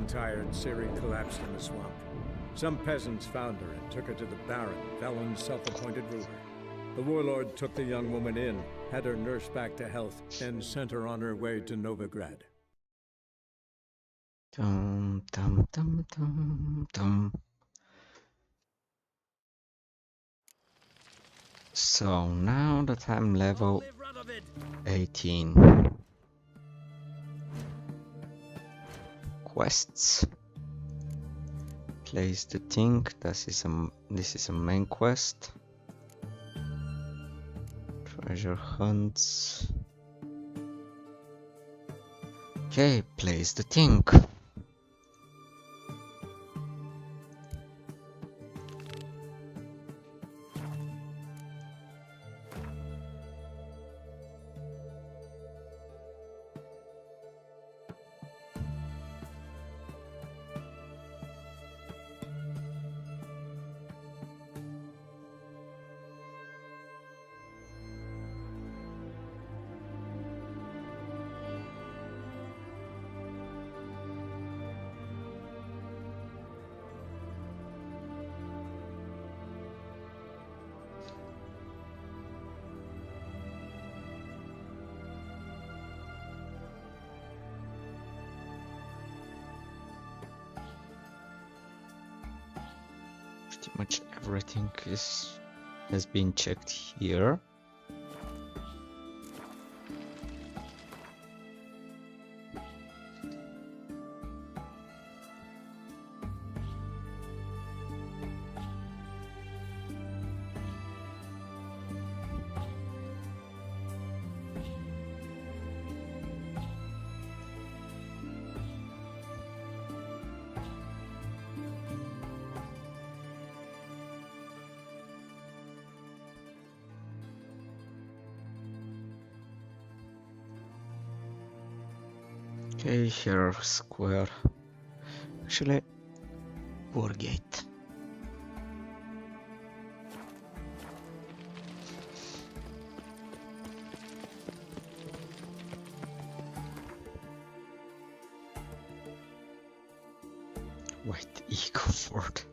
tired, Ciri collapsed in the swamp. Some peasants found her and took her to the Baron, Valen's self-appointed ruler. The warlord took the young woman in, had her nursed back to health, and sent her on her way to Novigrad. Dum, dum, dum, dum, dum. So now that I'm level 18. Quests. Place the thing. This is a main quest. Treasure hunts. Okay, place the thing. Pretty much everything has been checked here. Okay, here square. Actually, Wargate. White Eagle Fort.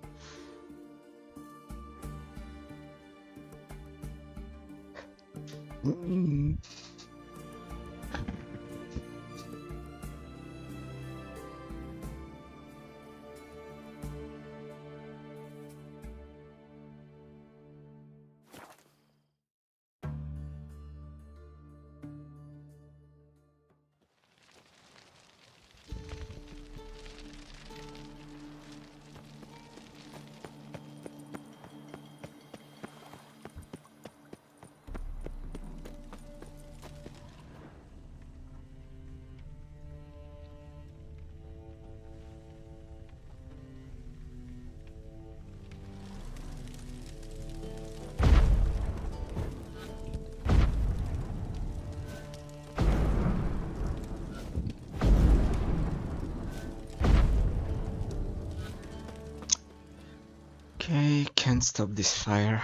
Okay, can't stop this fire.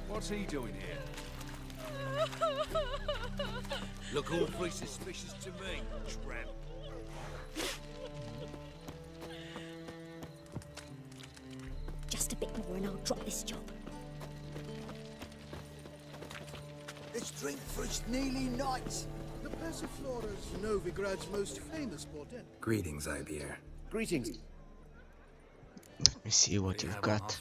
What's he doing here? Look awfully suspicious to me, tramp. Just a bit more and I'll drop this job. Let's drink for its nearly night. The Persiflora's Novigrad's most famous bordel. Greetings, Ibier. Greetings. Let me see what you've got.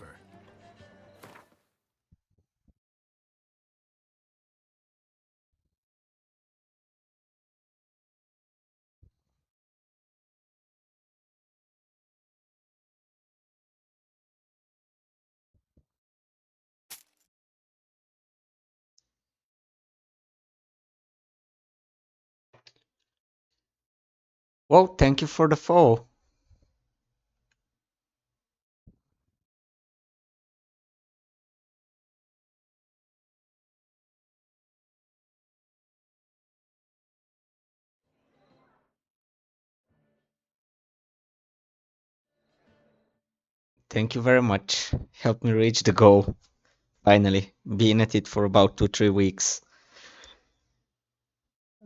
Well, thank you for the follow. Thank you very much. Helped me reach the goal. Finally, been at it for about 2-3 weeks.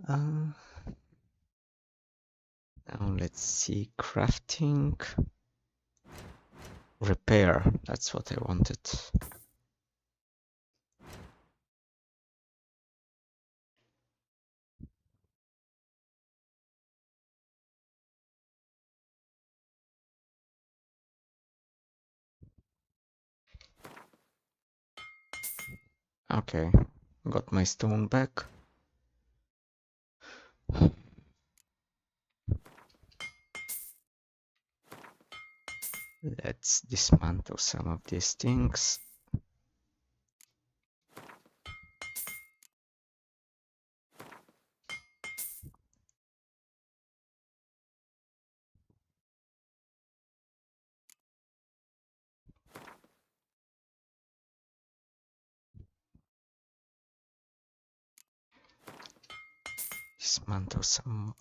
Now let's see, crafting, repair. That's what I wanted. Okay, got my stone back. Let's dismantle some of these things. Dismantle some.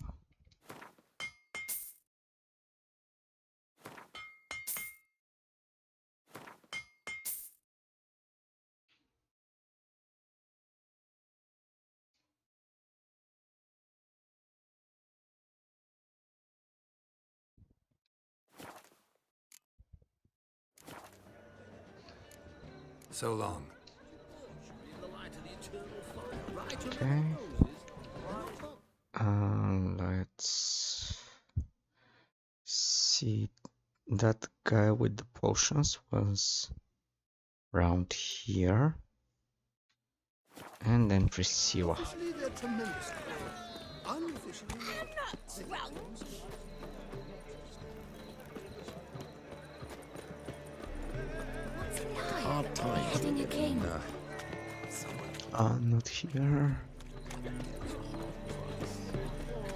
So long. Okay. Let's see. That guy with the potions was around here. And then Priscilla. Officially, they're tremendous. Unofficially, Hard time. Heading a king. Not here.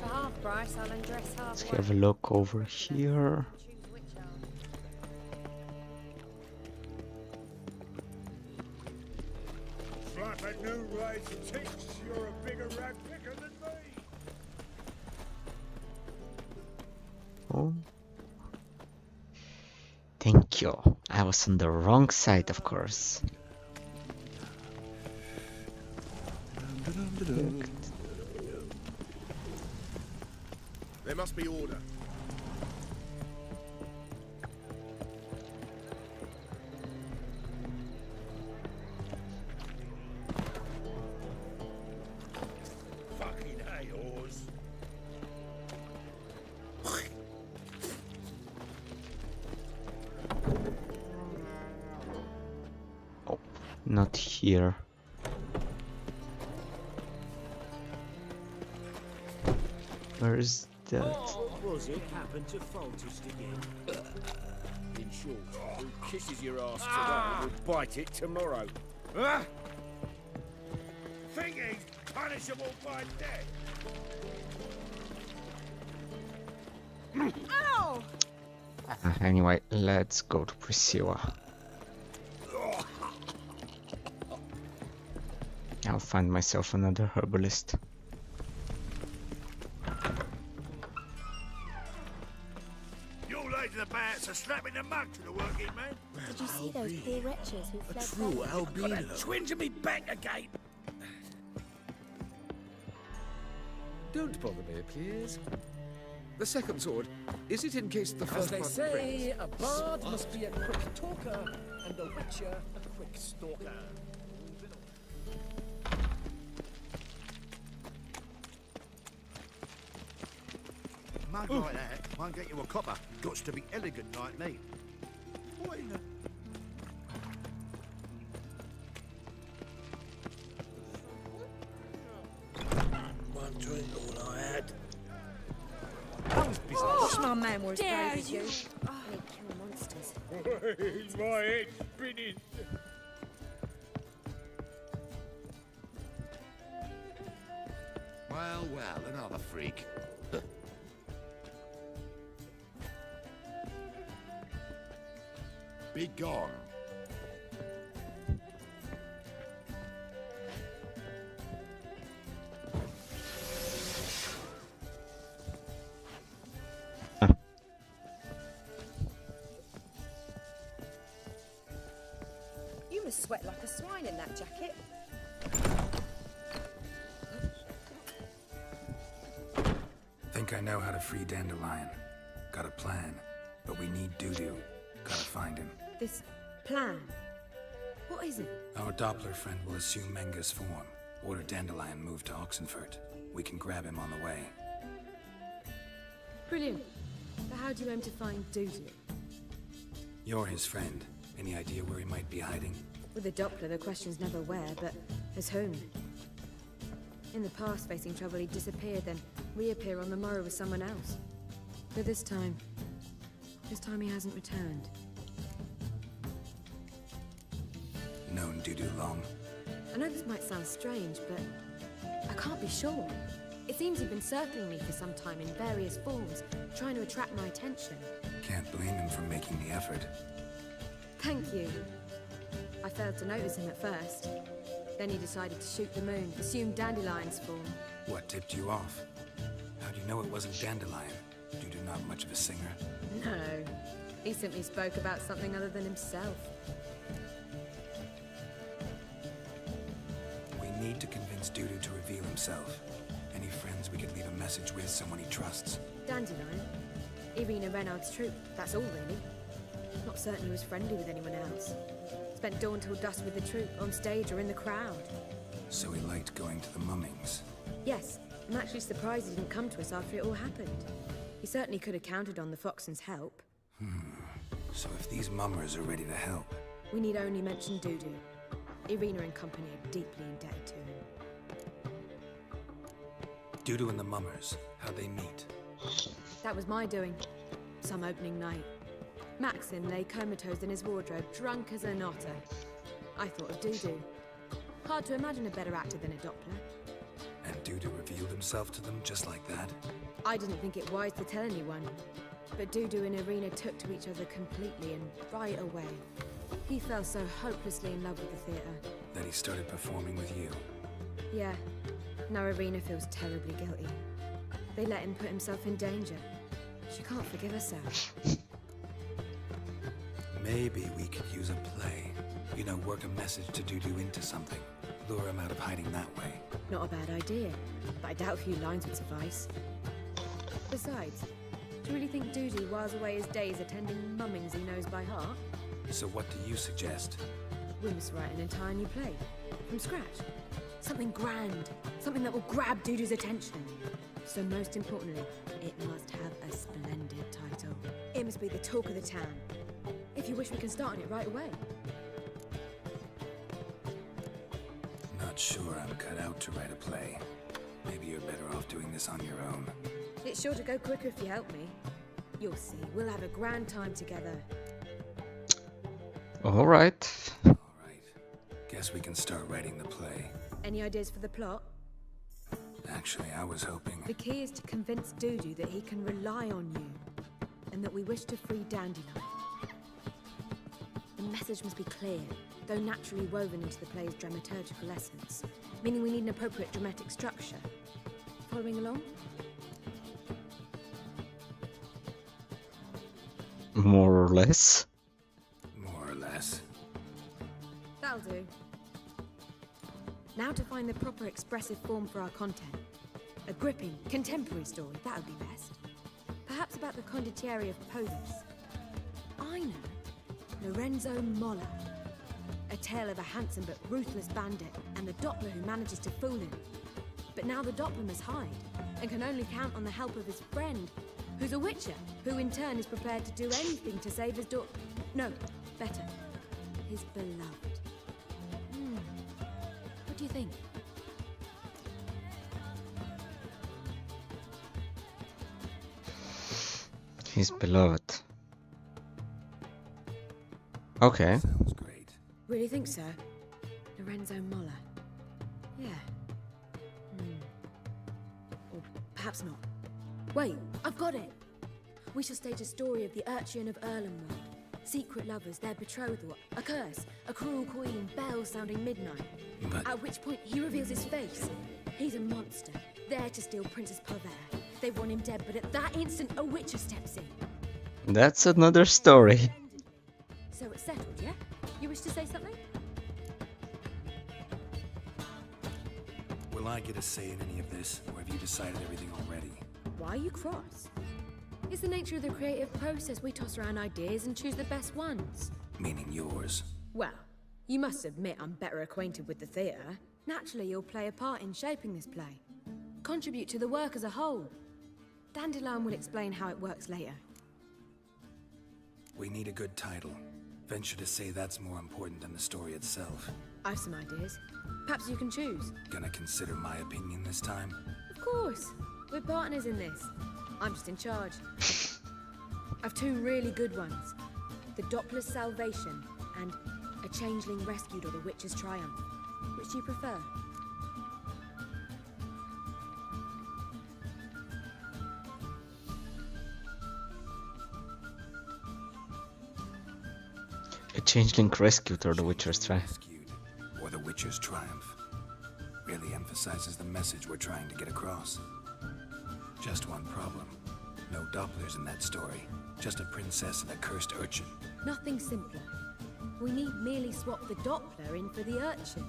For half price, I'll undress half. Let's have a look over here. Like a new race thinks you're a bigger rat picker than me. Oh. Thank you. I was on the wrong side, of course. There must be order. Fucking hey, horse. Oh, not here. Where's that? Was it happened to Faltist again? In short, who kisses your ass today will bite it tomorrow. Thingy, punishable by death. Ow! Anyway, let's go to Priscilla. I'll find myself another herbalist. You lazy the bats are slapping the mug to the working man. Did you see those poor wretches who fled true back? albino. Twinge of me back again. Don't bother me, please. The second sword, is it in case the first As they one say, a bard must be a quick talker, and a witcher a quick stalker. mug like that won't get you a copper. Got to be elegant like me. What in the... One drink, all I had. Wish my man were as brave as you. They kill monsters. My head's spinning. Well, well, another freak. Be gone. You must sweat like a swine in that jacket. think I know how to free Dandelion. Got a plan, but we need Dudu. Gotta find him. This plan? What is it? Our Doppler friend will assume Menga's form. Order Dandelion moved to Oxenfurt. We can grab him on the way. Brilliant. But how do you aim to find Dudu? You're his friend. Any idea where he might be hiding? With the Doppler, the question's never where, but as whom. In the past, facing trouble, he'd disappear, then reappear on the morrow with someone else. But this time he hasn't returned. Known Dudu long? I know this might sound strange, but I can't be sure. It seems he'd been circling me for some time in various forms, trying to attract my attention. Can't blame him for making the effort. Thank you. I failed to notice him at first. Then he decided to shoot the moon, assume Dandelion's form. What tipped you off? How'd you know it wasn't Dandelion? Dudu not much of a singer. No, he simply spoke about something other than himself. We need to convince Dudu to reveal himself. Any friends we could leave a message with, someone he trusts? Dandelion? Irina Reynard's troupe, that's all really. Not certain he was friendly with anyone else. Spent dawn till dusk with the troupe, on stage or in the crowd. So he liked going to the mummings. Yes, I'm actually surprised he didn't come to us after it all happened. He certainly could have counted on the Foxen's help. So if these mummers are ready to help... We need only mention Dudu. Irina and company are deeply indebted to him. Dudu and the mummers, how'd they meet? That was my doing. Some opening night. Maxim lay comatose in his wardrobe, drunk as an otter. I thought of Dudu. Hard to imagine a better actor than a Doppler. And Dudu revealed himself to them just like that? I didn't think it wise to tell anyone. But Dudu and Irina took to each other completely and right away. He fell so hopelessly in love with the theatre. That he started performing with you? Yeah. Now Irina feels terribly guilty. They let him put himself in danger. She can't forgive herself. Maybe we could use a play. You know, work a message to Dudu into something. Lure him out of hiding that way. Not a bad idea, but I doubt a few lines would suffice. Besides, do you really think Dudu whiles away his days attending mummings he knows by heart? So what do you suggest? We must write an entire new play. From scratch. Something grand. Something that will grab Dudu's attention. So most importantly, it must have a splendid title. It must be the talk of the town. If you wish, we can start on it right away. Not sure I'm cut out to write a play. Maybe you're better off doing this on your own. It's sure to go quicker if you help me. You'll see, we'll have a grand time together. All right. All right. Guess we can start writing the play. Any ideas for the plot? Actually, I was hoping... The key is to convince Dudu that he can rely on you, and that we wish to free Dandelion. The message must be clear, though naturally woven into the play's dramaturgical essence, meaning we need an appropriate dramatic structure. Following along? More or less. More or less. That'll do. Now to find the proper expressive form for our content. A gripping, contemporary story, that would be best. Perhaps about the condottieri of Polis. I know. Lorenzo Molla. A tale of a handsome but ruthless bandit and the Doppler who manages to fool him. But now the Doppler must hide and can only count on the help of his friend, who's a witcher, who in turn is prepared to do anything to save his daughter. No, better. His beloved. What do you think? His beloved. Okay. Sounds great. Really think so? Lorenzo Molla. Yeah. Or perhaps not. Wait, I've got it! We shall stage a story of the Urchin of Erlenwood. Secret lovers, their betrothal, a curse, a cruel queen, bells sounding midnight. But... At which point he reveals his face. He's a monster, there to steal Princess Pavere. They want him dead, but at that instant a witcher steps in. That's another story. So it's settled, yeah? You wish to say something? Will I get a say in any of this, or have you decided everything already? Why are you cross? It's the nature of the creative process. We toss around ideas and choose the best ones. Meaning yours. Well, you must admit I'm better acquainted with the theatre. Naturally, you'll play a part in shaping this play. Contribute to the work as a whole. Dandelion will explain how it works later. We need a good title. Venture to say that's more important than the story itself. I've some ideas. Perhaps you can choose. Gonna consider my opinion this time? Of course. We're partners in this. I'm just in charge. I've two really good ones. The Doppler's Salvation and A Changeling Rescued or the Witch's Triumph. Which do you prefer? A changeling rescued or the Witcher's Triumph. Rescued, or the Witcher's Triumph. Really emphasizes the message we're trying to get across. Just one problem. No Dopplers in that story. Just a princess and a cursed urchin. Nothing simpler. We need merely swap the Doppler in for the urchin.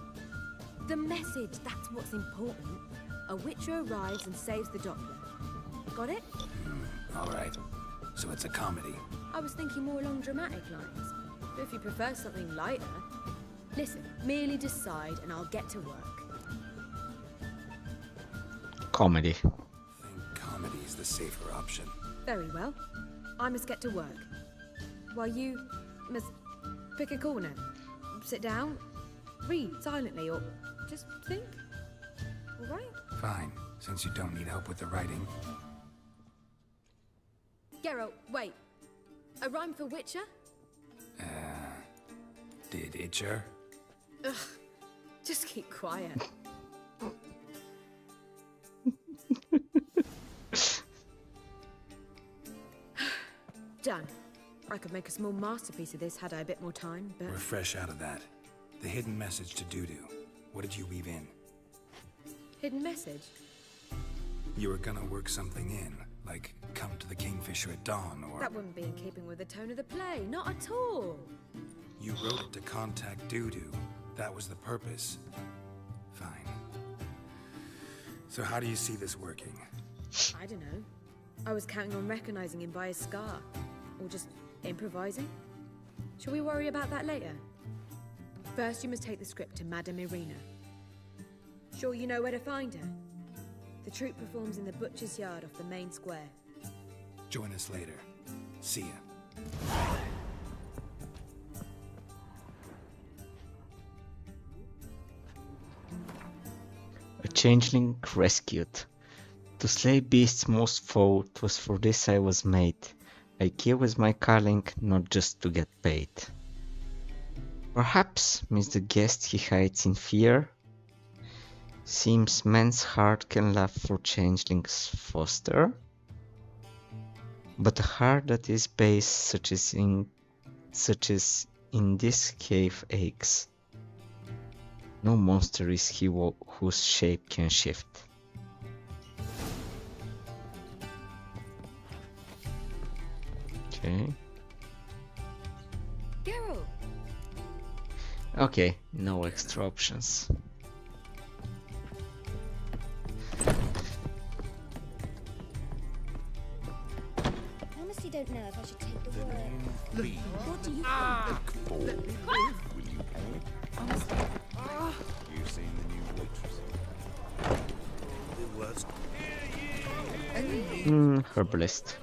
The message, that's what's important. A Witcher arrives and saves the Doppler. Got it? Alright. So it's a comedy. I was thinking more along dramatic lines. But if you prefer something lighter... Listen, merely decide and I'll get to work. Comedy. Think comedy's the safer option. Very well. I must get to work. While you must pick a corner. Sit down, read silently, or just think. All right? Fine, since you don't need help with the writing. Geralt, wait. A rhyme for Witcher? Did Itcher? Ugh. Just keep quiet. Done. I could make a small masterpiece of this had I a bit more time, but... We're fresh out of that. The hidden message to Dudu. What did you weave in? Hidden message? You were gonna work something in, like come to the Kingfisher at dawn, or... That wouldn't be in keeping with the tone of the play, not at all. You wrote it to contact Dudu. That was the purpose. Fine. So how do you see this working? I don't know. I was counting on recognizing him by his scar. Or just improvising. Shall we worry about that later? First, you must take the script to Madame Irina. Sure you know where to find her? The troupe performs in the butcher's yard off the main square. Join us later. See ya. A changeling rescued. To slay beasts most foe, 'twas for this I was made. I kill with my calling, not just to get paid. Perhaps, miss the guest he hides in fear. Seems man's heart can laugh for changelings foster. But a heart that is base, such as in this cave aches. No monster is he whose shape can shift. Okay. Geralt! Okay, no extra options. I honestly don't know if I should take the word. What do you think? Honestly. You've seen the new waitress. Herbalist.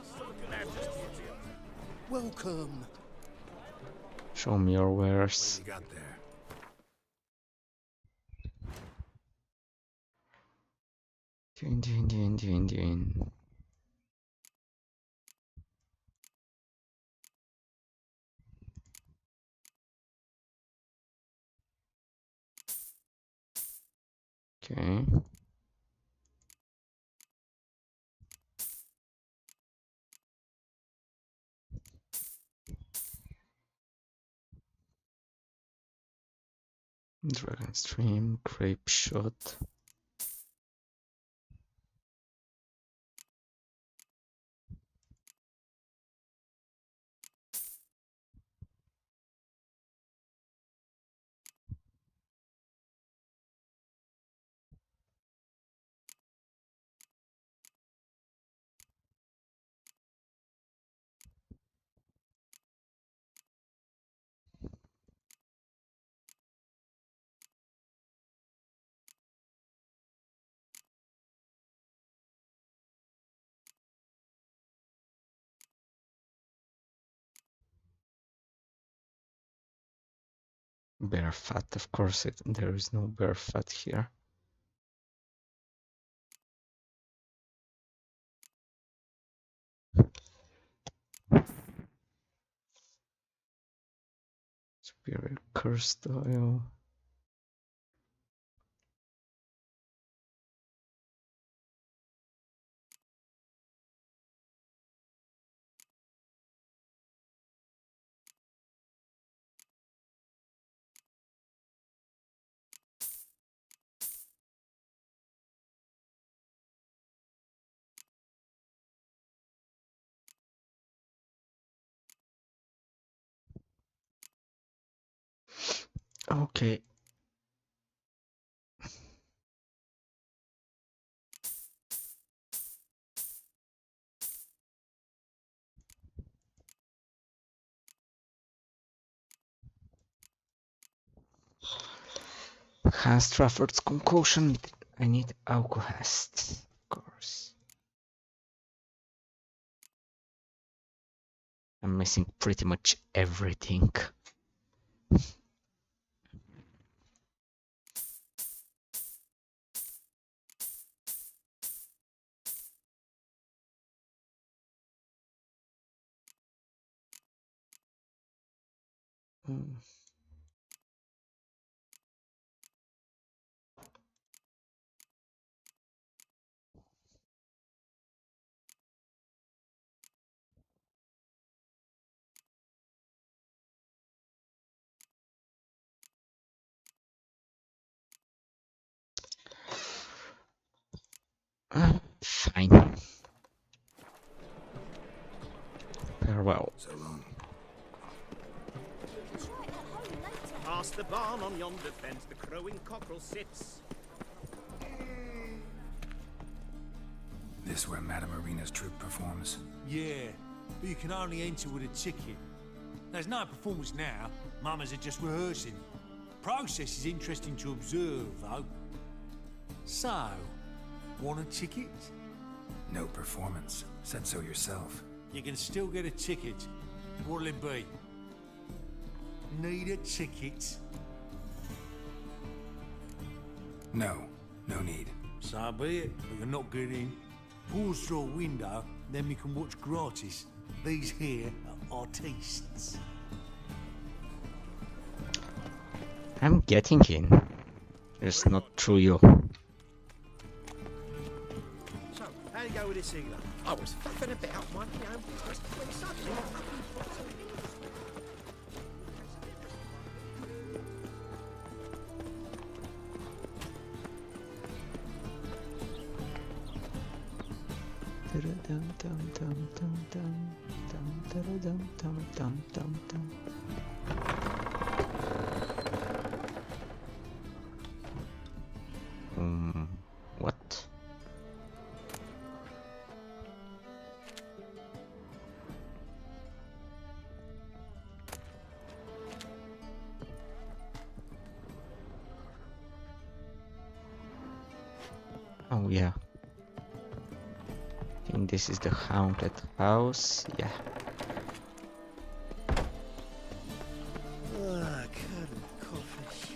Welcome. Show me your wares. What do you got there? Divine. Okay. Dragon Stream, Grape Shot. Bear fat, of course, there is no bear fat here. Superior cursed oil. Okay. Hans Trafford's concoction. I need alcohest, of course. I'm missing pretty much everything. Hmm. Fine. Farewell. So long. Past the barn on yonder fence, the crowing cockerel sits. This where Madame Arena's troupe performs? Yeah, but you can only enter with a ticket. There's no performance now. Mamas are just rehearsing. Process is interesting to observe, though. So, want a ticket? No performance. Said so yourself. You can still get a ticket. What'll it be? Need a ticket? No. No need. So be it, but you're not getting in. Pause through a window, then we can watch gratis. These here are artistes. I'm getting in. It's not through you. So, how'd it go with this Eagle? I was faffing about, minding my own business, when suddenly... What? Oh yeah. I think this is the haunted house. Yeah. Ah, curd and coffee.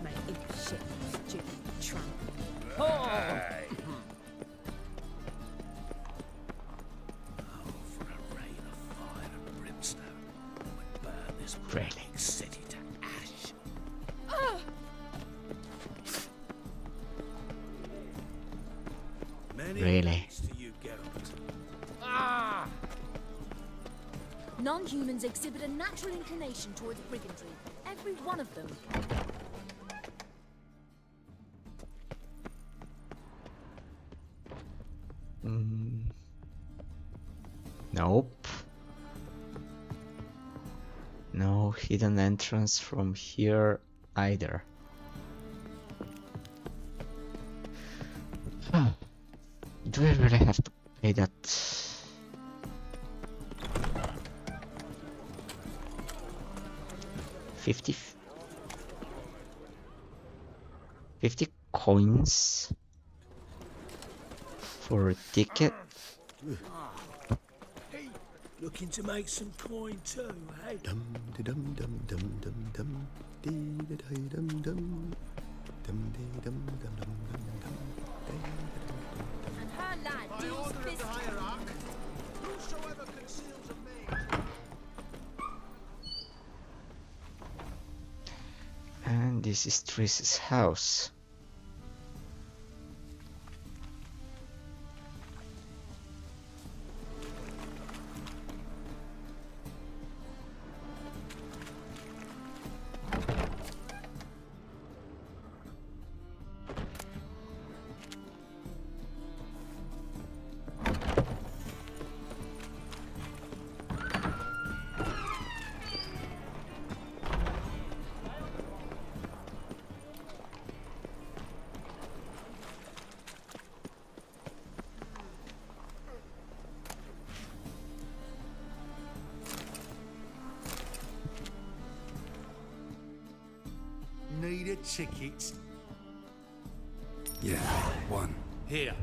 Mate, shit, stupid tramp. For a rain of fire and brimstone, would burn this Really? city to ash. Many Really? thanks to you, Geralt. Non-humans exhibit a natural inclination towards brigandry. Every one of them. Nope. No hidden entrance from here either. Huh. Do I really have to pay that? $50? 50 coins for a ticket. Hey, looking to make some coin too, hey? Dum de dum dum dum dum dum dee da da dum dum dum dee dum dum dum dum dum And her lad deals business. Whosoever conceals a maid. And this is Triss's house. Need a ticket? Yeah, one. Here.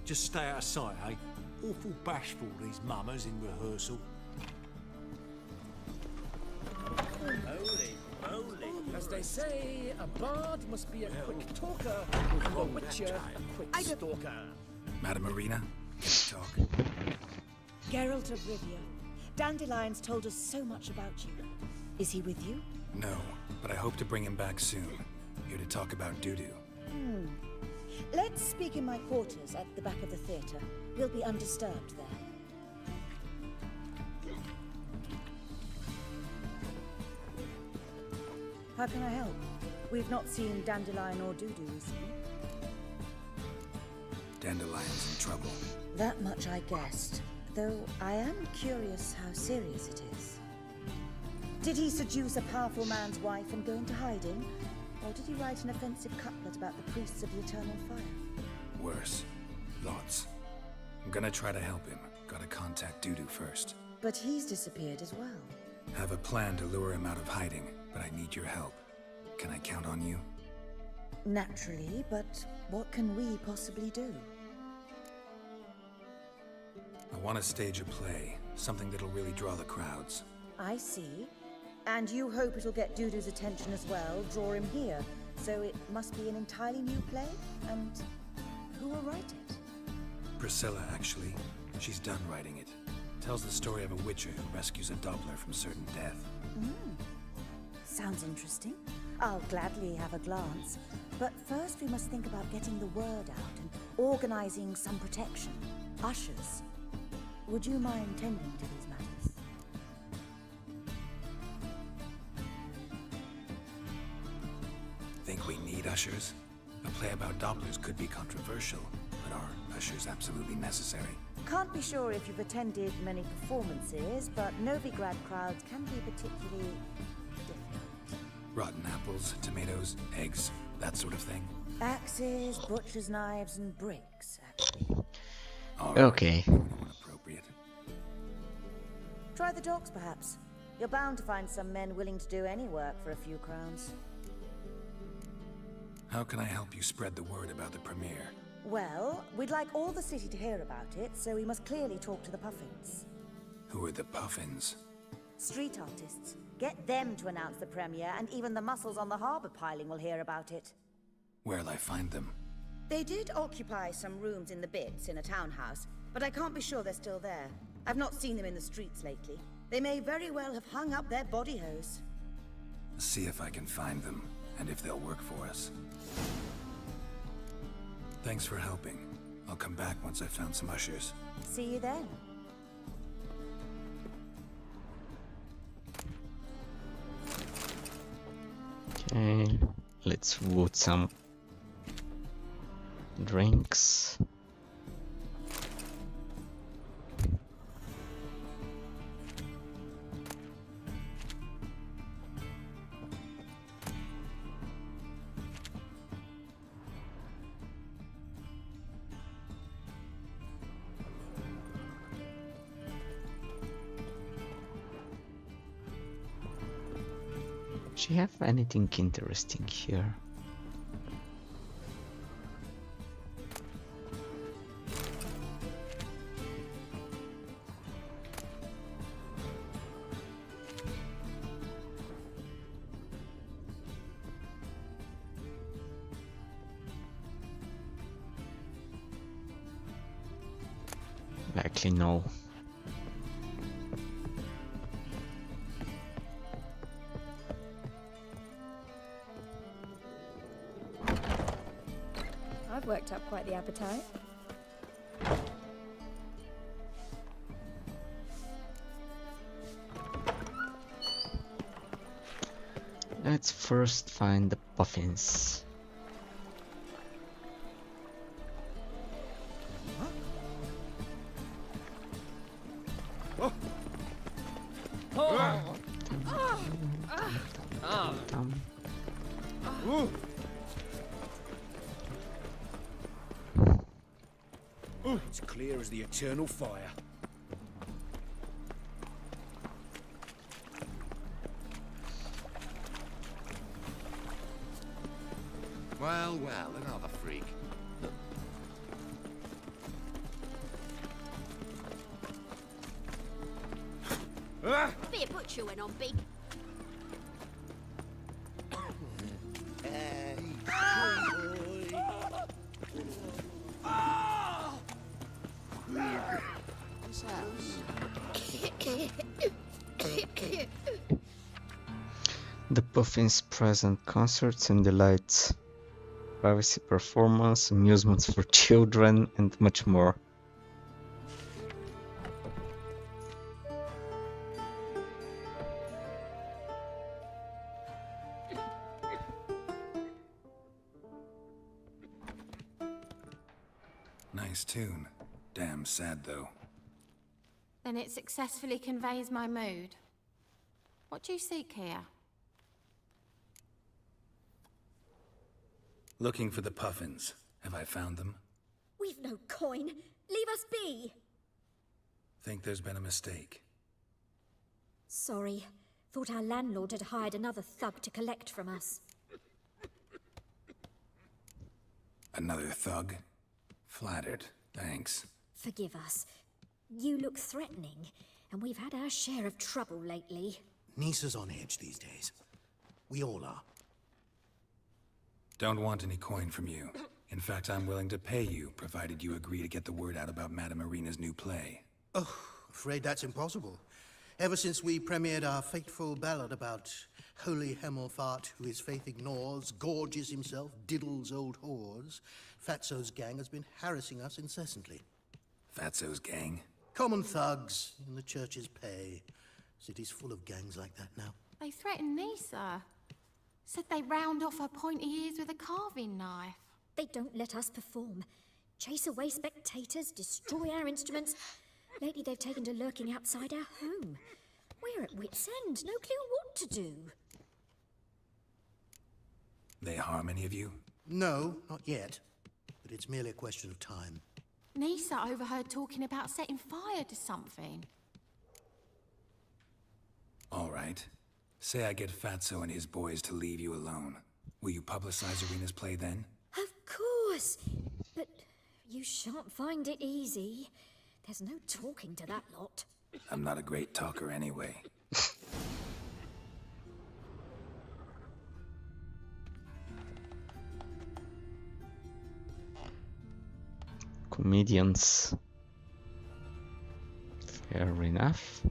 Just stay out of sight, eh? Awful bashful, these mummers in rehearsal. Holy moly. As they say, a bard must be a quick talker, a witcher a quick stalker. Madam Marina, can we talk? Geralt of Rivia. Dandelion's told us so much about you. Is he with you? No, but I hope to bring him back soon. Here to talk about Dudu. Let's speak in my quarters at the back of the theatre. We'll be undisturbed there. How can I help? We've not seen Dandelion or Dudu recently. Dandelion's in trouble. That much I guessed, though I am curious how serious it is. Did he seduce a powerful man's wife and go into hiding? Or did he write an offensive couplet about the priests of the eternal fire? Worse. Lots. I'm gonna try to help him. Gotta contact Dudu first. But he's disappeared as well. Have a plan to lure him out of hiding, but I need your help. Can I count on you? Naturally, but what can we possibly do? I want to stage a play. Something that'll really draw the crowds. I see. And you hope it'll get Dudu's attention as well, draw him here. So it must be an entirely new play? And who will write it? Priscilla, actually. She's done writing it. Tells the story of a witcher who rescues a Doppler from certain death. Sounds interesting. I'll gladly have a glance. But first we must think about getting the word out and organizing some protection. Ushers. Would you mind tending to these matters? Think we need ushers? A play about Dopplers could be controversial, but are ushers absolutely necessary? Can't be sure if you've attended many performances, but Novigrad crowds can be particularly different. Rotten apples, tomatoes, eggs, that sort of thing? Axes, butcher's knives, and bricks, actually. All right. Okay. Appropriate. Try the docks, perhaps. You're bound to find some men willing to do any work for a few crowns. How can I help you spread the word about the premiere? Well, we'd like all the city to hear about it, so we must clearly talk to the Puffins. Who are the Puffins? Street artists. Get them to announce the premiere, and even the muscles on the harbour piling will hear about it. Where'll I find them? They did occupy some rooms in the Bits in a townhouse, but I can't be sure they're still there. I've not seen them in the streets lately. They may very well have hung up their body hose. See if I can find them, and if they'll work for us. Thanks for helping. I'll come back once I've found some ushers. See you then. Okay, let's vote some drinks. Does she have anything interesting here? Likely no. I've worked up quite the appetite. Let's first find the puffins. It's clear as the eternal fire. Well, another freak. Be a butcher went on big. The puffins present concerts and delights, privacy performance, amusements for children, and much more. Nice tune. Damn sad, though. Then it successfully conveys my mood. What do you seek here? Looking for the puffins. Have I found them? We've no coin. Leave us be. Think there's been a mistake. Sorry. Thought our landlord had hired another thug to collect from us. Another thug? Flattered. Thanks. Forgive us. You look threatening, and we've had our share of trouble lately. Nisa's on edge these days. We all are. Don't want any coin from you. In fact, I'm willing to pay you, provided you agree to get the word out about Madame Irina's new play. Oh, afraid that's impossible. Ever since we premiered our fateful ballad about Holy Hemelfart, who his faith ignores, gorges himself, diddles old whores, Fatso's gang has been harassing us incessantly. Fatso's gang? Common thugs in the church's pay. City's full of gangs like that now. They threatened Nisa. Said they round off her pointy ears with a carving knife. They don't let us perform. Chase away spectators, destroy our instruments. Lately they've taken to lurking outside our home. We're at wit's end, no clue what to do. They harm any of you? No, not yet. But it's merely a question of time. Nisa overheard talking about setting fire to something. All right. Say I get Fatso and his boys to leave you alone. Will you publicize Irina's play then? Of course. But you shan't find it easy. There's no talking to that lot. I'm not a great talker anyway. Comedians. Fair enough.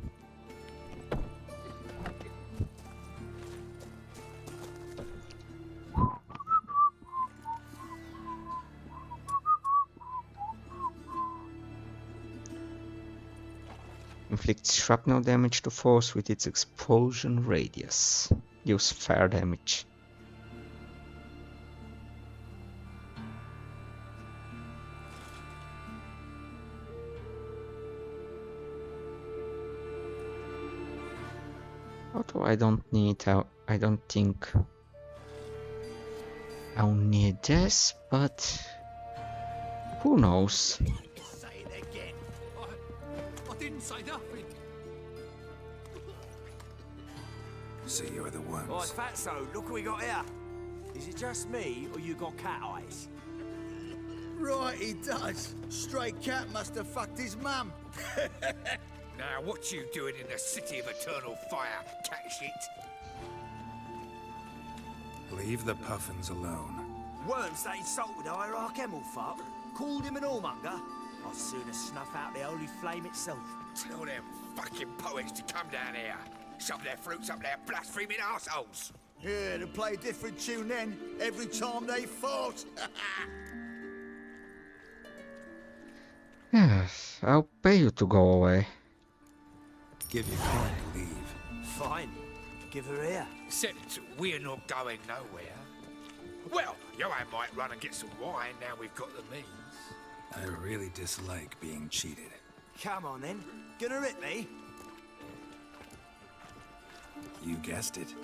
Inflicts shrapnel damage to foes with its explosion radius. Deals fire damage. Although I don't think I'll need this, but who knows? Say it again. I didn't say nothing. So you're the ones. Right, Fatso, look what we got here. Is it just me, or you got cat eyes? Right, he does. Stray cat must have fucked his mum. Now, what you doing in the city of eternal fire, cat shit? Leave the puffins alone. Worms that insulted Hierarch Hemelfart, called him an whoremonger. I'd sooner snuff out the holy flame itself. Tell them fucking poets to come down here. Shove their fruits up their blaspheming arseholes. Yeah, to play a different tune then, every time they fought. Yes, I'll pay you to go away. Give you coin to leave. Fine. Give her here. Said we're not going nowhere. Well, Johan might run and get some wine now we've got the means. I really dislike being cheated. Come on then. Gonna hit me? You guessed it.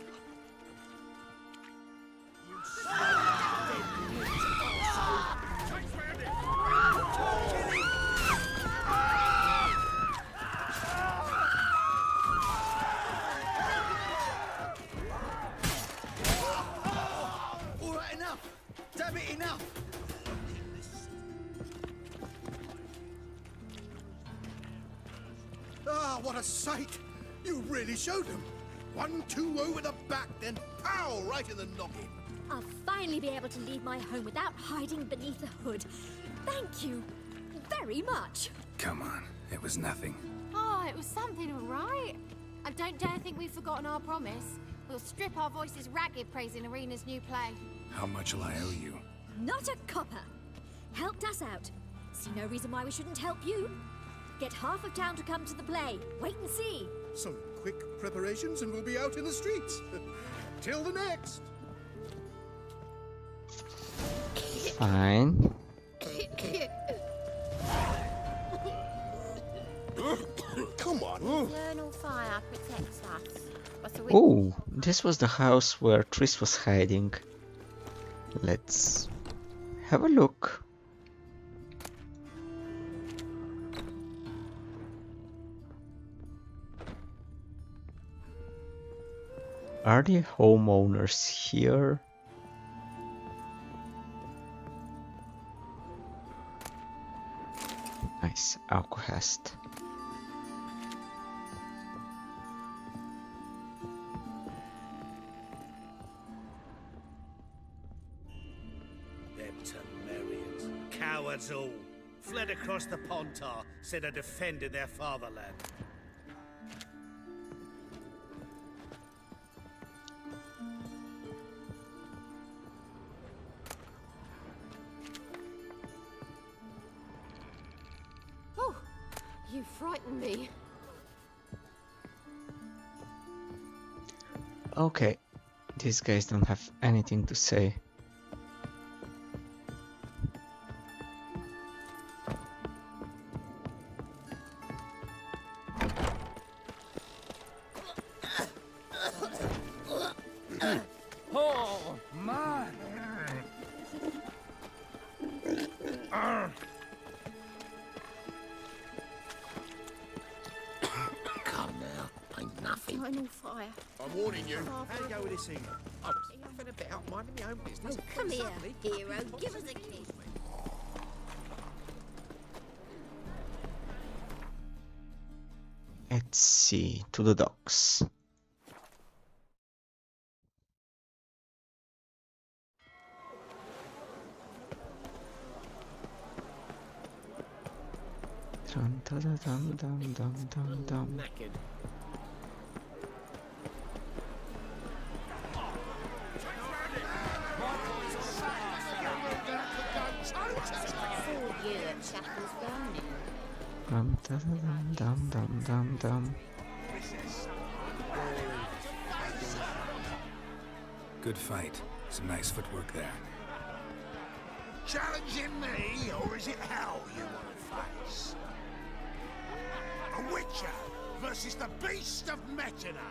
All right, enough. Damn it, enough. Ah, what a sight! You really showed them. 1-2 over the back, then pow, right in the noggin. I'll finally be able to leave my home without hiding beneath a hood. Thank you very much. Come on, it was nothing. Oh, it was something, all right. I don't dare think we've forgotten our promise. We'll strip our voices ragged praising Arena's new play. How much will I owe you? Not a copper. Helped us out. See no reason why we shouldn't help you. Get half of town to come to the play. Wait and see. Some quick preparations and we'll be out in the streets. Till the next. Fine. Come on. Eternal fire protects us. What's the Oh, this was the house where Triss was hiding. Let's have a look. Are the homeowners here? Nice, Alcohest. Them Temerians, cowards all, fled across the Pontar, said I defended their fatherland. Oh, you frightened me. Okay, these guys don't have anything to say. Oh, my. Come now, ain't nothing. Eternal fire. I'm warning you. How you go with this thing? I was nothing about minding my own business. Oh, come here, Suddenly- hero. Give us a kiss. Let's see, to the docks. Dum, da, da, dum, dum, dum, dum, dum. Knackered. For you at Shackles Burning. Dum, da, da, dum, dum, dum, dum, dum. Good fight. Some nice footwork there. Challenging me, or is it hell you want to face? A Witcher versus the Beast of Metina.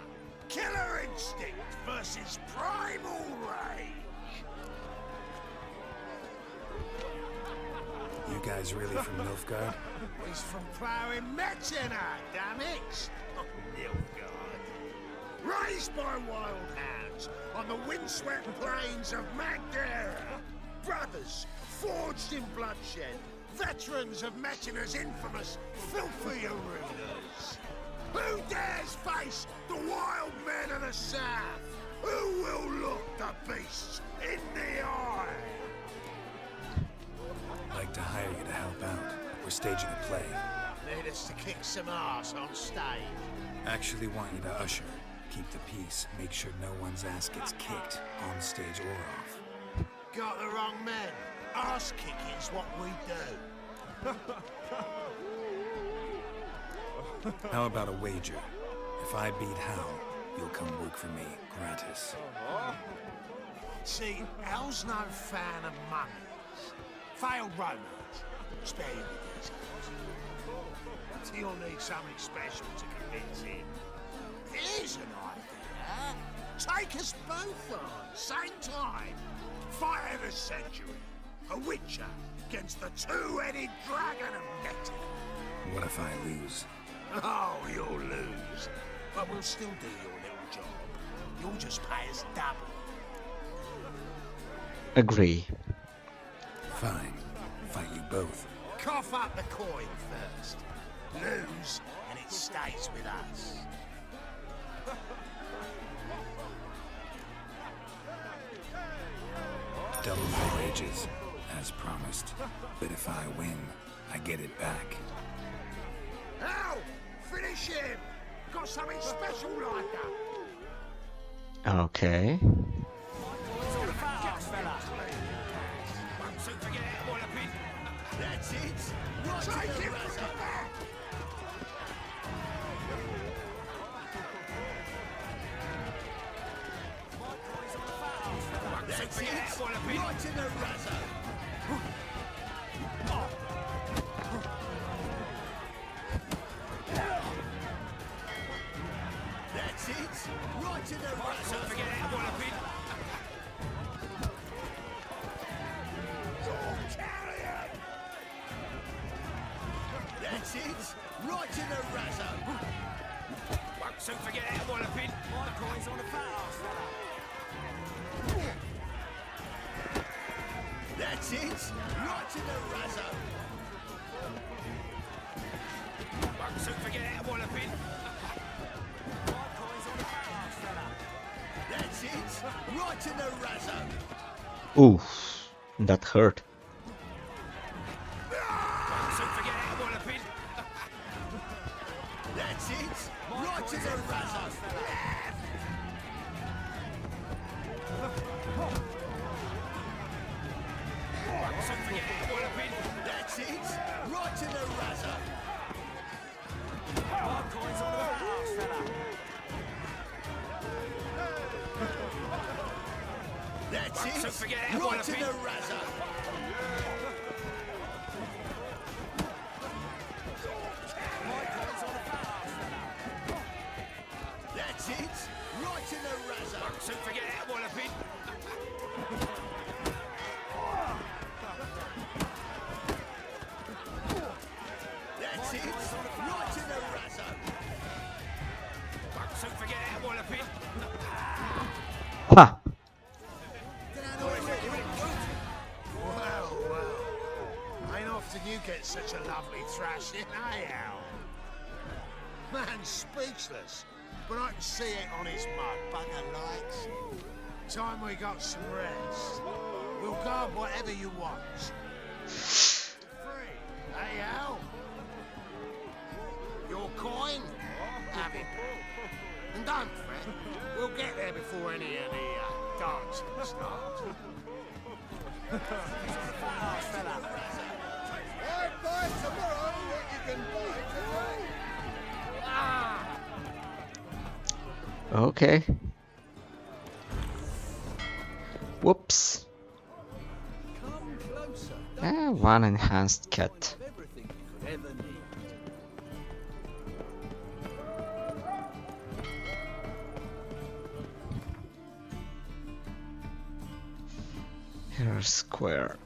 Killer instinct versus primal rage. You guys really from Nilfgaard? He's from ploughing Metina, damn it! Oh, Nilfgaard. Raised by wild hounds on the windswept plains of Magdera. Brothers, forged in bloodshed. Veterans of Metina's infamous filthy arenas. Who dares face the wild men of the south? Who will look the beasts in the eye? Like to hire you to help out. We're staging a play. Need us to kick some ass on stage. Actually want you to usher. Keep the peace. Make sure no one's ass gets kicked, on stage or off. Got the wrong men. Ass kicking's what we do. How about a wager? If I beat Hal, you'll come work for me, gratis. See, Hal's no fan of mummies. Failed romance. Spare you the details. He'll need something special to convince him. Here's an idea. Take us both on, same time. Fight of the century. A witcher against the two-headed dragon of Nectar. What if I lose? Oh, you'll lose. But we'll still do your little job. You'll just pay us double. Agree. Fine. Fight you both. Cough up the coin first. Lose, and it stays with us. Double my wages, as promised. But if I win, I get it back. Hal! Finish him! Got something special lined up. Okay. That's it. Right. Take him from the back. That's it. Right in the razor. That's it. Right in the razor. Forget it, Wallaby. That's it. Right in the razor. Won't soon forget it, Wallaby. My coin's on the fast, fella. That's it. Right in the razor. Won't soon forget it, Wallaby. My coin's on the fast, fella. That's it. Right in the razor. Oof, that hurt. That's it. Right in the razor. That's it. Right in the razor. My coin's on the house, fella. That's it. Right in the razor. That's it. Right in the razor. Won't soon forget that, Wallaby. That's it. Right in the razor. Won't soon forget that, Wallaby. Ha! Well. Ain't often you get such a lovely thrashing, eh, Al? Man's speechless. But I can see it on his mug. Bugger likes it. Time we got some rest. We'll guard whatever you want. Free. Hey, Al? Your coin? Have it. And don't fret. We'll get there before any of the dancing starts. Buy tomorrow what you can buy today. Okay. Whoops. One enhanced cat. Hair square.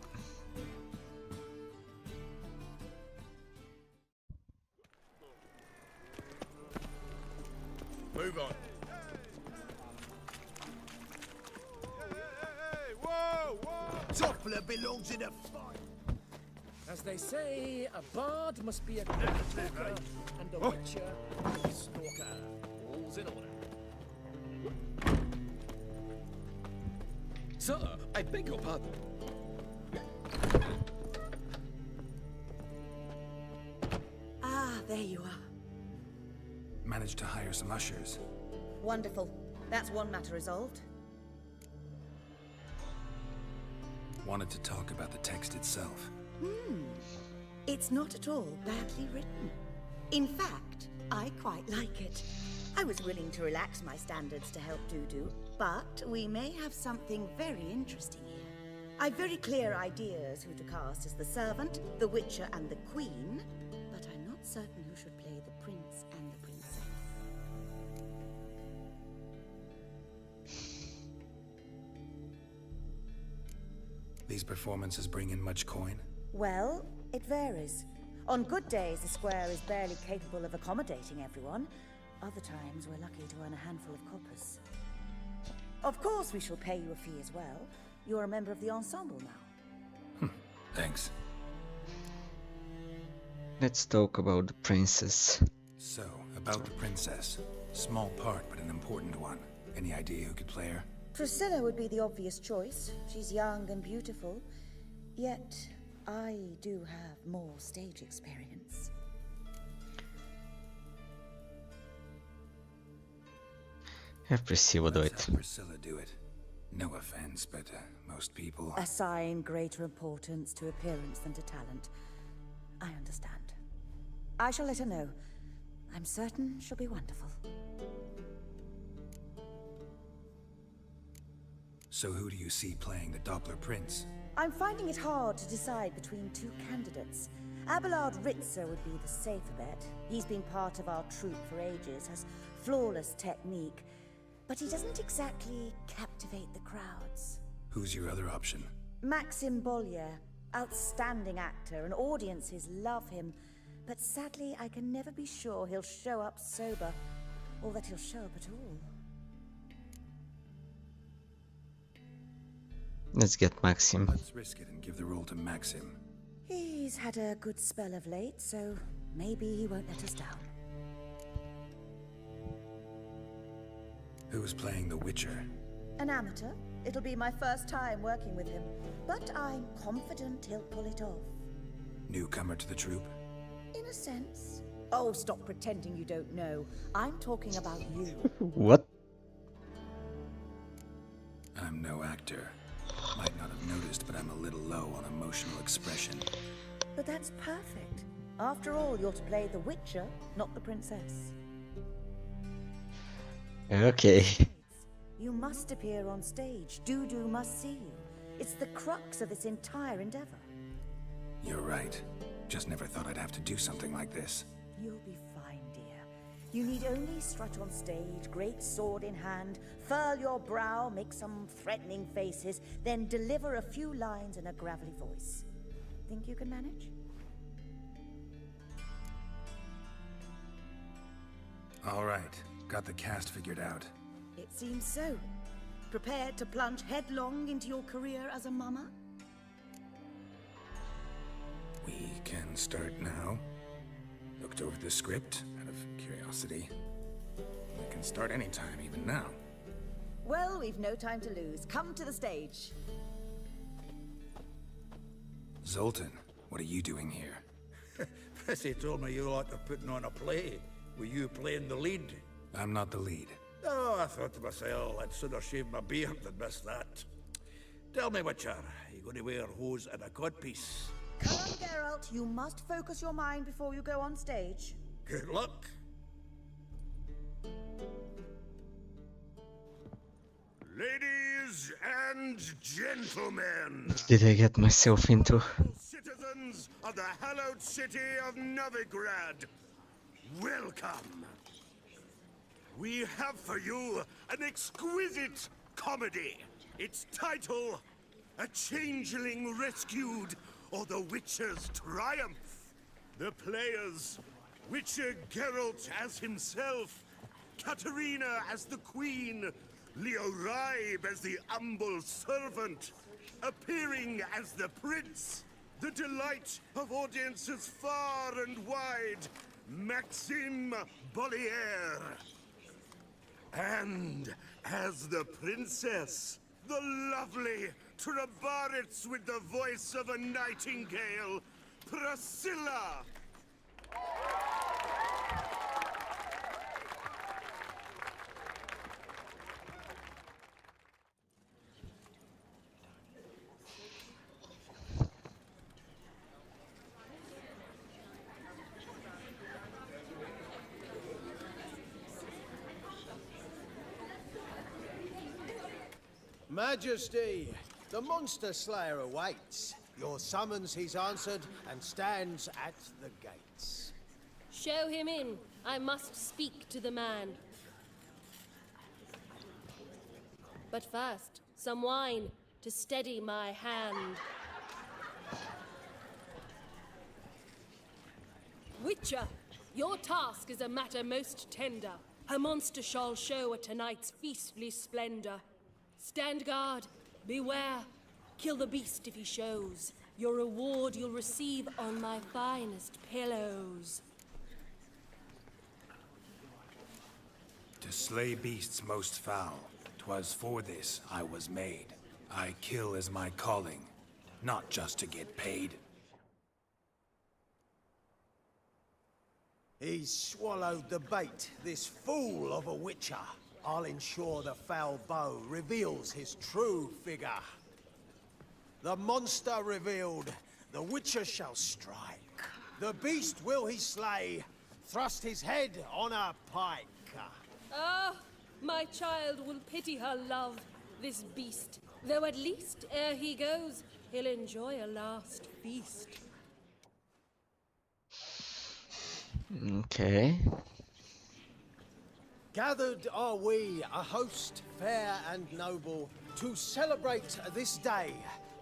Move on. Doppler belongs in a fight. As they say, a bard must be a good talker, and a witcher a stalker. All's in order. Sir, I beg your pardon. there you are. Managed to hire some ushers. Wonderful. That's one matter resolved. Wanted to talk about the text itself. It's not at all badly written. In fact, I quite like it. I was willing to relax my standards to help Dudu, but we may have something very interesting here. I've very clear ideas who to cast as the servant, the witcher, and the queen, but I'm not certain who should play the prince and the princess. These performances bring in much coin? Well, it varies. On good days, the square is barely capable of accommodating everyone. Other times, we're lucky to earn a handful of coppers. Of course, we shall pay you a fee as well. You're a member of the ensemble now. Thanks. Let's talk about the princess. So, about the princess. Small part, but an important one. Any idea who could play her? Priscilla would be the obvious choice. She's young and beautiful. Yet, I do have more stage experience. Have Priscilla do Let's it. have Priscilla do it. No offense, but most people... Assign greater importance to appearance than to talent. I understand. I shall let her know. I'm certain she'll be wonderful. So who do you see playing the Doppler Prince? I'm finding it hard to decide between two candidates. Abelard Ritzer would be the safer bet. He's been part of our troupe for ages, has flawless technique, but he doesn't exactly captivate the crowds. Who's your other option? Maxim Bollier, outstanding actor, and audiences love him, but sadly I can never be sure he'll show up sober, or that he'll show up at all. Let's get Maxim. Let's risk it and give the role to Maxim. He's had a good spell of late, so maybe he won't let us down. Who's playing the Witcher? An amateur. It'll be my first time working with him, but I'm confident he'll pull it off. Newcomer to the troupe? In a sense. Oh, stop pretending you don't know. I'm talking about you. What? I'm no actor. Might not have noticed, but I'm a little low on emotional expression. But that's perfect. After all, you're to play the Witcher, not the princess. Okay. You must appear on stage. Dudu must see you. It's the crux of this entire endeavor. You're right. Just never thought I'd have to do something like this. You'll be fine, dear. You need only strut on stage, great sword in hand, furl your brow, make some threatening faces, then deliver a few lines in a gravelly voice. Think you can manage? All right. Got the cast figured out. It seems so. Prepared to plunge headlong into your career as a mama? We can start now. Looked over the script out of curiosity. We can start anytime, even now. Well, we've no time to lose. Come to the stage. Zoltan, what are you doing here? Prissy told me you ought to putting on a play. Were you playing the lead? I'm not the lead. Oh, I thought to myself, I'd sooner shave my beard than miss that. Tell me, Witcher, are you going to wear hose and a codpiece? Come on, Geralt. You must focus your mind before you go on stage. Good luck. Ladies and gentlemen, What did I get myself into? citizens of the hallowed city of Novigrad, welcome. We have for you an exquisite comedy. Its title, A Changeling Rescued, or The Witcher's Triumph. The players, Witcher Geralt as himself, Katerina as the queen, Leo Ribe as the humble servant, appearing as the prince, the delight of audiences far and wide, Maxim Bollier. And as the princess, the lovely Trabaritz with the voice of a nightingale, Priscilla. Majesty, the monster slayer awaits. Your summons he's answered and stands at the gates. Show him in. I must speak to the man. But first, some wine to steady my hand. Witcher, your task is a matter most tender. A monster shall show at tonight's feastly splendor. Stand guard, beware, kill the beast if he shows. Your reward you'll receive on my finest pillows. To slay beasts most foul, 'twas for this I was made. I kill as my calling, not just to get paid. He's swallowed the bait, this fool of a witcher. I'll ensure the foul bow reveals his true figure. The monster revealed, the witcher shall strike. The beast will he slay, thrust his head on a pike. Ah, my child will pity her love, this beast. Though at least, ere he goes, he'll enjoy a last feast. Okay. Gathered are we, a host fair and noble, to celebrate this day,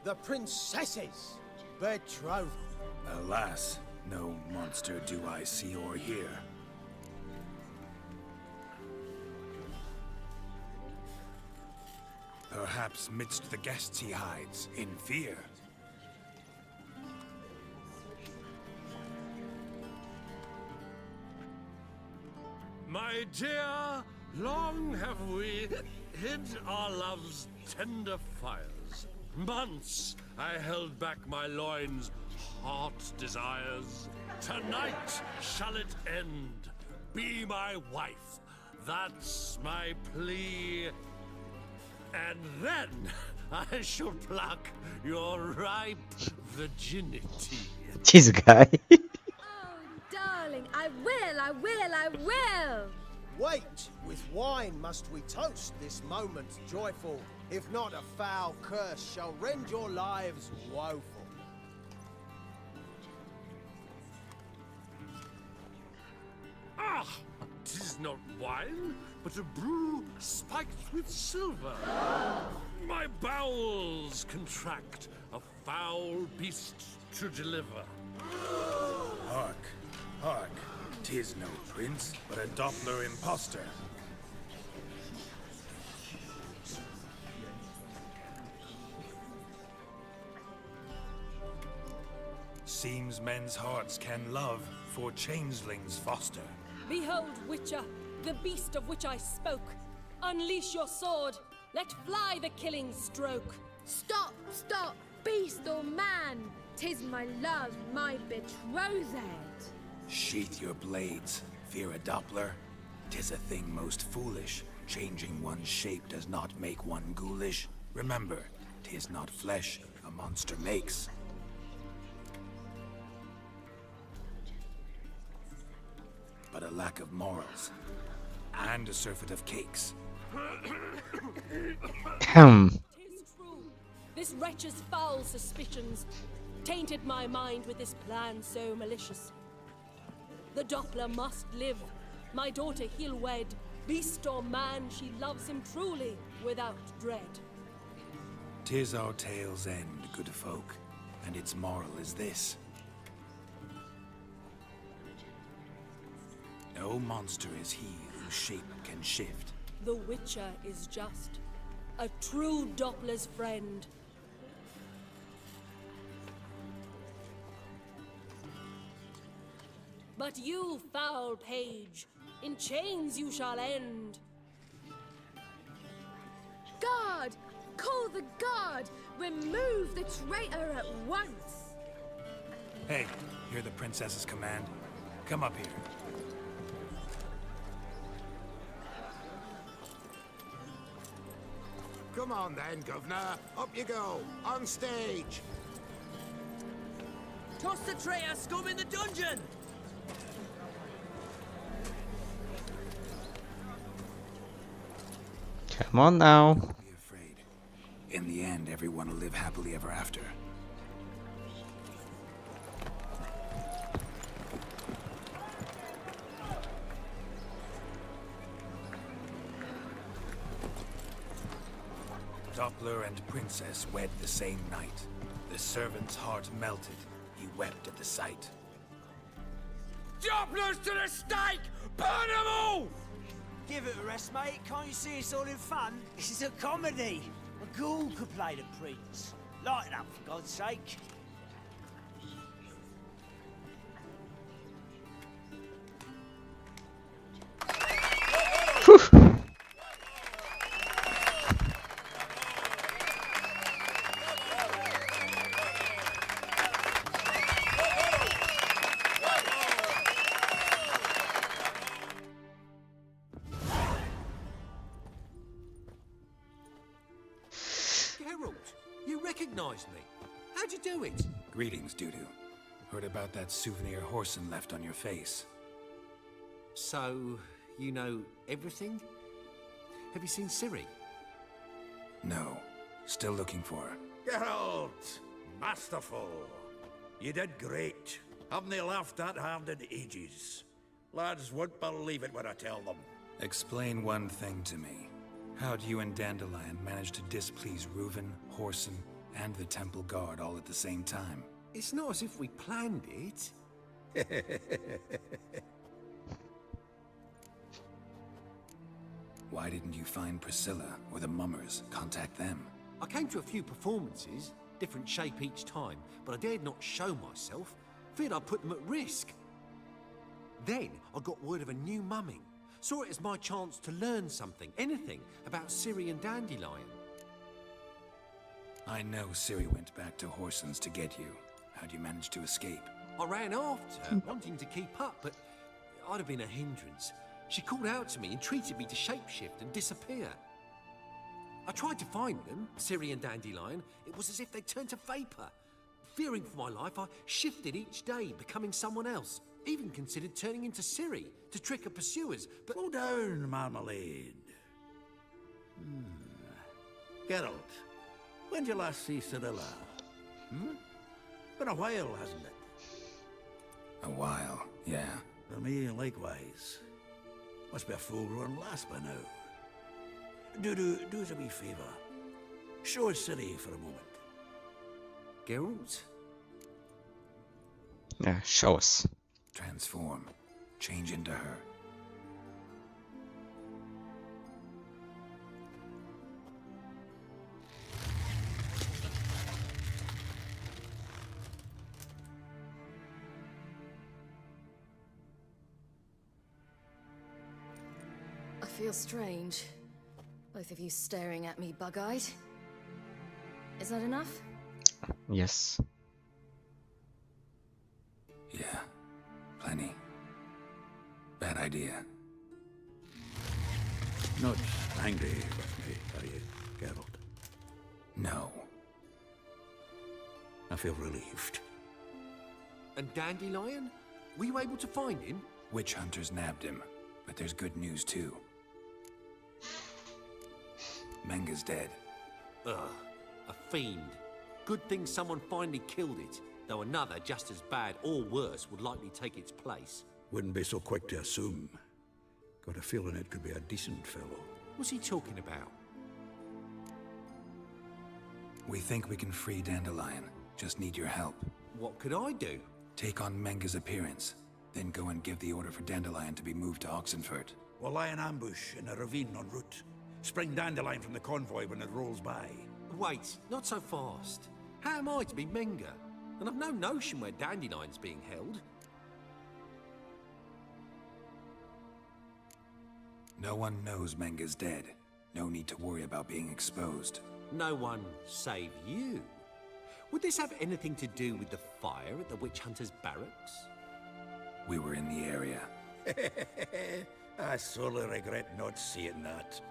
the princess's betrothal. Alas, no monster do I see or hear. Perhaps midst the guests he hides, in fear. My dear, long have we hid our love's tender fires. Months I held back my loins' hot desires. Tonight shall it end. Be my wife. That's my plea. And then I shall pluck your ripe virginity. This guy. Darling, I will! Wait, with wine must we toast this moment joyful. If not, a foul curse shall rend your lives woeful. Ah, 'tis not wine, but a brew spiked with silver. My bowels contract, a foul beast to deliver. Hark, hark. 'Tis no prince, but a Doppler impostor. Seems men's hearts can love, for changelings foster. Behold, Witcher, the beast of which I spoke. Unleash your sword. Let fly the killing stroke. Stop, beast or man! 'Tis my love, my betrothed. Sheath your blades, fear a Doppler. 'Tis a thing most foolish. Changing one's shape does not make one ghoulish. Remember, 'tis not flesh a monster makes. But a lack of morals, and a surfeit of cakes. Tis true. This wretch's foul suspicions tainted my mind with this plan so malicious. The Doppler must live. My daughter he'll wed. Beast or man, she loves him truly, without dread. 'Tis our tale's end, good folk, and its moral is this. No monster is he whose shape can shift. The Witcher is just a true Doppler's friend. But you, foul page, in chains you shall end. Guard! Call the guard! Remove the traitor at once! Hey, hear the princess's command? Come up here. Come on then, Governor. Up you go. On stage. Toss the traitor scum in the dungeon! Come on now. Don't be afraid. everyone will live happily ever after. Doppler and Princess wed the same night. The servant's heart melted. He wept at the sight. Dopplers to the stake! Burn them all! Give it a rest, mate. Can't you see it's all in fun? This is a comedy. A ghoul could play the prince. Lighten up, for God's sake. You recognized me. How'd you do it? Greetings, Dudu. Heard about that souvenir Horson left on your face. So, you know everything? Have you seen Ciri? No. Still looking for her. Geralt! Masterful! You did great. Haven't they laughed that hard in ages? Lads won't believe it when I tell them. Explain one thing to me. How do you and Dandelion manage to displease Reuven, Horson, and the Temple Guard all at the same time? It's not as if we planned it. Why didn't you find Priscilla or the Mummers? Contact them. I came to a few performances, different shape each time, but I dared not show myself. Feared I'd put them at risk. Then I got word of a new mumming. Saw it as my chance to learn something, anything, about Ciri and Dandelion. I know Ciri went back to Horson's to get you. How'd you manage to escape? I ran after her, wanting to keep up, but I'd have been a hindrance. She called out to me, entreated me to shapeshift and disappear. I tried to find them, Ciri and Dandelion. It was as if they turned to vapor. Fearing for my life, I shifted each day, becoming someone else. Even considered turning into Ciri to trick her pursuers, but... Slow down, Marmalade. Geralt, when did you last see Cyrilla? Been a while, hasn't it? A while, yeah. For me, likewise. Must be a full-grown lass by now. Do us a wee favour. Show us Ciri for a moment. Geralt? Yeah, show us. Transform. Change into her. I feel strange. Both of you staring at me bug-eyed. Is that enough? Yes. Yeah. Plenty. Bad idea. Not angry with me, are you, Geralt? No. I feel relieved. And Dandelion? Were you able to find him? Witch hunters nabbed him, but there's good news too. Menga's dead. Ugh, a fiend. Good thing someone finally killed it, though another just as bad or worse would likely take its place. Wouldn't be so quick to assume. Got a feeling it could be a decent fellow. What's he talking about? We think we can free Dandelion. Just need your help. What could I do? Take on Menga's appearance, then go and give the order for Dandelion to be moved to Oxenfurt. We'll lie in ambush in a ravine en route. Spring Dandelion from the convoy when it rolls by. Wait, not so fast. How am I to be Menga? And I've no notion where Dandelion's being held. No one knows Menga's dead. No need to worry about being exposed. No one save you. Would this have anything to do with the fire at the witch hunters' barracks? We were in the area. I sorely regret not seeing that.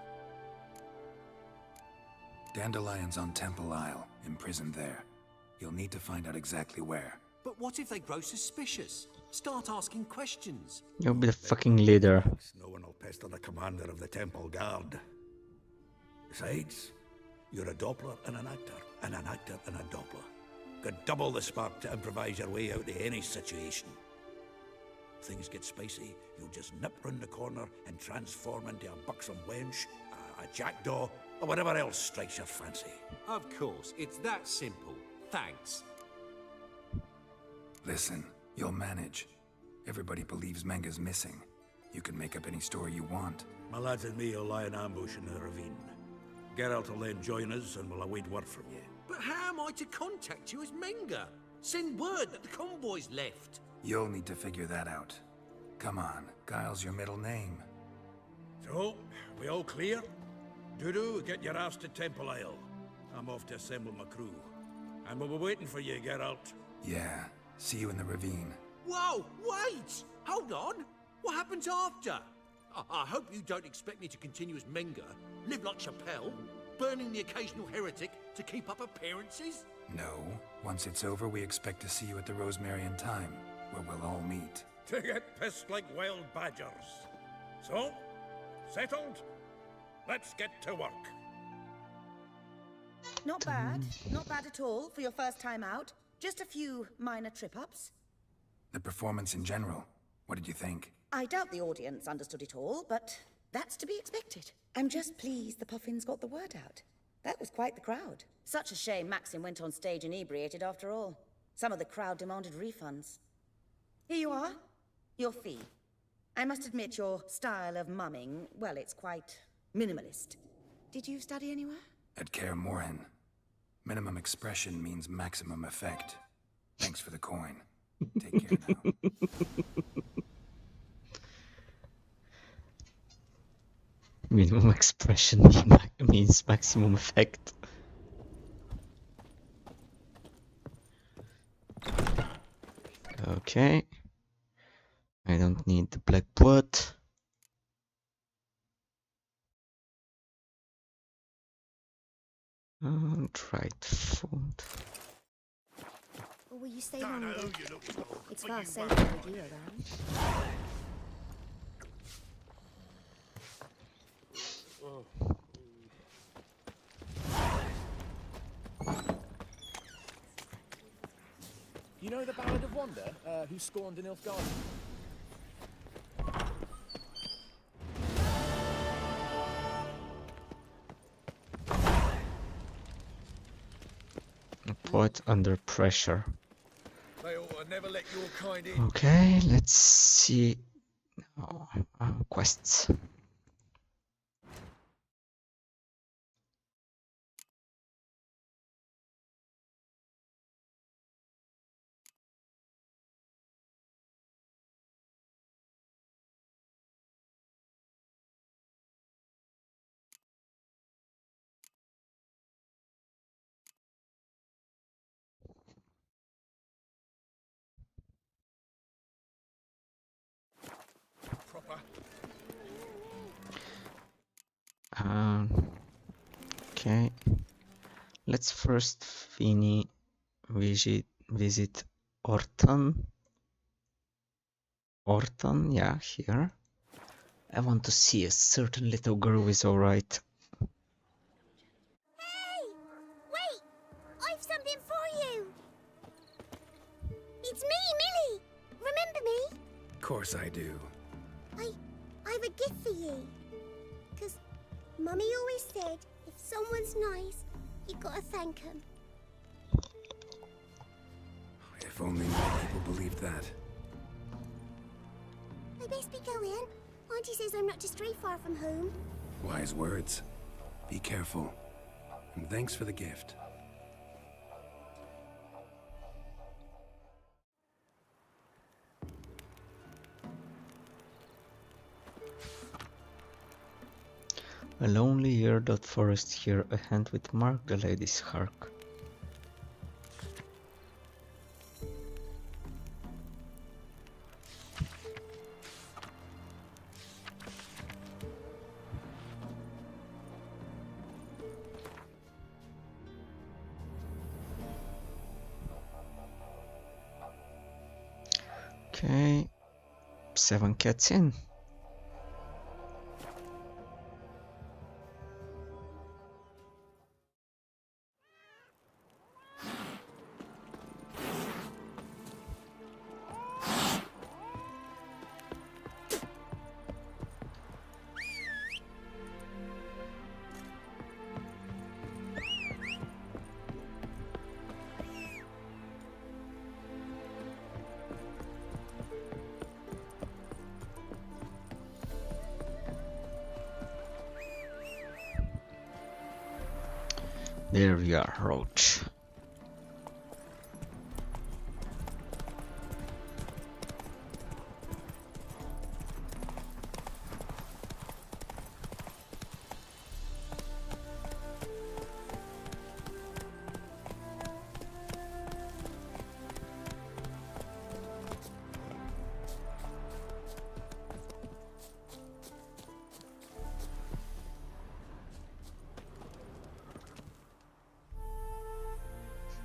Dandelion's on Temple Isle, imprisoned there. You'll need to find out exactly where. But what if they grow suspicious? Start asking questions. You'll be the fucking leader. No one will pester the commander of the Temple Guard. Besides, you're a Doppler and an actor. and an actor and a Doppler. Got double the spark to improvise your way out of any situation. If things get spicy, you'll just nip round the corner and transform into a buxom wench, a jackdaw, or whatever else strikes your fancy. Of course, it's that simple. Thanks. Listen, you'll manage. Everybody believes Menga's missing. You can make up any story you want. My lads and me will lie in ambush in the ravine. Geralt will then join us and we'll await word from you. But how am I to contact you as Menga? Send word that the convoy's left. You'll need to figure that out. Come on, Guile's your middle name. So, we all clear? Dudu, get your ass to Temple Isle. I'm off to assemble my crew. And we'll be waiting for you, Geralt. Yeah, see you in the ravine. Whoa, wait! Hold on! What happens after? I hope you don't expect me to continue as Menga, live like Chappelle, burning the occasional heretic to keep up appearances? No. Once it's over, we expect to see you at the Rosemarian Time, where we'll all meet. To get pissed like wild badgers. So, settled? Let's get to work. Not bad. Not bad at all for your first time out. Just a few minor trip-ups. The performance in general, what did you think? I doubt the audience understood it all, but that's to be expected. I'm just pleased the Puffins got the word out. That was quite the crowd. Such a shame Maxim went on stage inebriated after all. Some of the crowd demanded refunds. Here you are. Your fee. I must admit your style of mumming, well, it's quite minimalist. Did you study anywhere? At Kaer Morhen. Minimum expression means maximum effect. Thanks for the coin. Take care now. Minimum expression means maximum effect. Okay. I don't need the black blood. Dried food. Or will you stay longer? It's far safer with you around. You know the Ballad of Wanda, who scorned in Nilfgaard? A poet under pressure. They ought to never let your kind in. Okay, let's see. Quests. Proper. Okay. Let's first visit Orton. Orton, yeah, here. I want to see a certain little girl who is alright. Hey! Wait! I've something for you! It's me, Millie! Remember me? Of course I do. I've a gift for you. 'Cause Mummy always said, if someone's nice, you gotta thank them. If only more people believed that. I best be going. Auntie says I'm not to stray far from home. Wise words. Be careful. And thanks for the gift. A lonely year-dot forest here, a hand with Mark the lady's hark. Okay, 7 cats in. There you are, Roach.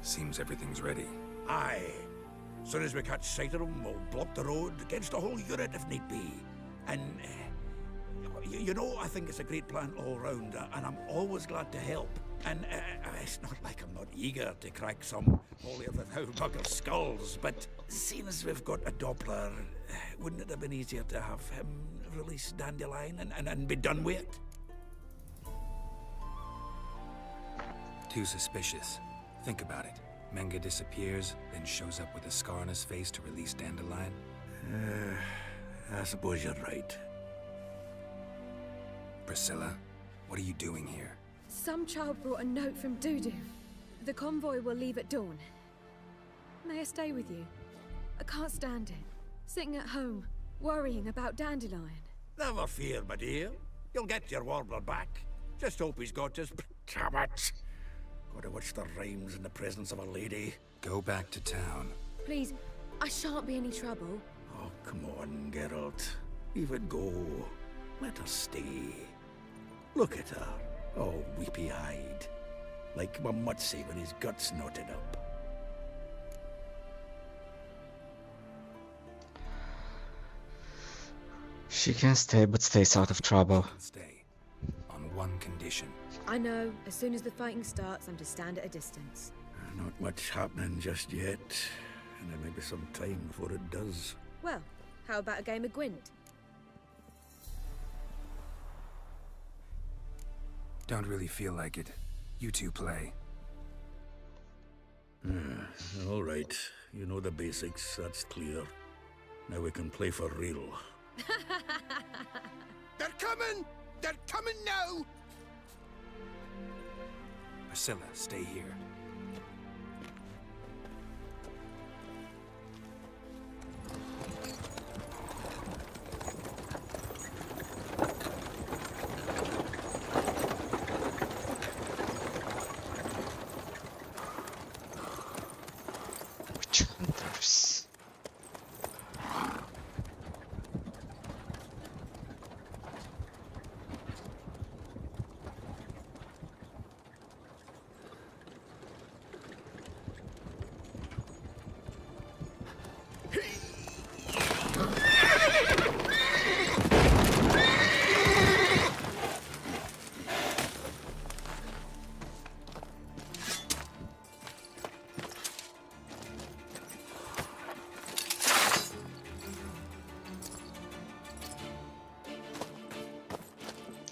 Seems everything's ready. Aye. Soon as we catch sight of them, we'll block the road against the whole unit if need be. And, you know, I think it's a great plan all round, and I'm always glad to help. And it's not like I'm not eager to crack some holier-than-thou bugger's skulls, but seeing as we've got a Doppler, wouldn't it have been easier to have him release Dandelion and be done with it? Too suspicious. Think about it. Menga disappears, then shows up with a scar on his face to release Dandelion. I suppose you're right. Priscilla, what are you doing here? Some child brought a note from Dudu. The convoy will leave at dawn. May I stay with you? I can't stand it. Sitting at home, worrying about Dandelion. Never fear, my dear. You'll get your warbler back. Just hope he's got his... Damn it! Gotta watch the rhymes in the presence of a lady. Go back to town. Please, I shan't be any trouble. Oh, come on, Geralt. Even go. Let her stay. Look at her, all weepy-eyed. Like my Mutsy when his guts knotted up. She can stay, but stays out of trouble. Stay. On one condition. I know, as soon as the fighting starts, I'm to stand at a distance. Not much happening just yet. And there may be some time before it does. Well, how about a game of Gwent? Don't really feel like it. You two play. All right. You know the basics, that's clear. Now we can play for real. They're coming! They're coming now! Priscilla, stay here. Witch hunters.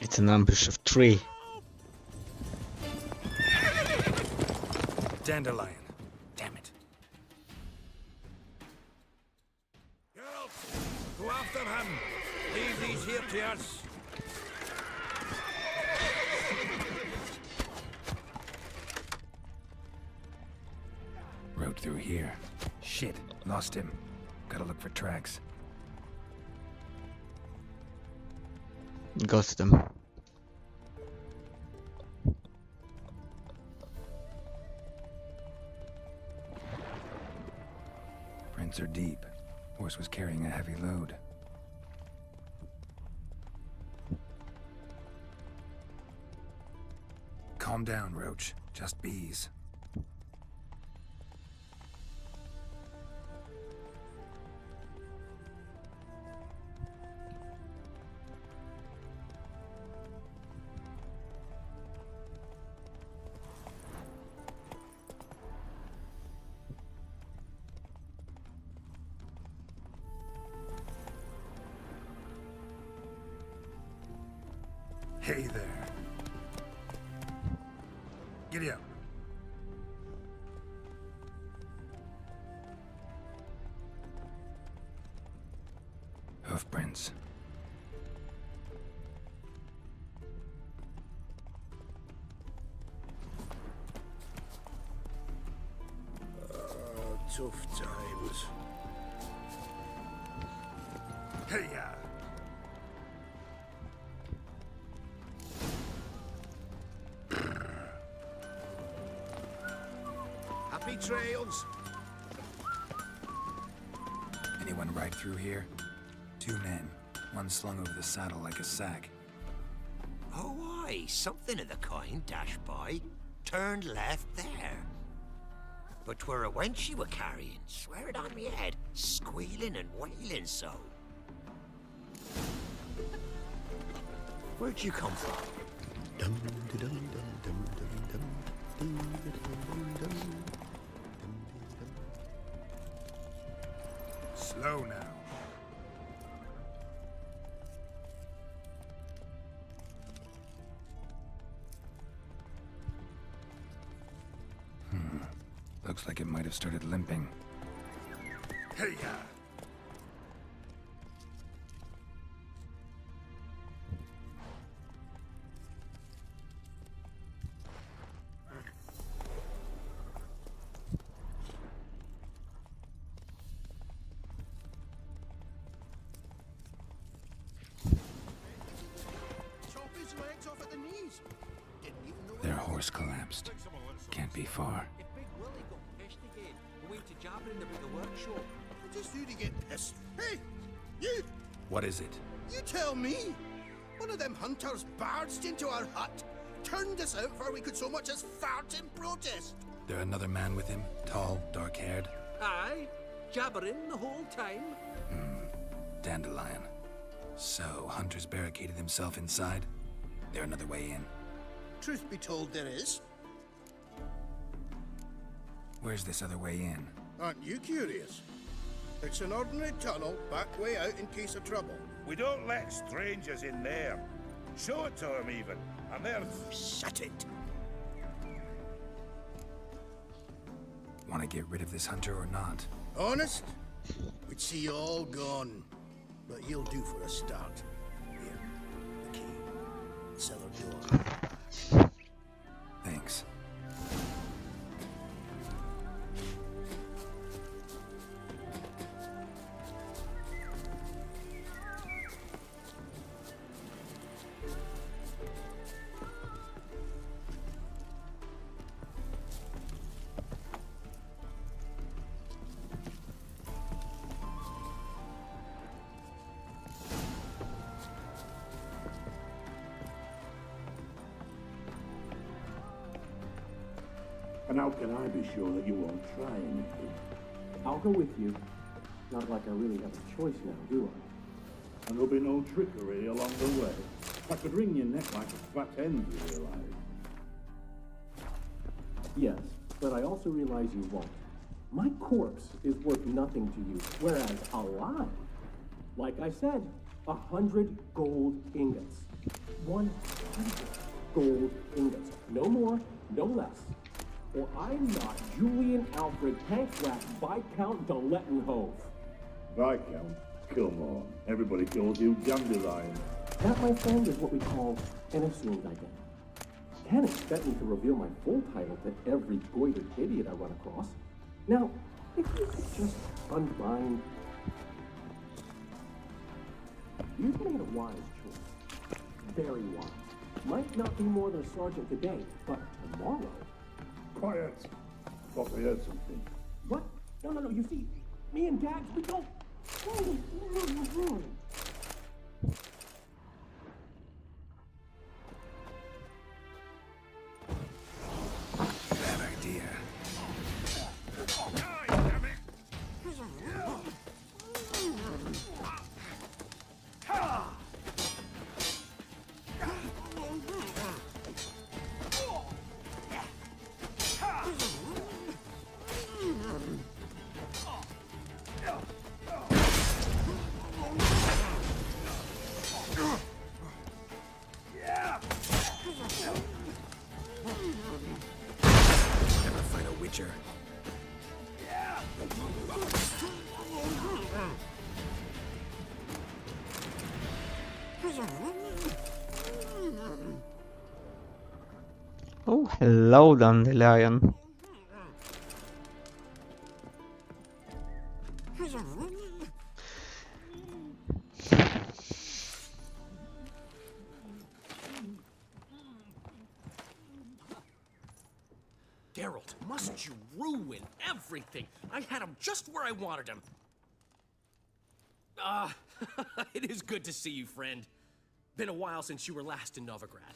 It's an ambush of 3. Dandelion. Damn it. Geralt, go after him. Leave these here to us. Rode through here. Shit, lost him. Gotta look for tracks. Go to them. Prints are deep. Horse was carrying a heavy load. Calm down, Roach. Just bees. Hey there. Giddy up. Hoofprints. tough times. Hey-ya! Happy trails! Anyone ride through here? 2 men, one slung over the saddle like a sack. Oh, aye, something of the kind dashed by. Turned left there. But 'twere a wench she were carrying, swear it on me head, squealing and wailing so. Where'd you come from? Slow now. Looks like it might have started limping. Hey-ya! Chop his legs off at the knees. Didn't even know Their horse collapsed. Can't be far. If Big Willie got pissed again, we went to jabbering them at the workshop. Just who to get pissed. Hey, you! What is it? You tell me! One of them hunters barged into our hut, turned us out before we could so much as fart in protest. There another man with him? Tall, dark-haired? Aye, jabbering the whole time. Dandelion. So, Hunter's barricaded himself inside? There another way in? Truth be told, there is. Where's this other way in? Aren't you curious? It's an ordinary tunnel, back way out in case of trouble. We don't let strangers in there. Show it to them even. And they're... Shut it! Want to get rid of this hunter or not? Honest? We'd see you all gone. But he'll do for a start. Here, the key. Cellar door. Thanks. And how can I be sure that you won't try anything? I'll go with you. Not like I really have a choice now, do I? And there'll be no trickery along the way. I could wring your neck like a fat hen, you realize? Yes, but I also realize you won't. My corpse is worth nothing to you, whereas alive, like I said, 100 gold ingots. 100 gold ingots. No more, no less. Or I'm not Julian Alfred Tankrat Viscount de Lettenhove. Viscount? Come on. Everybody calls you Dandelion. That, my friend, is what we call an assumed identity. Can't expect me to reveal my full title to every goited idiot I run across. Now, if you could just unbind... You've made a wise choice. Very wise. Might not be more than a sergeant today, but tomorrow... Quiet. Thought I heard something. What? No, you see, me and Gags, we don't... Bad idea. Never fight a witcher. Oh, hello, Dandelion. Geralt, must you ruin everything? I had him just where I wanted him. It is good to see you, friend. Been a while since you were last in Novigrad.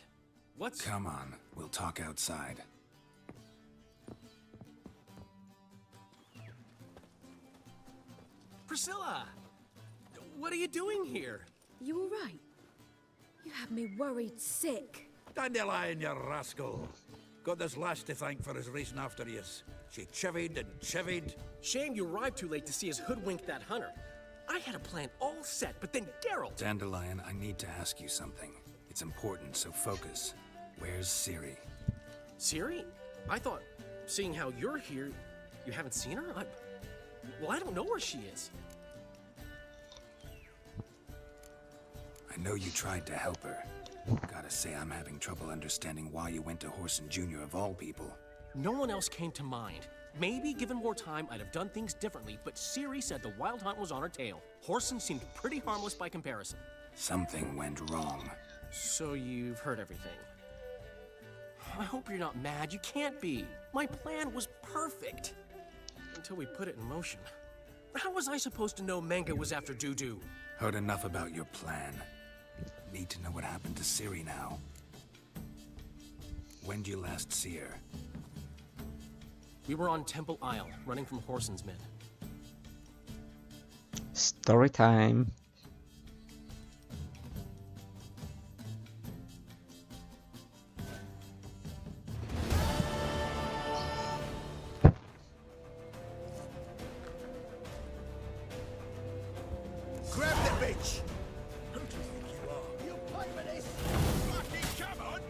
What's... Come on, we'll talk outside. Priscilla! What are you doing here? You all right? You had me worried sick. Dandelion, you rascal. Got this lass to thank for his racing after yous. She chivied and chivied. Shame you arrived too late to see us hoodwink that hunter. I had a plan all set, but then Geralt... Dandelion, I need to ask you something. It's important, so focus. Where's Ciri? Ciri? I thought, seeing how you're here, you haven't seen her? Well, I don't know where she is. I know you tried to help her. Gotta say, I'm having trouble understanding why you went to Whoreson Jr. of all people. No one else came to mind. Maybe, given more time, I'd have done things differently, but Ciri said the Wild Hunt was on her tail. Whoreson seemed pretty harmless by comparison. Something went wrong. So you've heard everything. I hope you're not mad. You can't be. My plan was perfect. Until we put it in motion. How was I supposed to know Menga was after Dudu? Heard enough about your plan. Need to know what happened to Ciri now. When'd you last see her? We were on Temple Isle, running from Whoreson's men. Story time. Grab the bitch! Who do you think you are? You play with this? Fucking come on!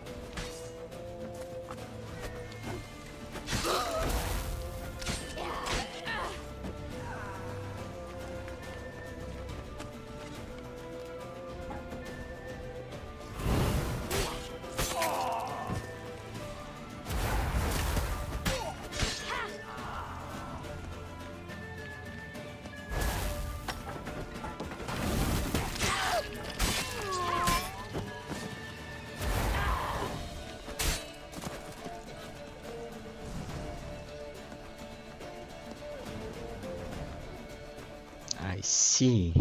I see.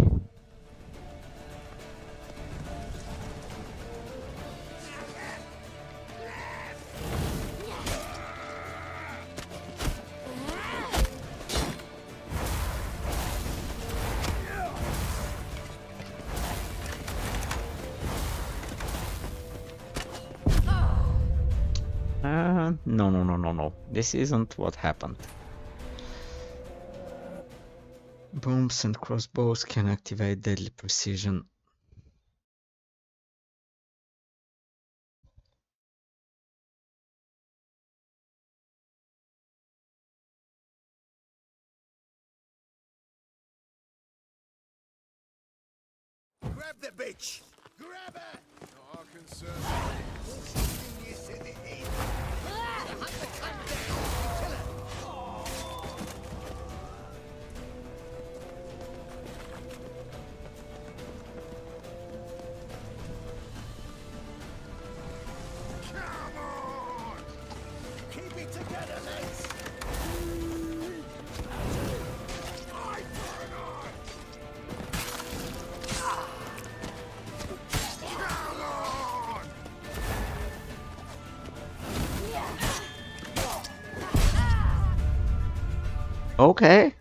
No. This isn't what happened. Bombs and crossbows can activate deadly precision. Grab the bitch! Grab her! Not our concern. Come on! Keep it together, lads! Eye for an eye! Come on! Okay.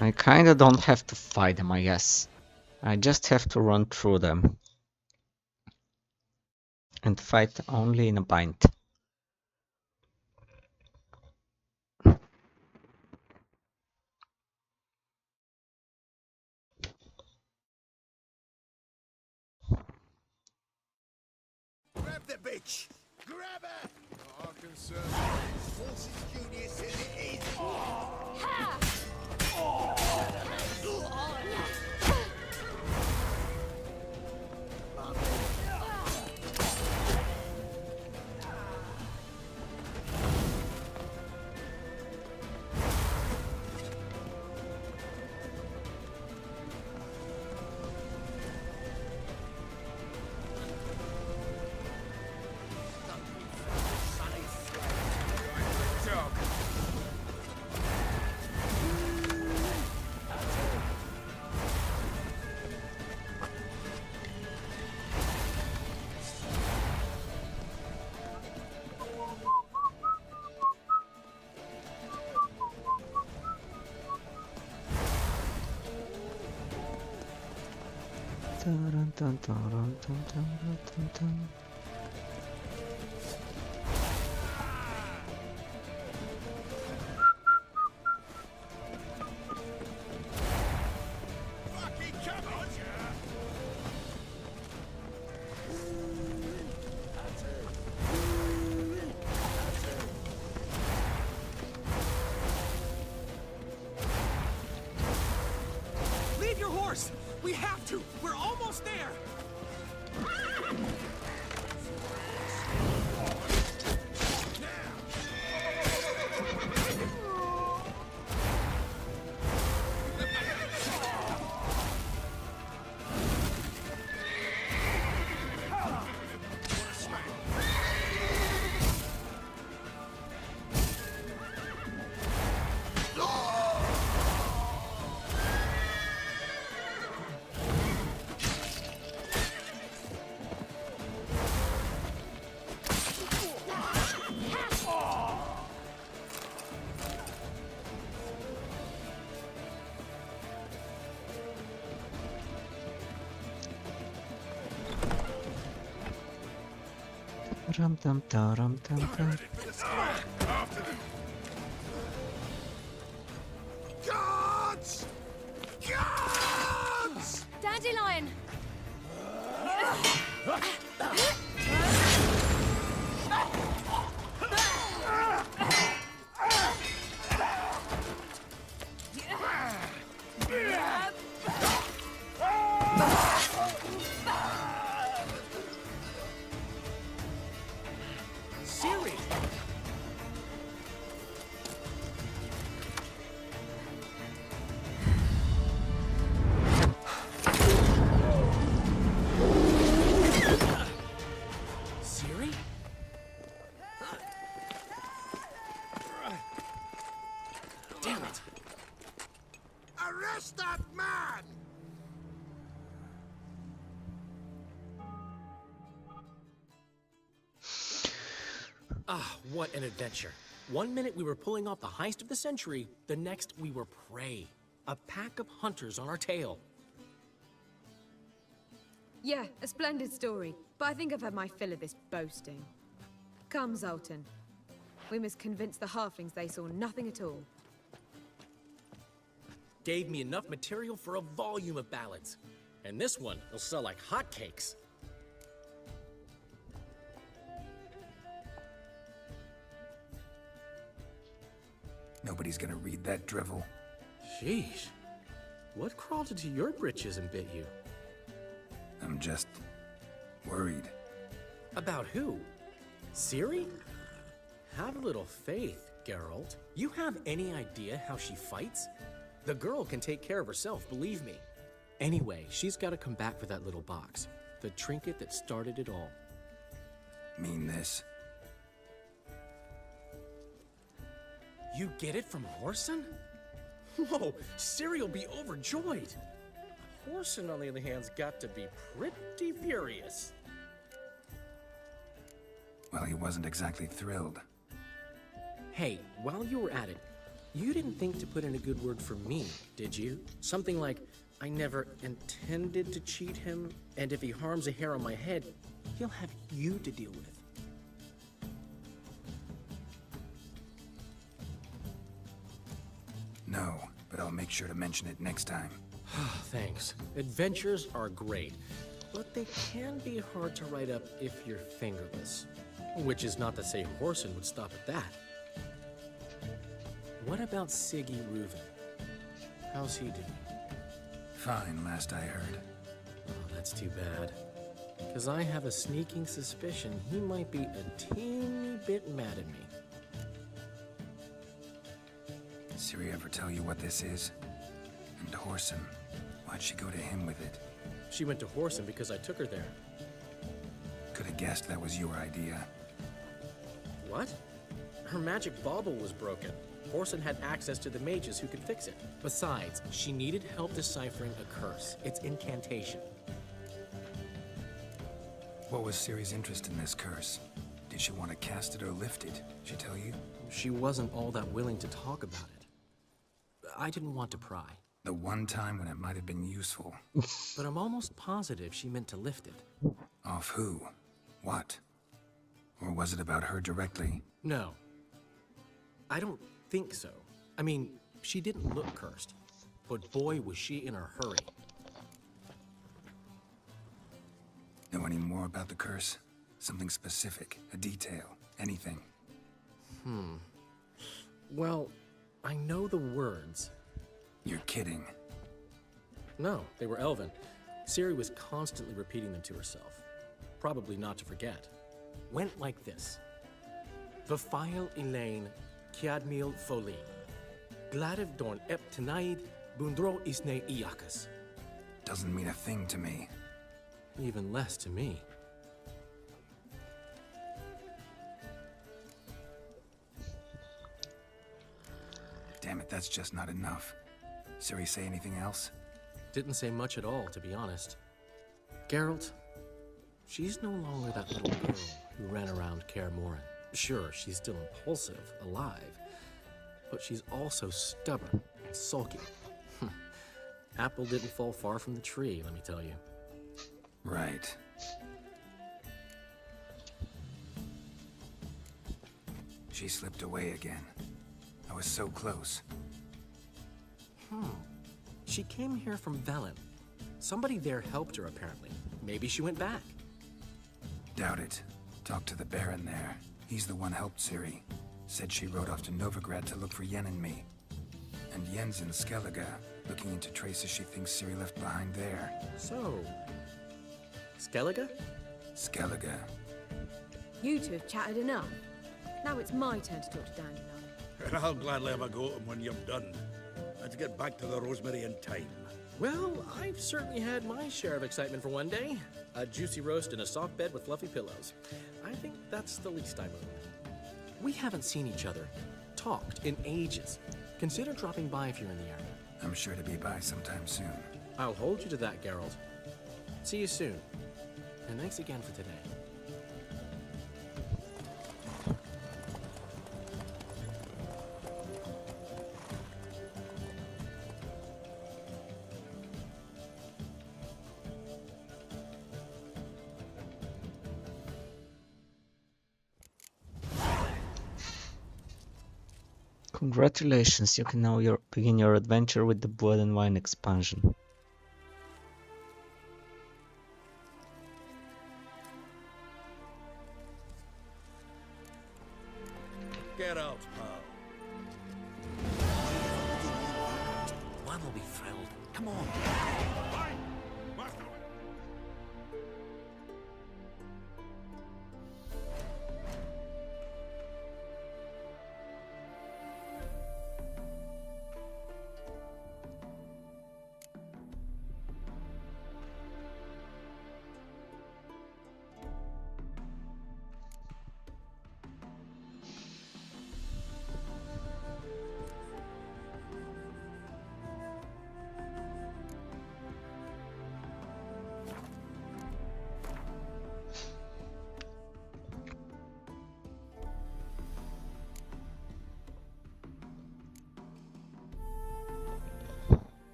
I kinda don't have to fight them, I guess. I just have to run through them. And fight only in a bind. Grab the bitch! Grab her! Not our concern. Forces Junior says it is. Dun, dun, dun, dun, dun, dun, dun, dun. Leave your horse! We have to! We're almost there! Rum dum dum dum dum. Guards! Guards! Dandelion! Siri! Siri? Damn it! Arrest that man! Ah, what an adventure. One minute we were pulling off the heist of the century, the next we were prey. A pack of hunters on our tail. Yeah, a splendid story, but I think I've had my fill of this boasting. Come, Zoltan. We must convince the halflings they saw nothing at all. Gave me enough material for a volume of ballads. And this one will sell like hotcakes. Nobody's gonna read that drivel. Sheesh. What crawled into your britches and bit you? I'm just worried. About who? Ciri? Have a little faith, Geralt. You have any idea how she fights? The girl can take care of herself, believe me. Anyway, she's got to come back for that little box. The trinket that started it all. Mean this? You get it from Whoreson? Whoa, Ciri will be overjoyed. Whoreson, on the other hand's got to be pretty furious. Well, he wasn't exactly thrilled. Hey, while you were at it, you didn't think to put in a good word for me, did you? Something like, I never intended to cheat him, and if he harms a hair on my head, he'll have you to deal with. No, but I'll make sure to mention it next time. Thanks. Adventures are great, but they can be hard to write up if you're fingerless. Which is not to say Whoreson would stop at that. What about Siggy Reuven? How's he doing? Fine, last I heard. Oh, that's too bad. Because I have a sneaking suspicion he might be a teeny bit mad at me. Ciri ever tell you what this is? And Whoreson, why'd she go to him with it? She went to Whoreson because I took her there. Could have guessed that was your idea. What? Her magic bauble was broken. Whoreson had access to the mages who could fix it. Besides, she needed help deciphering a curse. It's incantation. What was Ciri's interest in this curse? Did she want to cast it or lift it? She tell you? She wasn't all that willing to talk about it. I didn't want to pry. The one time when it might have been useful. But I'm almost positive she meant to lift it. Off who? What? Or was it about her directly? No. I don't think so. I mean, she didn't look cursed. But boy, was she in a hurry. Know any more about the curse? Something specific, a detail, anything? Well, I know the words. You're kidding. No, they were Elven. Ciri was constantly repeating them to herself. Probably not to forget. Went like this. Vafile Elaine, Kiadmil Foli. Gladiv Dorn Ep Tenaid, Bundro Isne Iakas. Doesn't mean a thing to me. Even less to me. Damn it, that's just not enough. Ciri say anything else? Didn't say much at all, to be honest. Geralt, she's no longer that little girl who ran around Kaer Morhen. Sure, she's still impulsive, alive, but she's also stubborn and sulky. Apple didn't fall far from the tree, let me tell you. Right. She slipped away again. I was so close. She came here from Velen. Somebody there helped her, apparently. Maybe she went back. Doubt it. Talked to the Baron there. He's the one helped Ciri. Said she rode off to Novigrad to look for Yen and me. And Yen's in Skellige, looking into traces she thinks Ciri left behind there. So, Skellige? Skellige. You two have chatted enough. Now it's my turn to talk to Dandelion. And I'll gladly have a go at him when you've done. Let's get back to the Rosemary in time. Well, I've certainly had my share of excitement for one day. A juicy roast in a soft bed with fluffy pillows. I think that's the least I mind. We haven't seen each other, talked in ages. Consider dropping by if you're in the area. I'm sure to be by sometime soon. I'll hold you to that, Geralt. See you soon. And thanks again for today. Congratulations, you can now begin your adventure with the Blood and Wine expansion. Get out, pal. One will be thrilled. Come on.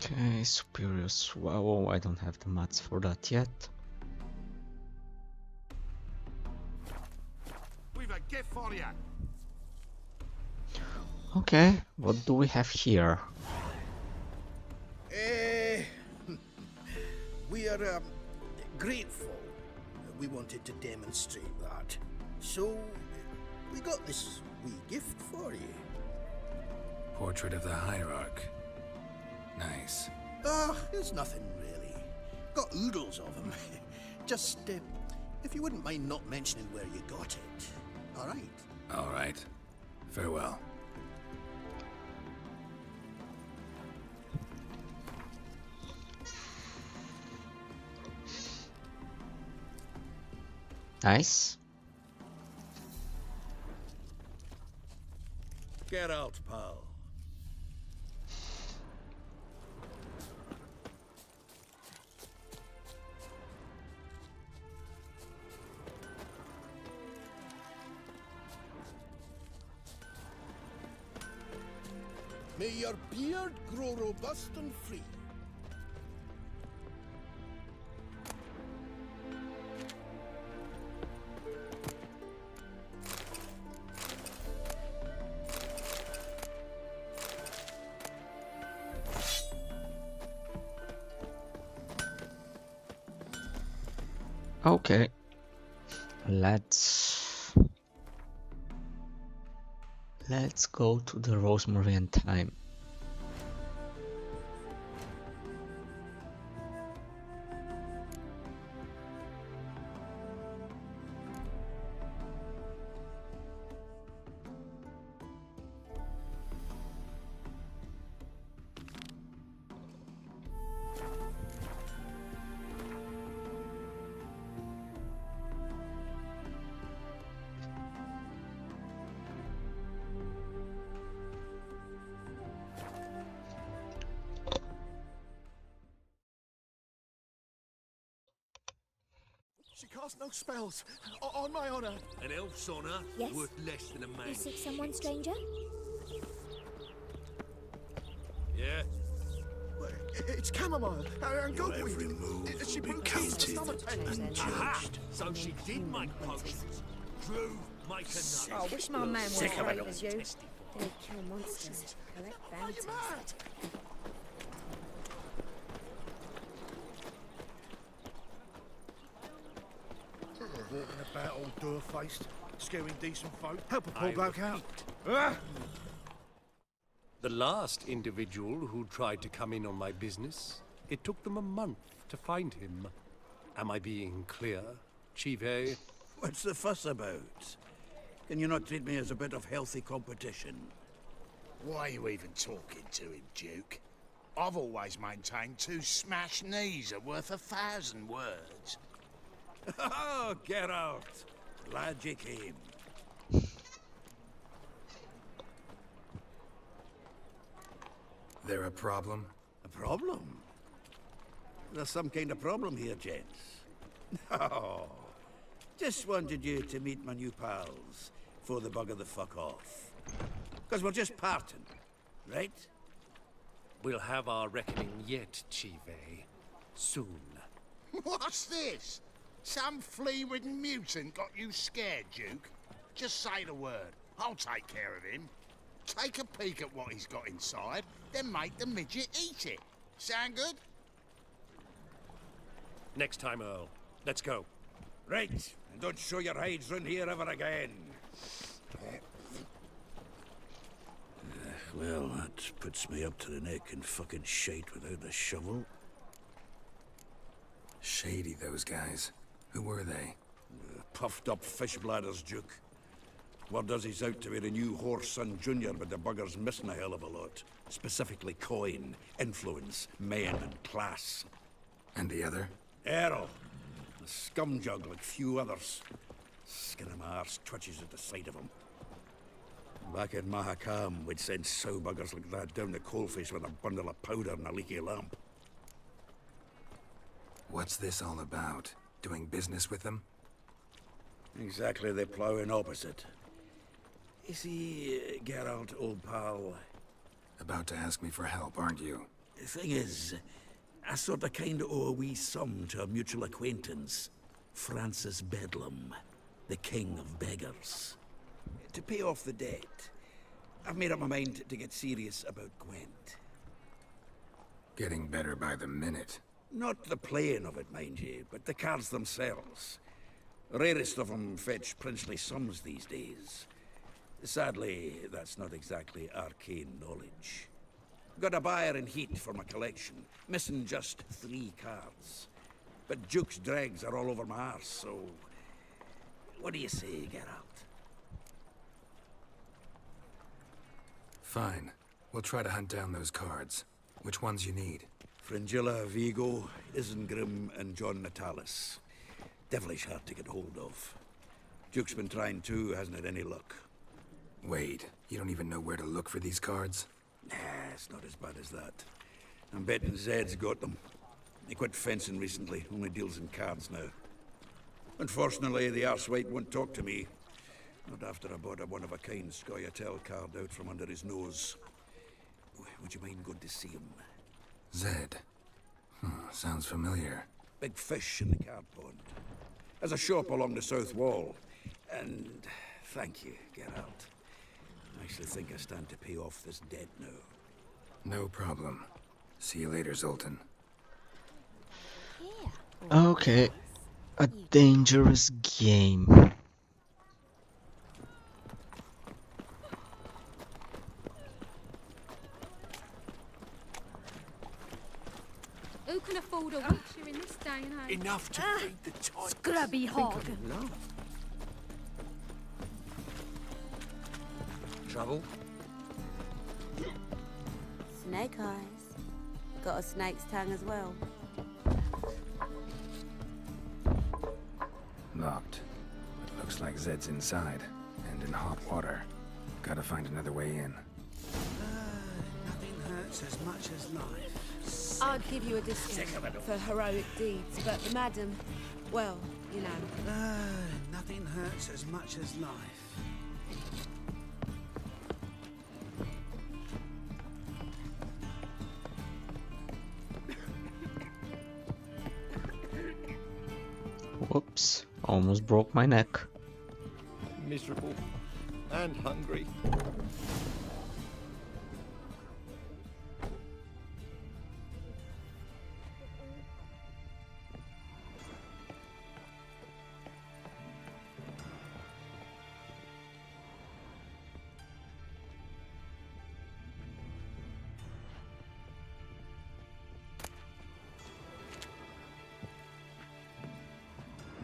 Okay, Superior Swallow, I don't have the mats for that yet. We've a gift for you. Okay, what do we have here? We are grateful. We wanted to demonstrate that. So, we got this wee gift for you. Portrait of the Hierarch. Nice. Oh, it's nothing really. Got oodles of them. Just, if you wouldn't mind not mentioning where you got it. All right? All right. Farewell. Nice. Get out, pal. May your beard grow robust and free. Okay. Let's go to the Rosemary time. She casts no spells. On my honor. An elf's honor Yes? worth less than a You man's. seek someone, stranger? Yeah. It's chamomile and Your goatweed. every move She will be broke out of the counted stomach pain. and Aha! judged. So she did make potions. Drew, make a note. I wish my man was Sick as of it brave all. as you. They kill monsters, collect bounties. Walking about all door-faced, scaring decent folk. Help a poor I bloke out. The last individual who tried to come in on my business, it took them a month to find him. Am I being clear, Chive? What's the fuss about? Can you not treat me as a bit of healthy competition? Why are you even talking to him, Duke? I've always maintained 2 smashed knees are worth 1,000 words. Oh, get out! Glad you came. There a problem? A problem? There's some kind of problem here, gents. No. Just wanted you to meet my new pals before they bugger the fuck off. Because we're just parting, right? We'll have our reckoning yet, Chive. Soon. What's this? Some flea-ridden mutant got you scared, Duke? Just say the word. I'll take care of him. Take a peek at what he's got inside, then make the midget eat it. Sound good? Next time, Earl. Let's go. Right, and don't show your hides round here ever again. Well, that puts me up to the neck in fucking shite without a shovel. Shady, those guys. Who were they? Puffed up fish bladders, Duke. Word does he's out to be the new Horse Son Jr., but the bugger's missing a hell of a lot. Specifically coin, influence, men, and class. And the other? Errol. A scumjug like few others. Skin of my arse twitches at the sight of him. Back in Mahakam, we'd send sow buggers like that down the coalface with a bundle of powder and a leaky lamp. What's this all about? Doing business with them? Exactly the ploughing opposite. You see, Geralt, old pal... About to ask me for help, aren't you? The thing is, I sort of kind of owe a wee sum to a mutual acquaintance. Francis Bedlam, the king of beggars. To pay off the debt, I've made up my mind to get serious about Gwent. Getting better by the minute. Not the playing of it, mind you, but the cards themselves. Rarest of them fetch princely sums these days. Sadly, that's not exactly arcane knowledge. Got a buyer in heat for my collection, missing just 3 cards. But Duke's dregs are all over my arse, so... What do you say, Geralt? Fine. We'll try to hunt down those cards. Which ones you need? Fringilla, Vigo, Isengrim, and John Natalis. Devilish hard to get hold of. Duke's been trying too, hasn't had any luck. Wait, you don't even know where to look for these cards? Nah, it's not as bad as that. I'm betting Zed's got them. He quit fencing recently, only deals in cards now. Unfortunately, the arsewite won't talk to me. Not after I bought a one-of-a-kind Scoia'tael card out from under his nose. Would you mind going to see him? Zed. Sounds familiar. Big fish in the card pond. Has a shop along the south wall. And thank you, Geralt. I actually think I stand to pay off this debt now. No problem. See you later, Zoltan. Okay, a dangerous game. Who can afford a witcher in this day and age? Enough to feed the time. Scrubby hog. Trouble? Snake eyes. Got a snake's tongue as well. Locked. But looks like Zed's inside, and in hot water. Gotta find another way in. Nothing hurts as much as life. I'd give you a discount for heroic deeds, but the madam, well, you know. Nothing hurts as much as life. Whoops, almost broke my neck. Miserable and hungry.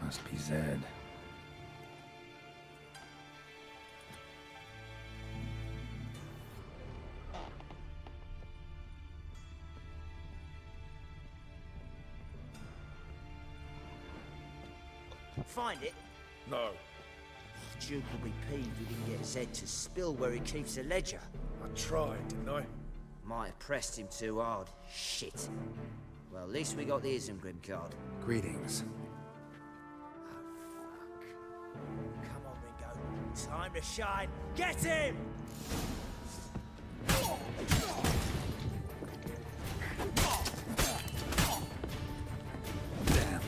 Must be Zed. Find it? No. Duke will be peeved we didn't get Zed to spill where he keeps the ledger. I tried, didn't I? Might have pressed him too hard. Shit. Well, at least we got the Isengrim card. Greetings. Come on, Ringo. Time to shine. Get him! Damn.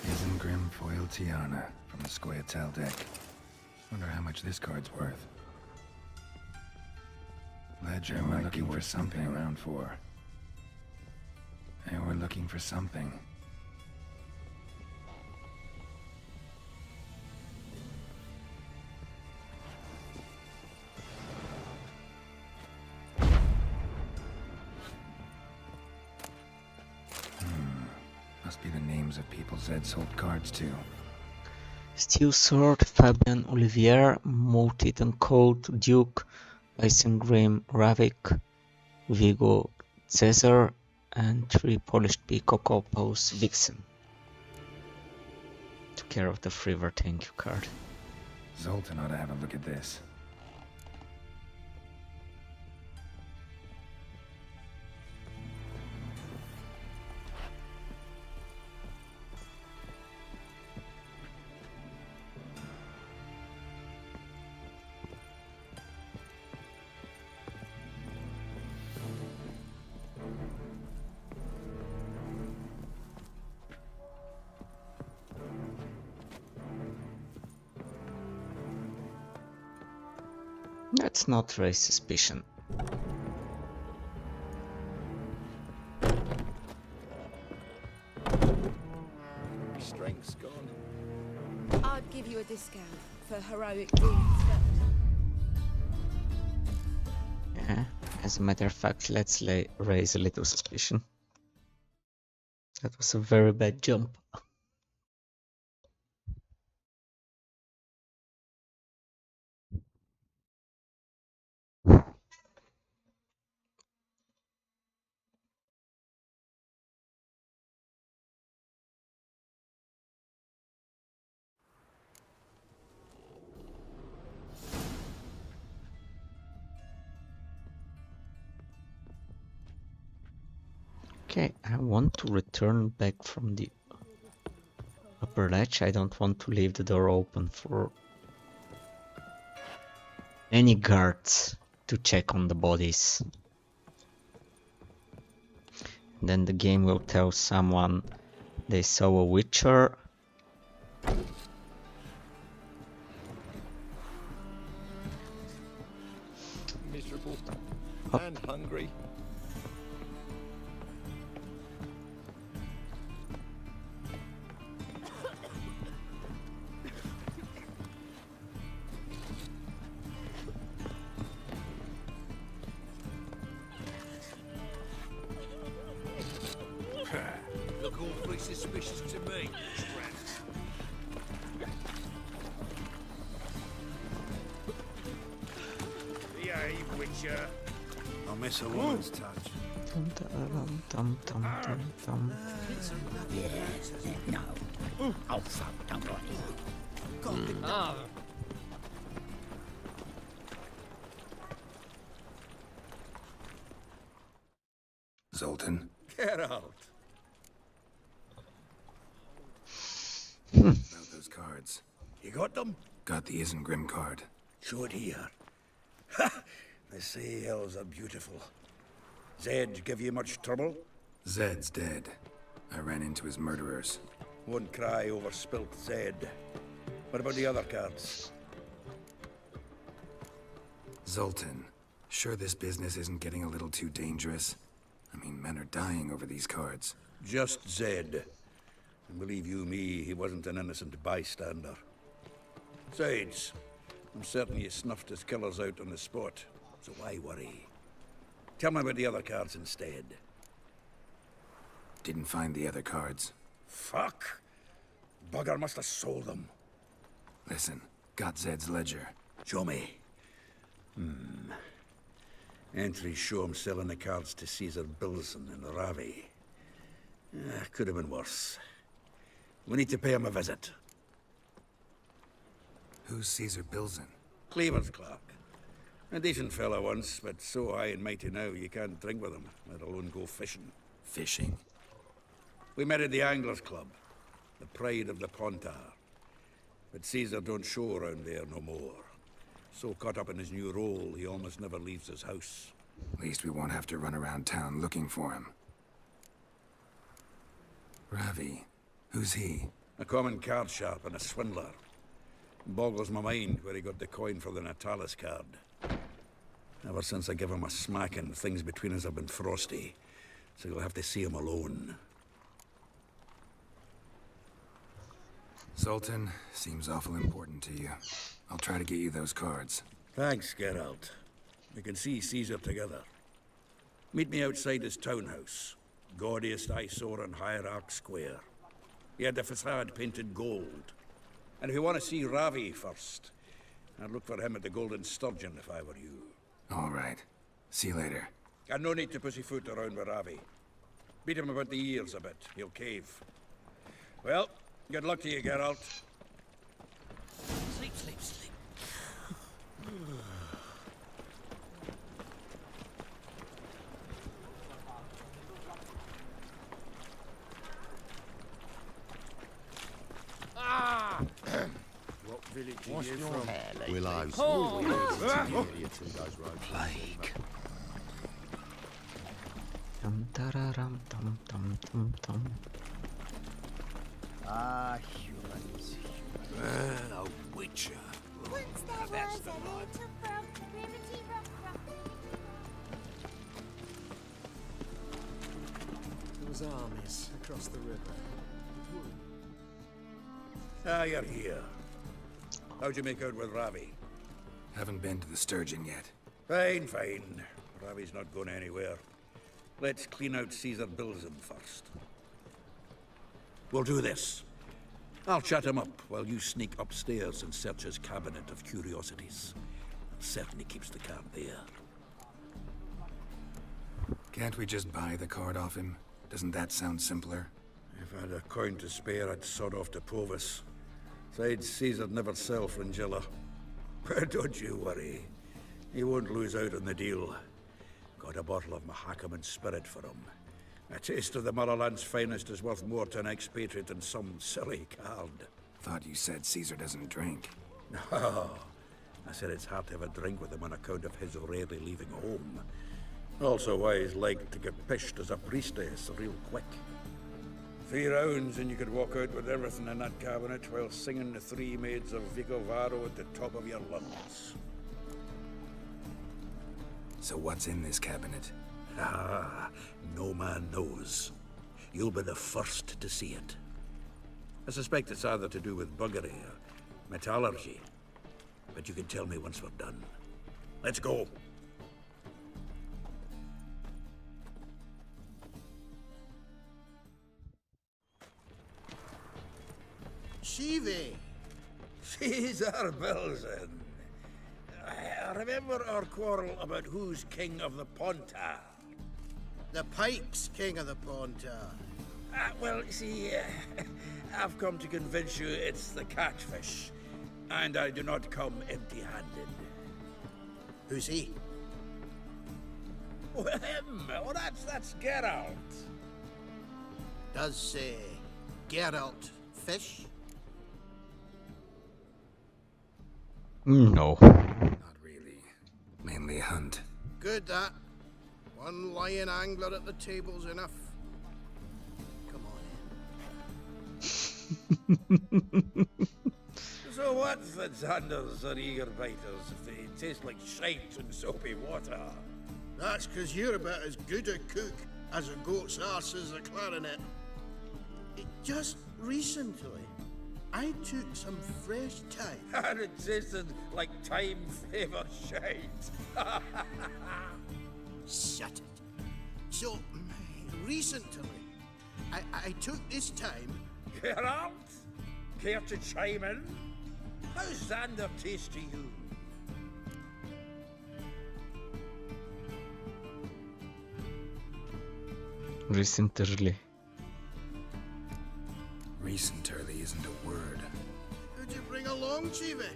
Isengrim foil Tiana from the Scoia'tael deck. Wonder how much this card's worth. Ledger, we're looking for something around 4. And we're looking for something. Must be the names of people Zed sold cards to. Steel Sword, Fabian Olivier, Moated and Cold, Duke, Isengrim, Ravik, Vigo, Caesar, and 3 polished peacock opals, Vixen. Took care of the Freever thank you card. Zoltan ought to have a look at this. Let's not raise suspicion. Strength's gone. I'd give you a discount for heroic deeds. Yeah, as a matter of fact, let's raise a little suspicion. That was a very bad jump. Okay, I want to return back from the upper ledge. I don't want to leave the door open for any guards to check on the bodies. Then the game will tell someone they saw a witcher. Miserable Up. and hungry. Look awfully suspicious to me. Behave, Witcher. I'll miss a woman's touch. No. Oh, fuck, don't worry. Zoltan? Get out. About those cards. You got them? Got the Isengrim card. Show it here. Ha! They say elves are beautiful. Zed give you much trouble? Zed's dead. I ran into his murderers. Won't cry over spilt Zed. What about the other cards? Zoltan, sure this business isn't getting a little too dangerous? I mean, men are dying over these cards. Just Zed. And believe you me, he wasn't an innocent bystander. Besides, I'm certain you snuffed his killers out on the spot, so why worry? Tell me about the other cards instead. Didn't find the other cards. Fuck! Bugger must have sold them. Listen, got Zed's ledger. Show me. Entries show him selling the cards to Caesar Bilson in Ravi. Could have been worse. We need to pay him a visit. Who's Caesar Bilson? Cleaver's clerk. A decent fellow once, but so high and mighty now you can't drink with him, let alone go fishing. Fishing? We met at the Anglers Club, the pride of the Pontar. But Caesar don't show around there no more. So caught up in his new role, he almost never leaves his house. At least we won't have to run around town looking for him. Ravi, who's he? A common card sharp and a swindler. Boggles my mind where he got the coin for the Natalis card. Ever since I gave him a smacking, things between us have been frosty. So you'll have to see him alone. Zoltan, seems awful important to you. I'll try to get you those cards. Thanks, Geralt. We can see Caesar together. Meet me outside his townhouse. Gaudiest eyesore on Hierarch Square. He had the facade painted gold. And if you want to see Ravi first, I'd look for him at the Golden Sturgeon if I were you. All right. See you later. And no need to pussyfoot around with Ravi. Beat him about the ears a bit. He'll cave. Well, good luck to you, Geralt. Sleep, sleep, sleep. What village are Wash you your from? hair, lady. Willows. Oh. Plague. Dum tararam dum dum dum dum. Ah, humans. A witcher. Once there was a little frog King's armies across the river. Ah, you're here. How'd you make out with Ravi? Haven't been to the Sturgeon yet. Fine, fine. Ravi's not going anywhere. Let's clean out Caesar Bilzen first. We'll do this. I'll shut him up while you sneak upstairs and search his cabinet of curiosities. Certainly keeps the camp there. Can't we just buy the card off him? Doesn't that sound simpler? If I had a coin to spare, I'd sod off to Provis. Besides, Caesar'd never sell Fringilla. But don't you worry. He won't lose out on the deal. Got a bottle of Mahakaman spirit for him. A taste of the motherland's finest is worth more to an expatriate than some silly card. Thought you said Caesar doesn't drink. No. I said it's hard to have a drink with him on account of his rarely leaving home. Also why he's like to get pished as a priestess real quick. 3 rounds and you could walk out with everything in that cabinet while singing the 3 maids of Vicovaro at the top of your lungs. So what's in this cabinet? Ah, no man knows. You'll be the first to see it. I suspect it's either to do with buggery or metallurgy. But you can tell me once we're done. Let's go. Shivi! Caesar Bilzen. I remember our quarrel about who's king of the Pontar. The Pike's king of the Pontar. Well, see, I've come to convince you it's the catfish. And I do not come empty-handed. Who's he? Oh, him! Oh, that's Geralt. Does say Geralt fish? No. Not really. Mainly hunt. Good, that. One lion angler at the table's enough. Come on in. So what's the Xanders or eager biters if they taste like shite and soapy water? That's 'cause you're about as good a cook as a goat's arse is a clarinet. Just recently, I took some fresh thyme. And it tasted like time-flavoured shite. Shut it. So, recently, I took this time... Geralt? Care to chime in? How's Xander taste to you? Recently. Recently isn't a word. Who'd you bring along, Chivi?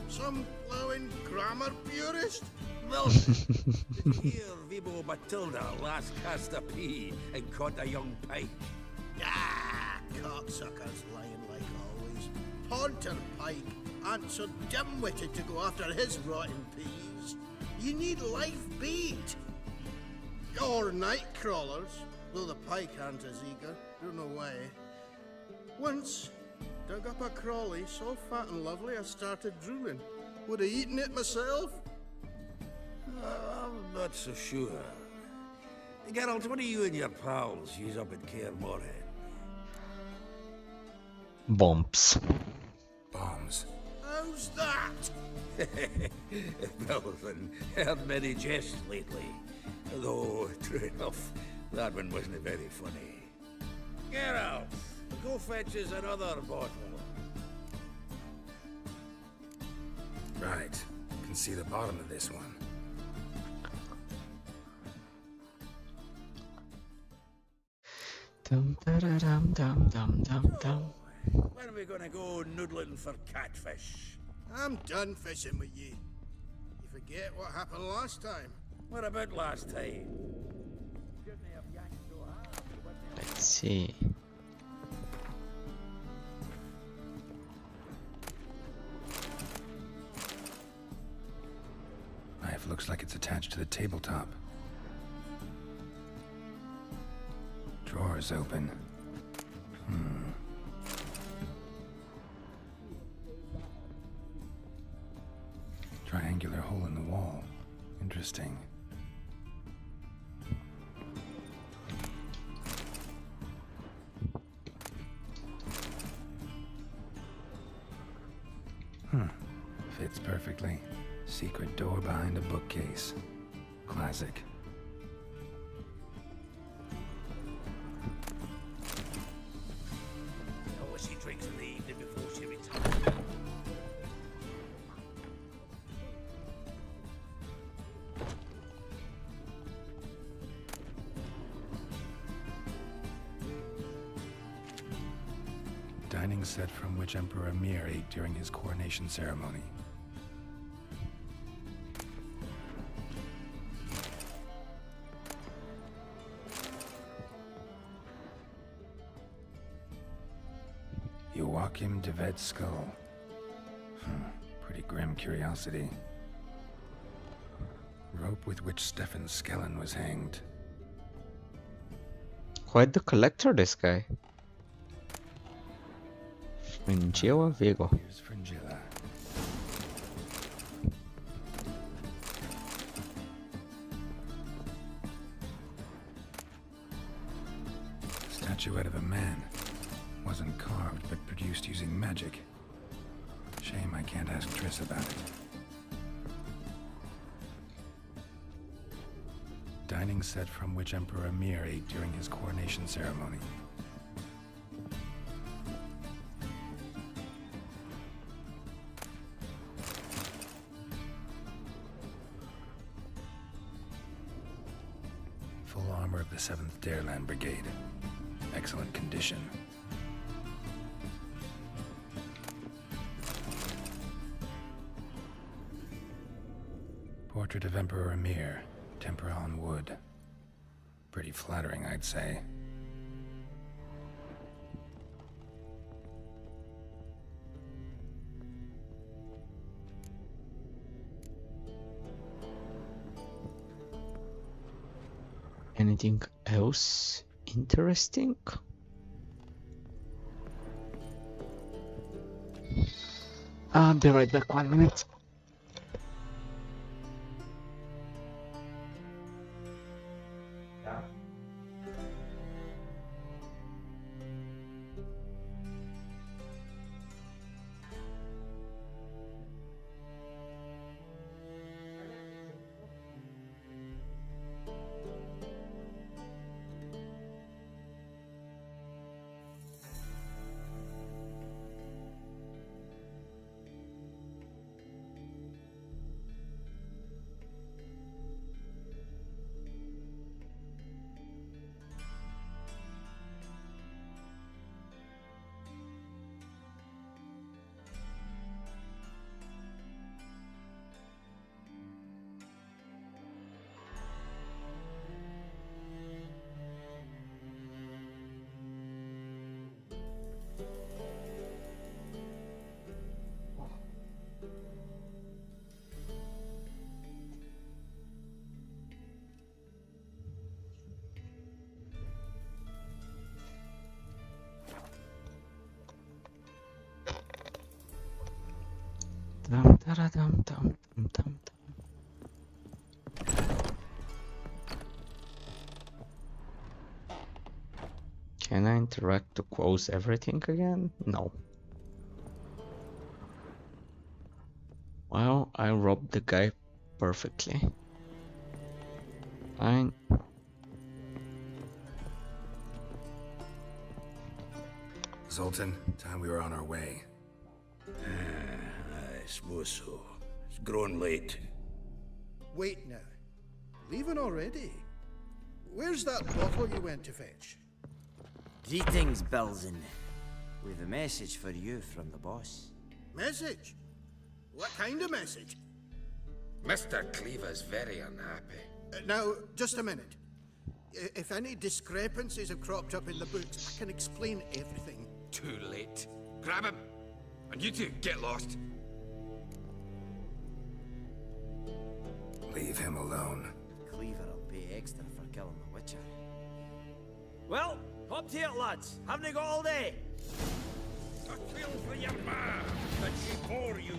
Some blowing grammar purist? Well, did you hear Vibo Matilda last cast a pea and caught a young pike? Ah, cocksuckers lying like always. Pontar Pike aren't so dim-witted to go after his rotten peas. You need life bait. Or night crawlers, though the pike aren't as eager. Don't know why. Once, dug up a crawly so fat and lovely I started drooling. Would have eaten it myself. I'm not so sure. Geralt, what do you and your pals use up at Kaer Morhen? Bombs. Bombs. How's that? Bilzen, heard many jests lately. Though, true enough, that one wasn't very funny. Geralt, go fetch us another bottle. Right. Can see the bottom of this one. Dum da da dum dum dum dum dum. When are we gonna go noodling for catfish? I'm done fishing with you. You forget what happened last time. What about last time? Let's see. Knife looks like it's attached to the tabletop. Drawer's open. Triangular hole in the wall. Interesting. perfectly. Secret door behind a bookcase. Classic. Know what she drinks in the evening before she retires. Dining set from which Emperor Mir ate during his coronation ceremony. Joachim de Ved's skull. Pretty grim curiosity. Rope with which Stefan Skellen was hanged. Quite the collector, this guy. Fringilla Vigo. Here's Fringilla. Statuette of a man. Wasn't carved, but produced using magic. Shame I can't ask Triss about it. Dining set from which Emperor Mir ate during his coronation ceremony. Full armor of the 7th Dareland Brigade. Excellent condition. Portrait of Emperor Mir, tempera on wood. Pretty flattering, I'd say. Anything else interesting? I'll be right back, 1 minute. Dum, dum, dum, dum, dum. Can I interact to close everything again? No. Well, I robbed the guy perfectly. Fine. Zoltan, time we were on our way. I suppose so. It's grown late. Wait now. Leaving already? Where's that bottle you went to fetch? Greetings, Belzen. We've a message for you from the boss. Message? What kind of message? Mr. Cleaver's very unhappy. Now, just a minute. If any discrepancies have cropped up in the books, I can explain everything. Too late. Grab him! And you two, get lost. Leave him alone. Cleaver will pay extra for killing the Witcher. Well, up to it, lads. Haven't you got all day? A kill for your ma, that she bore you.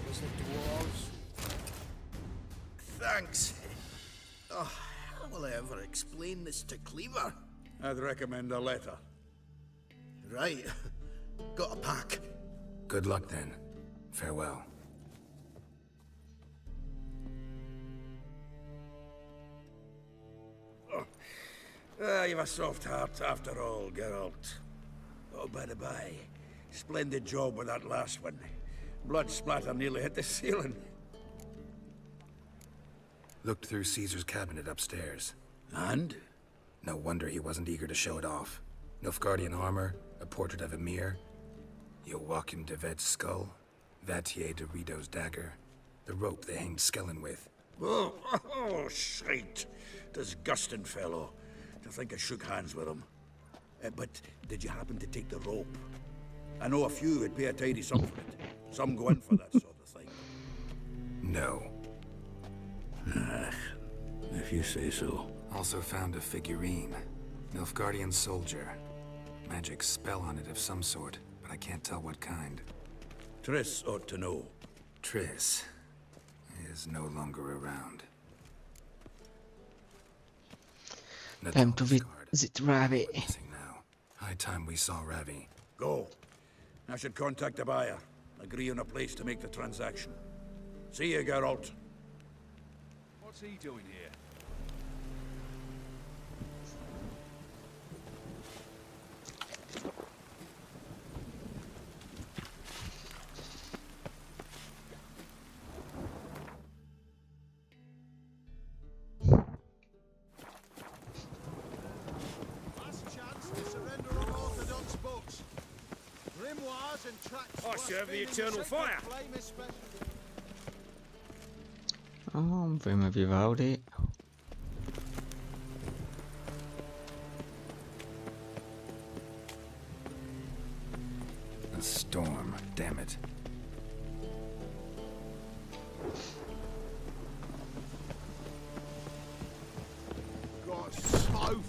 Is the dwarves Thanks. Oh, how will I ever explain this to Cleaver? I'd recommend a letter. Right. Got a pack. Good luck then. Farewell. You've a soft heart after all, Geralt. Oh, by the by, splendid job with that last one. Blood splatter nearly hit the ceiling. Looked through Caesar's cabinet upstairs. And? No wonder he wasn't eager to show it off. Nilfgaardian armor, a portrait of Emir, Joachim de Vet's skull, Vatier de Rideau's dagger, the rope they hanged Skellen with. Oh, shite. Disgusting fellow. To think I shook hands with him. But did you happen to take the rope? I know a few would pay a tidy sum for it. Some go in for that sort of thing. No. If you say so. Also found a figurine. Nilfgaardian soldier. Magic spell on it of some sort, but I can't tell what kind. Triss ought to know. Triss is no longer around. Time to visit Ravi. High time we saw Ravi. Go. I should contact the buyer. Agree on a place to make the transaction. See you, Geralt. What's he doing here? I serve the eternal fire. Vem Vivaldi. A storm, damn it. Got so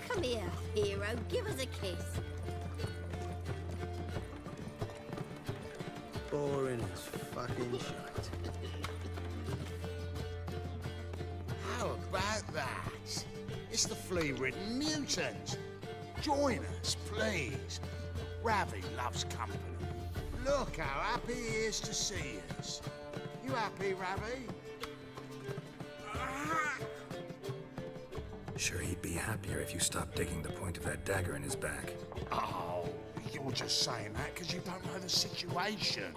Come here, hero. Give us a kiss. Boring as fucking shit. How about that? It's the flea-ridden mutant. Join us, please. Ravi loves company. Look how happy he is to see us. You happy, Ravi? Sure he'd be happier if you stopped digging the point of that dagger in his back. Oh, you're just saying that because you don't know the situation.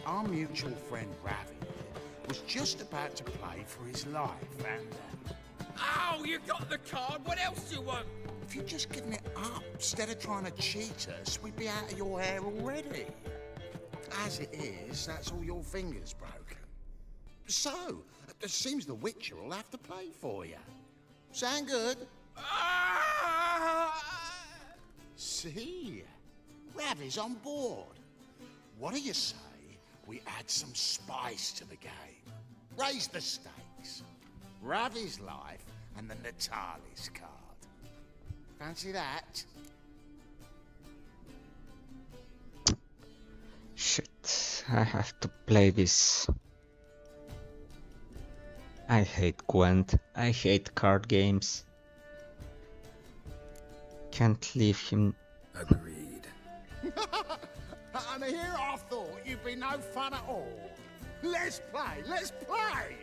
Our mutual friend Ravi was just about to play for his life, and... Oh, you got the card. What else do you want? If you'd just given it up instead of trying to cheat us, we'd be out of your hair already. As it is, that's all your fingers broken. So, it seems the Witcher will have to play for you. Sound good? See? Ravi's on board. What do you say we add some spice to the game? Raise the stakes. Ravi's life and the Natalis card. Fancy that? Shit, I have to play this. I hate Gwent, I hate card games. Can't leave him. Agreed. And here I thought you'd be no fun at all. Let's play, let's play!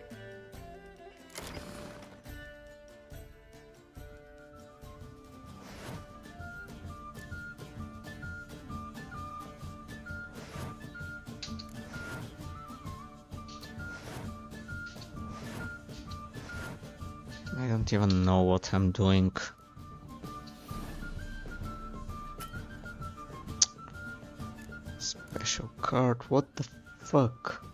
I don't even know what I'm doing. Special card, what the fuck?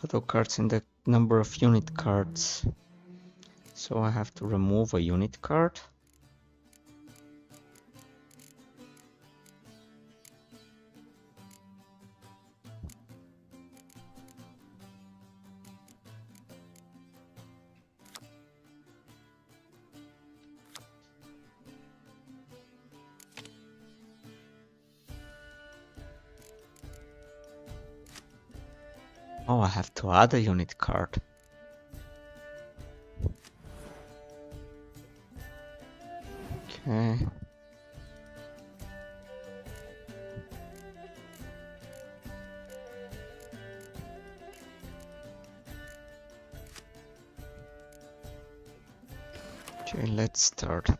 Battle cards in the number of unit cards. So I have to remove a unit card. Oh, I have to add a unit card. Okay. Okay, let's start.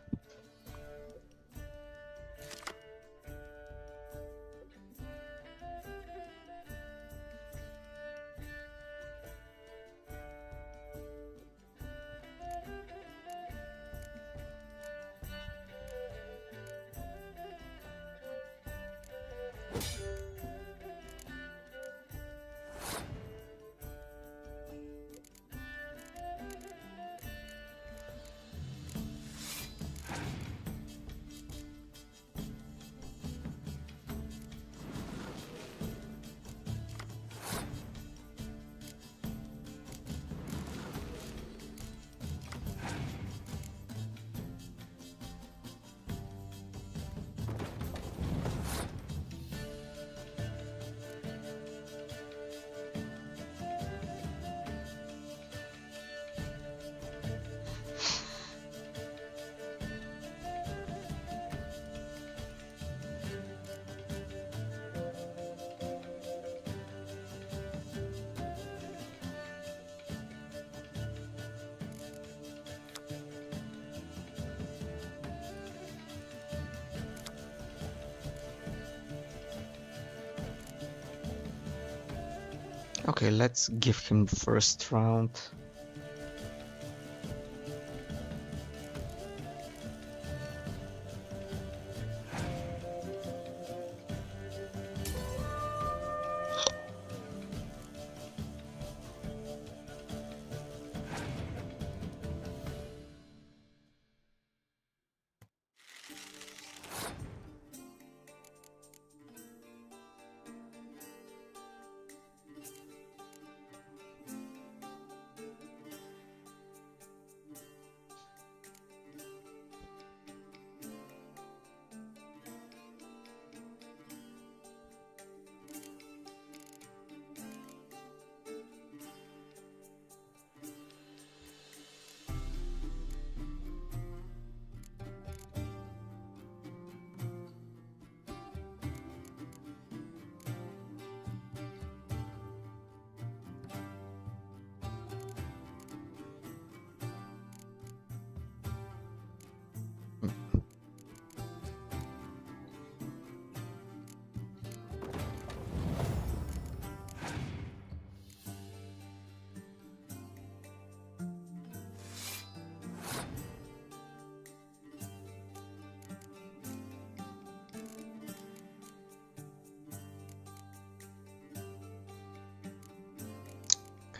Okay, let's give him the first round.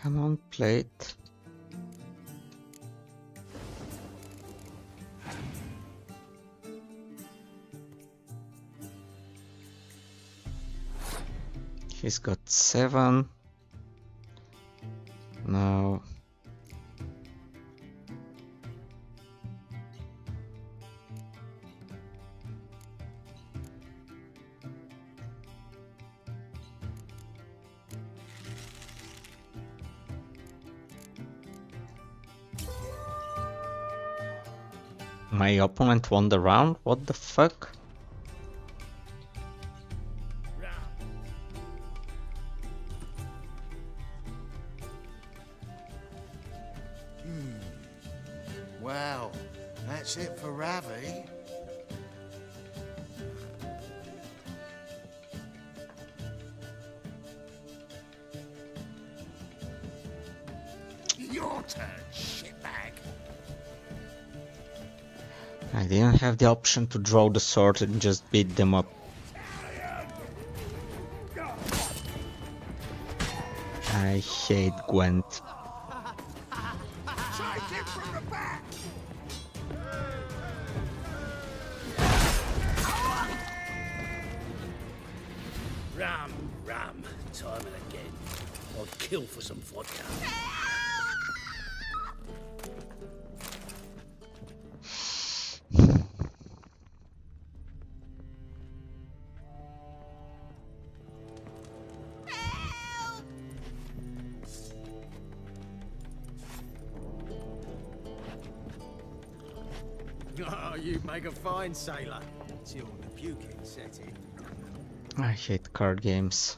Come on, plate. He's got 7. Now my opponent won the round? What the fuck? Well, that's it for Ravi. Your turn, shitbag. I didn't have the option to draw the sword and just beat them up. I hate Gwent. Take him from the back! Ram, time and again. I'd kill for some vodka. Oh, you make a fine sailor. Till the puking set in. I hate card games.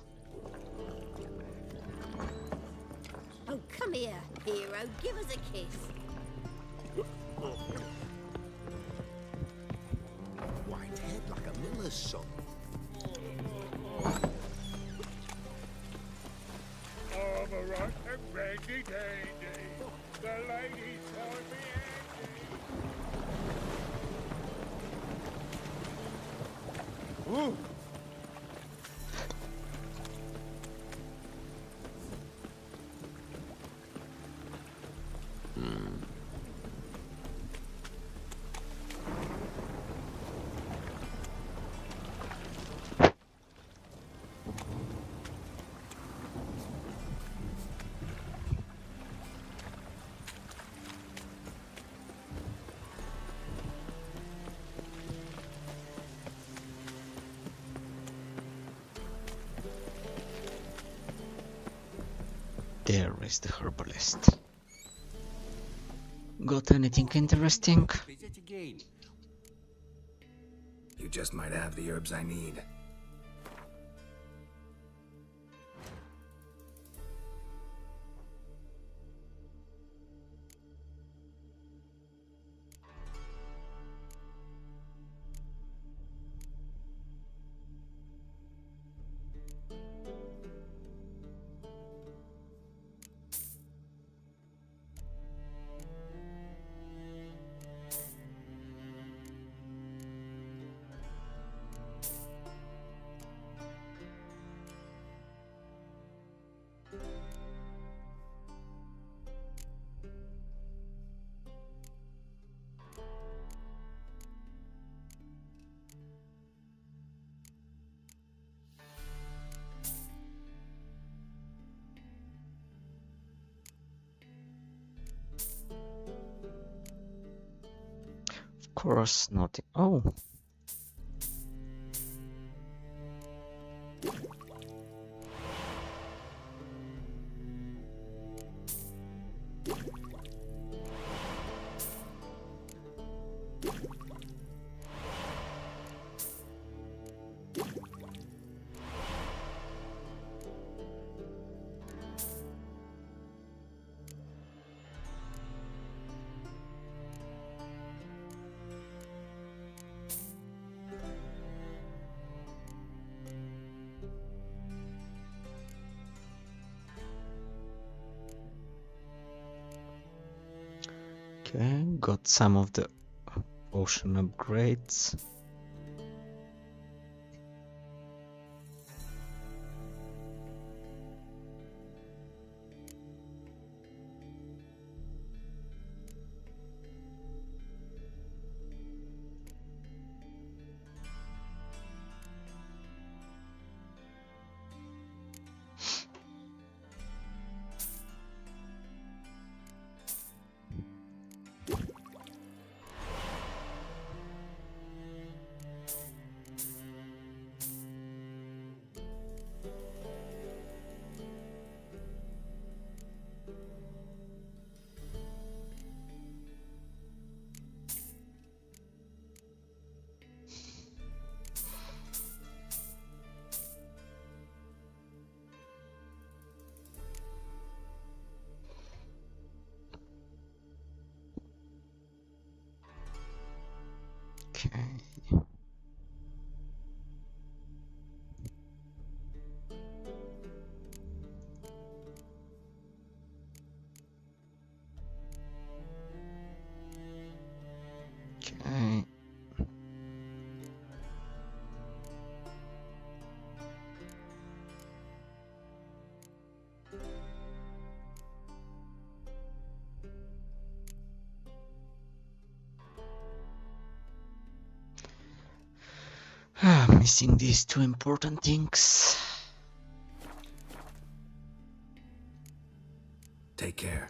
Oh, come here, hero. Give us a kiss. White head like a miller's son. All right and ready dandy. The ladies find me handy. Ooh. There is the herbalist. Got anything interesting? Visit again. You just might have the herbs I need. Of course, nothing. Oh. Okay, got some of the ocean upgrades. Okay. Okay. missing these two important things. Take care.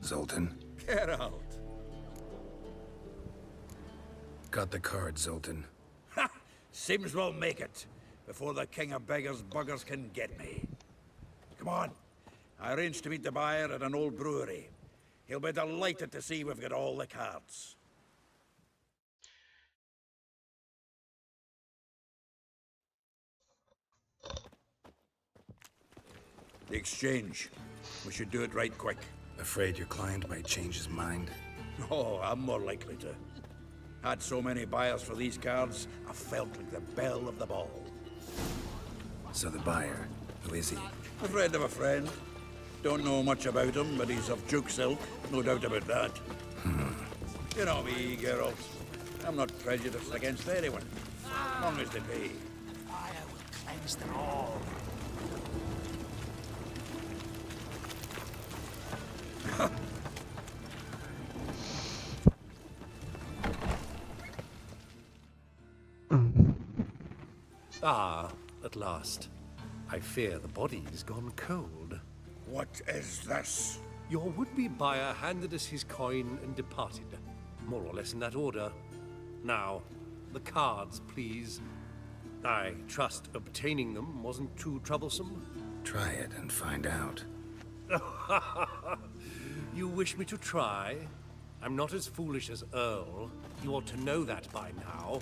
Zoltan. Get out. Got the card, Zoltan. Ha! Seems we'll make it before the king of beggars buggers can get me. Come on. I arranged to meet the buyer at an old brewery. He'll be delighted to see we've got all the cards. The exchange. We should do it right quick. Afraid your client might change his mind? Oh, I'm more likely to. Had so many buyers for these cards, I felt like the belle of the ball. So the buyer, who is he? A friend of a friend. Don't know much about him, but he's of Duke's ilk, no doubt about that. You know me, Geralt. I'm not prejudiced against anyone, as long as they pay. Fire will cleanse them all. Ah, at last. I fear the body's gone cold. What is this? Your would-be buyer handed us his coin and departed. More or less in that order. Now, the cards, please. I trust obtaining them wasn't too troublesome. Try it and find out. You wish me to try? I'm not as foolish as Earl. You ought to know that by now.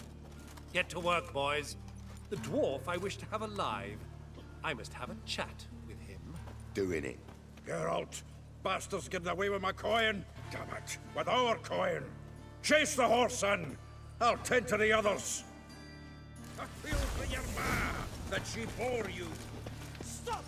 Get to work, boys. The dwarf I wish to have alive. I must have a chat with him. Doing it. Geralt, bastards getting away with my coin. Damn it, with our coin. Chase the horse, son. I'll tend to the others. I feel for your ma that she bore you. Stop!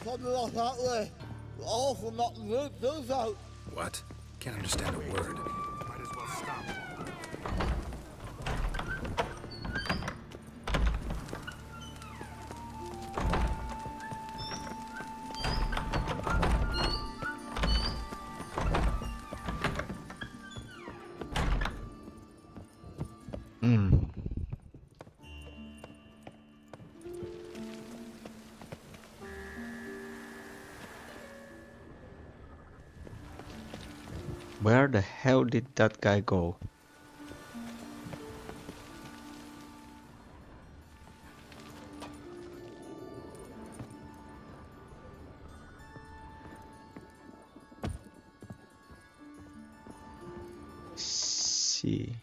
Something like that way. All from not the bills out. What? Can't understand a word. Might as well stop. Where the hell did that guy go? See.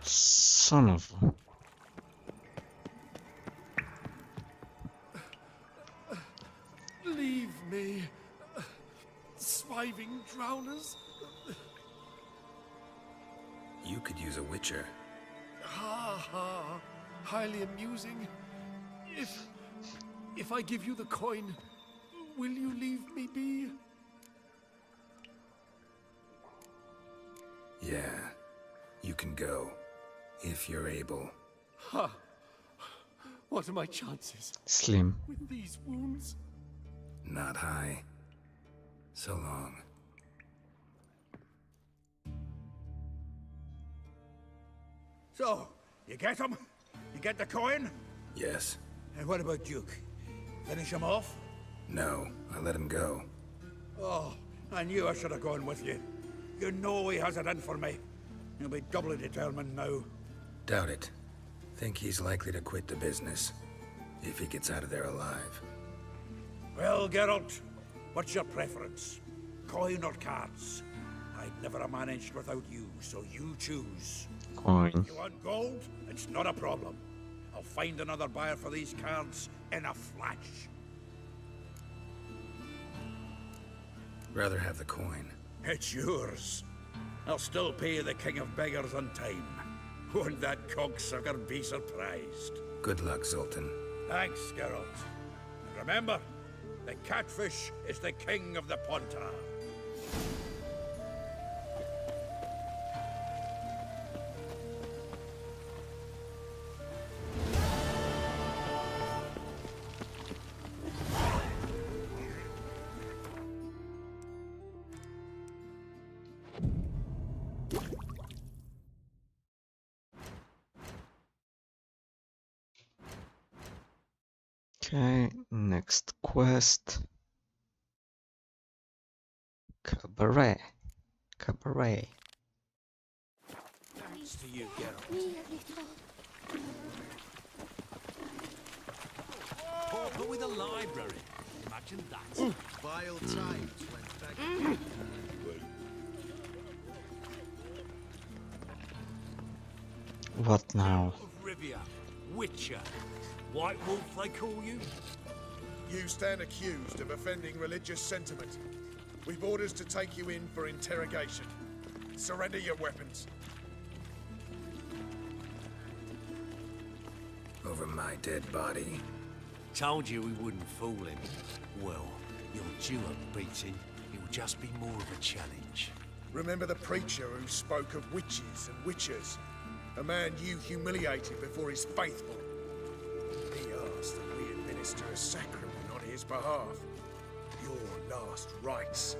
Son of a... Leave me. swiving drowners. You could use a witcher. Ha ha. Highly amusing. If I give you the coin, will you leave me be? Yeah. You can go. If you're able. Ha. What are my chances? Slim. With these wounds? Not high. So long. So, you get him? You get the coin? Yes. And what about Duke? Finish him off? No, I let him go. Oh, I knew I should have gone with you. You know he has it in for me. He'll be doubly determined now. Doubt it. Think he's likely to quit the business. If he gets out of there alive. Well, Geralt, what's your preference? Coin or cards? I'd never have managed without you, so you choose. Coin. You want gold? It's not a problem. I'll find another buyer for these cards in a flash. Rather have the coin. It's yours. I'll still pay the King of Beggars on time. Won't that cocksucker be surprised? Good luck, Zoltan. Thanks, Geralt. And remember, the catfish is the king of the Pontar. Okay, next quest. Cabaret. Cabaret. Thanks to you, Geralt. But with a library. Imagine that. Vile times went back. What now? Of Rivia, Witcher, White Wolf they call you? You stand accused of offending religious sentiment. We've orders to take you in for interrogation. Surrender your weapons. Over my dead body. Told you we wouldn't fool him. Well, you're due a beating. It'll just be more of a challenge. Remember the preacher who spoke of witches and witchers? A man you humiliated before his faithful. He asked that we administer a sacrament on his behalf. Your last rites.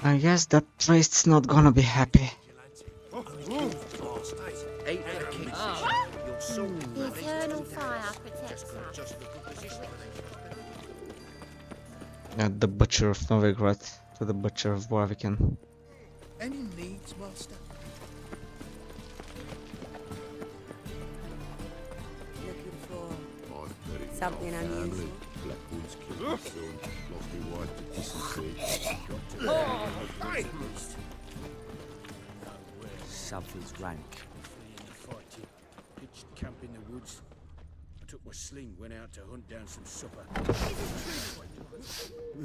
I guess that priest's not gonna be happy. The eternal fire protects us. The butcher of Novigrad to the butcher of Barbican. Any needs, master? Looking for something unusual. Blackwood's killed his son, lost my wife to dysentery. Something's rank. In the fight, pitched camp in the woods. I took my sling, went out to hunt down some supper.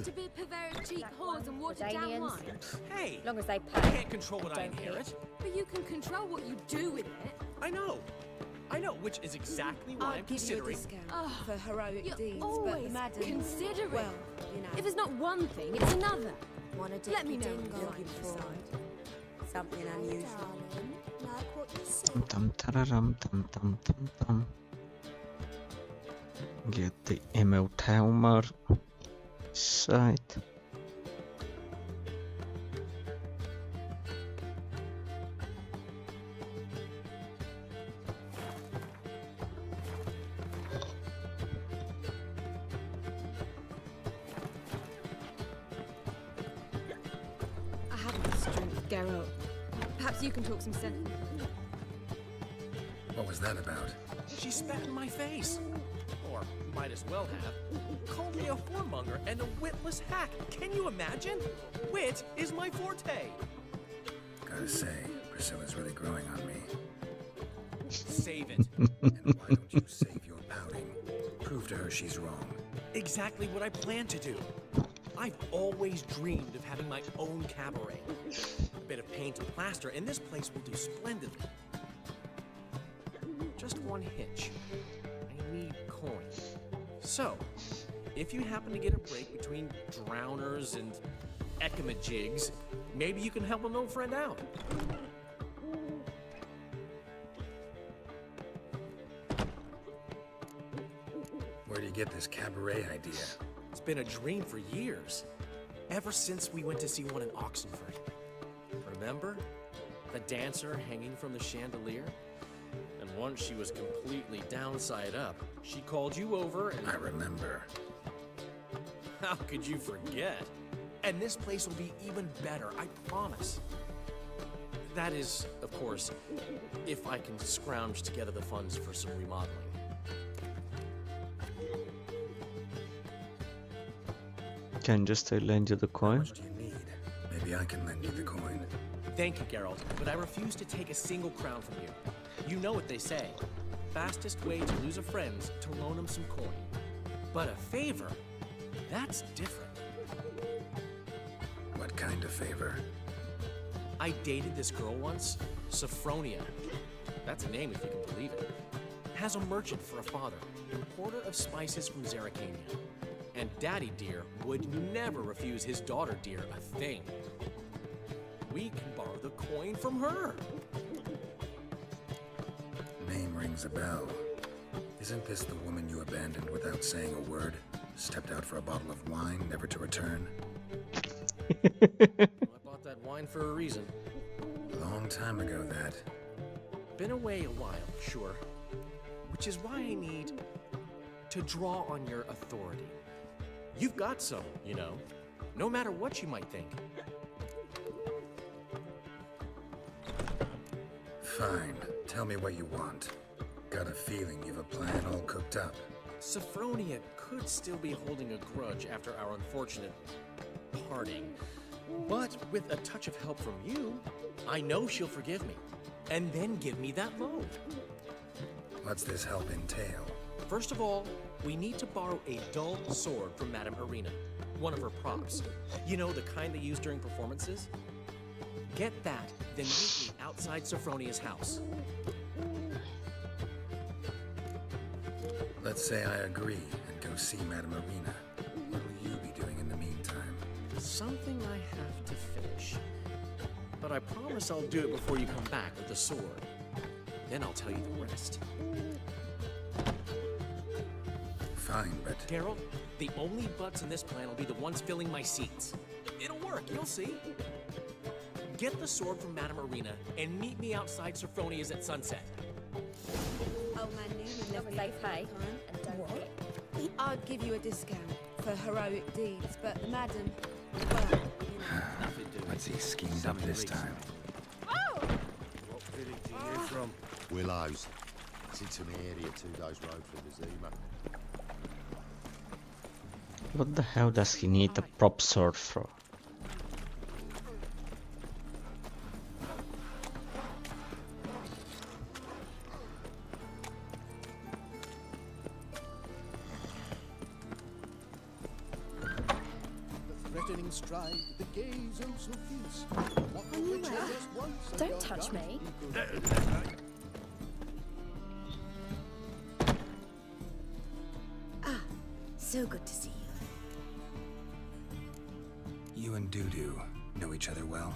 To be purveyors cheap whores and watered down wine. Hey! Long as they pay. I can't control what I inherit. But you can control what you do with it. I know, which is exactly why I'm give you a considering. discount for heroic You're deeds, always but madam, considerate. well, you know. If it's not one thing, it's another. Wanna Let me know dingo when you looking find for your side. something unusual. Darling, like what you said. Tam tararam tam tam tam tam. Get the emote hammer side. I haven't the strength, Geralt. Perhaps you can talk some sense. What was that about? She spat in my face. Or might as well have. Called me a whoremonger and a witless hack. Can you imagine? Wit is my forte. Gotta say, Priscilla's really growing on me. Save it. And why don't you save your pouting? Prove to her she's wrong. Exactly what I plan to do. I've always dreamed of having my own cabaret. A bit of paint and plaster, and this place will do splendidly. Just one hitch. I need coin. So, if you happen to get a break between drowners and ekamajigs, maybe you can help an old friend out. Where do you get this cabaret idea? It's been a dream for years. Ever since we went to see one in Oxenford. Remember? The dancer hanging from the chandelier? And once she was completely downside up, she called you over and... I remember. How could you forget? And this place will be even better, I promise. That is, of course, if I can scrounge together the funds for some remodeling. Can just I lend you the coin? How much do you need? Maybe I can lend you the coin. Thank you, Geralt, but I refuse to take a single crown from you. You know what they say. Fastest way to lose a friend's to loan him some coin. But a favor, that's different. What kind of favor? I dated this girl once, Sophronia. That's a name if you can believe it. Has a merchant for a father, importer of spices from Zerrikania. And Daddy Dear would never refuse his daughter Dear a thing. We can borrow the coin from her. Name rings a bell. Isn't this the woman you abandoned without saying a word? Stepped out for a bottle of wine, never to return? I bought that wine for a reason. Long time ago, that. Been away a while, sure. Which is why I need to draw on your authority. You've got some, you know, no matter what you might think. Fine. Tell me what you want. Got a feeling you've a plan all cooked up. Sophronia could still be holding a grudge after our unfortunate parting. But with a touch of help from you, I know she'll forgive me. And then give me that loan. What's this help entail? First of all, we need to borrow a dull sword from Madame Irina, one of her props. You know, the kind they use during performances? Get that, then meet me outside Sophronia's house. Let's say I agree and go see Madame Irina. What will you be doing in the meantime? Something I have to finish. But I promise I'll do it before you come back with the sword. Then I'll tell you the rest. Fine, but... Geralt, the only butts in this plan will be the ones filling my seats. It'll work, you'll see. Get the sword from Madame Irina and meet me outside Sophronia's at sunset. Oh, man, you never They pay. and don't What? I'd give you a discount for heroic deeds, but the madam, well, you know. Let's see, schemed up this time. Oh! What village are you from? Willows. Sits in the area 2 days' road from the Zima. What the hell does he need a prop sword for? Threatening stride, the gaze oh so fierce. What the Anywhere. witch had just once Don't ago touch done, me. Ah, so good to see you. You and Dudu know each other well?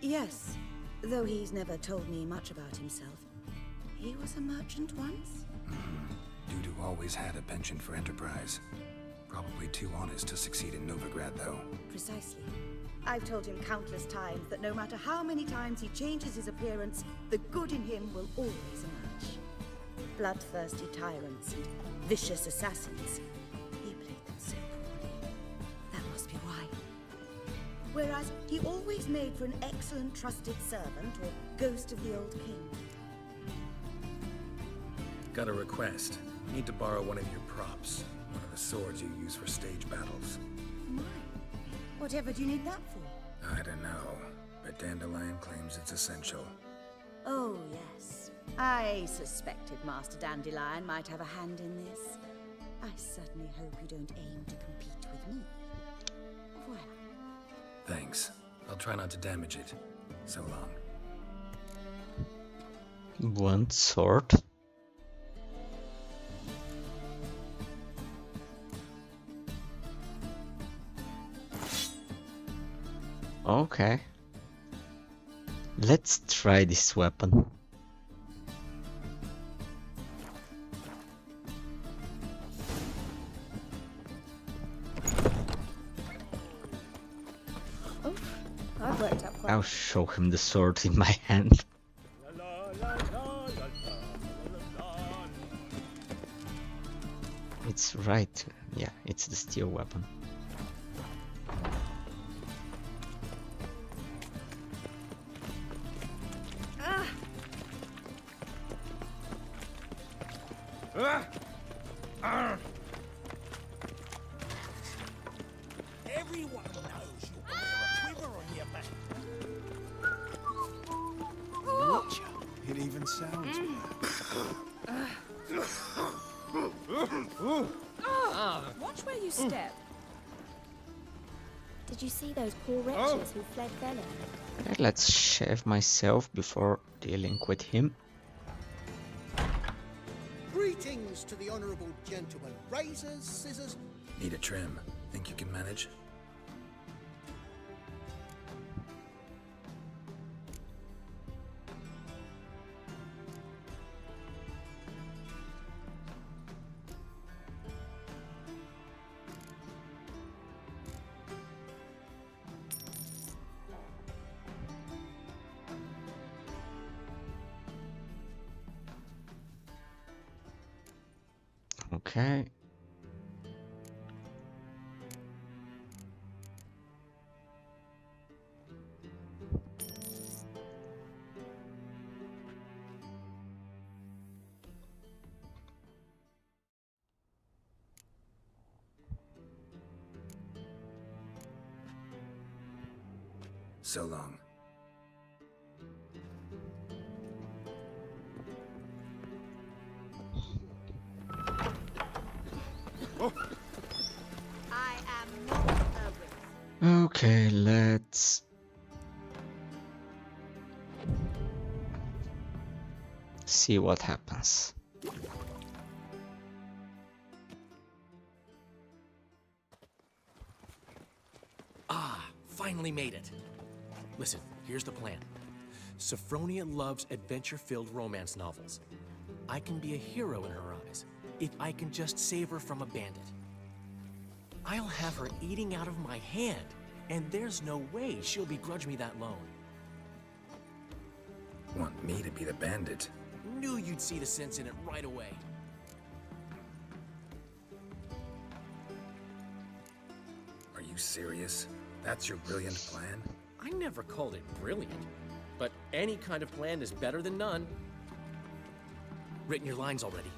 Yes. Though he's never told me much about himself. He was a merchant once? Dudu always had a penchant for enterprise. Probably too honest to succeed in Novigrad, though. Precisely. I've told him countless times that no matter how many times he changes his appearance, the good in him will always emerge. Bloodthirsty tyrants and vicious assassins. He played them so poorly. That must be why. Whereas he always made for an excellent trusted servant or ghost of the old king. Got a request. Need to borrow one of your props. One of the swords you use for stage battles. My. Whatever do you need that for? I don't know, but Dandelion claims it's essential. Oh, yes. I suspected Master Dandelion might have a hand in this. I certainly hope you don't aim to compete with me. Voilà. Thanks. I'll try not to damage it. So long. One sword? Okay. Let's try this weapon. Oh, I've worked up quite. I'll show him the sword in my hand. It's right. Yeah, it's the steel weapon. Everyone knows you wear a quiver on your back. Watcha. It even sounds Watch where you step. Did you see those poor wretches who fled Velen? Okay, let's shave myself before dealing with him. Greetings to the honourable gentleman. Razors, scissors. Need a trim. Think you can manage? Okay. So long. I am not a witch. Okay, let's see what happens. Ah, finally made it. Listen, here's the plan. Sophronia loves adventure-filled romance novels. I can be a hero in her eyes if I can just save her from a bandit. I'll have her eating out of my hand, and there's no way she'll begrudge me that loan. Want me to be the bandit? Knew you'd see the sense in it right away. Are you serious? That's your brilliant plan? I never called it brilliant, but any kind of plan is better than none. Written your lines already.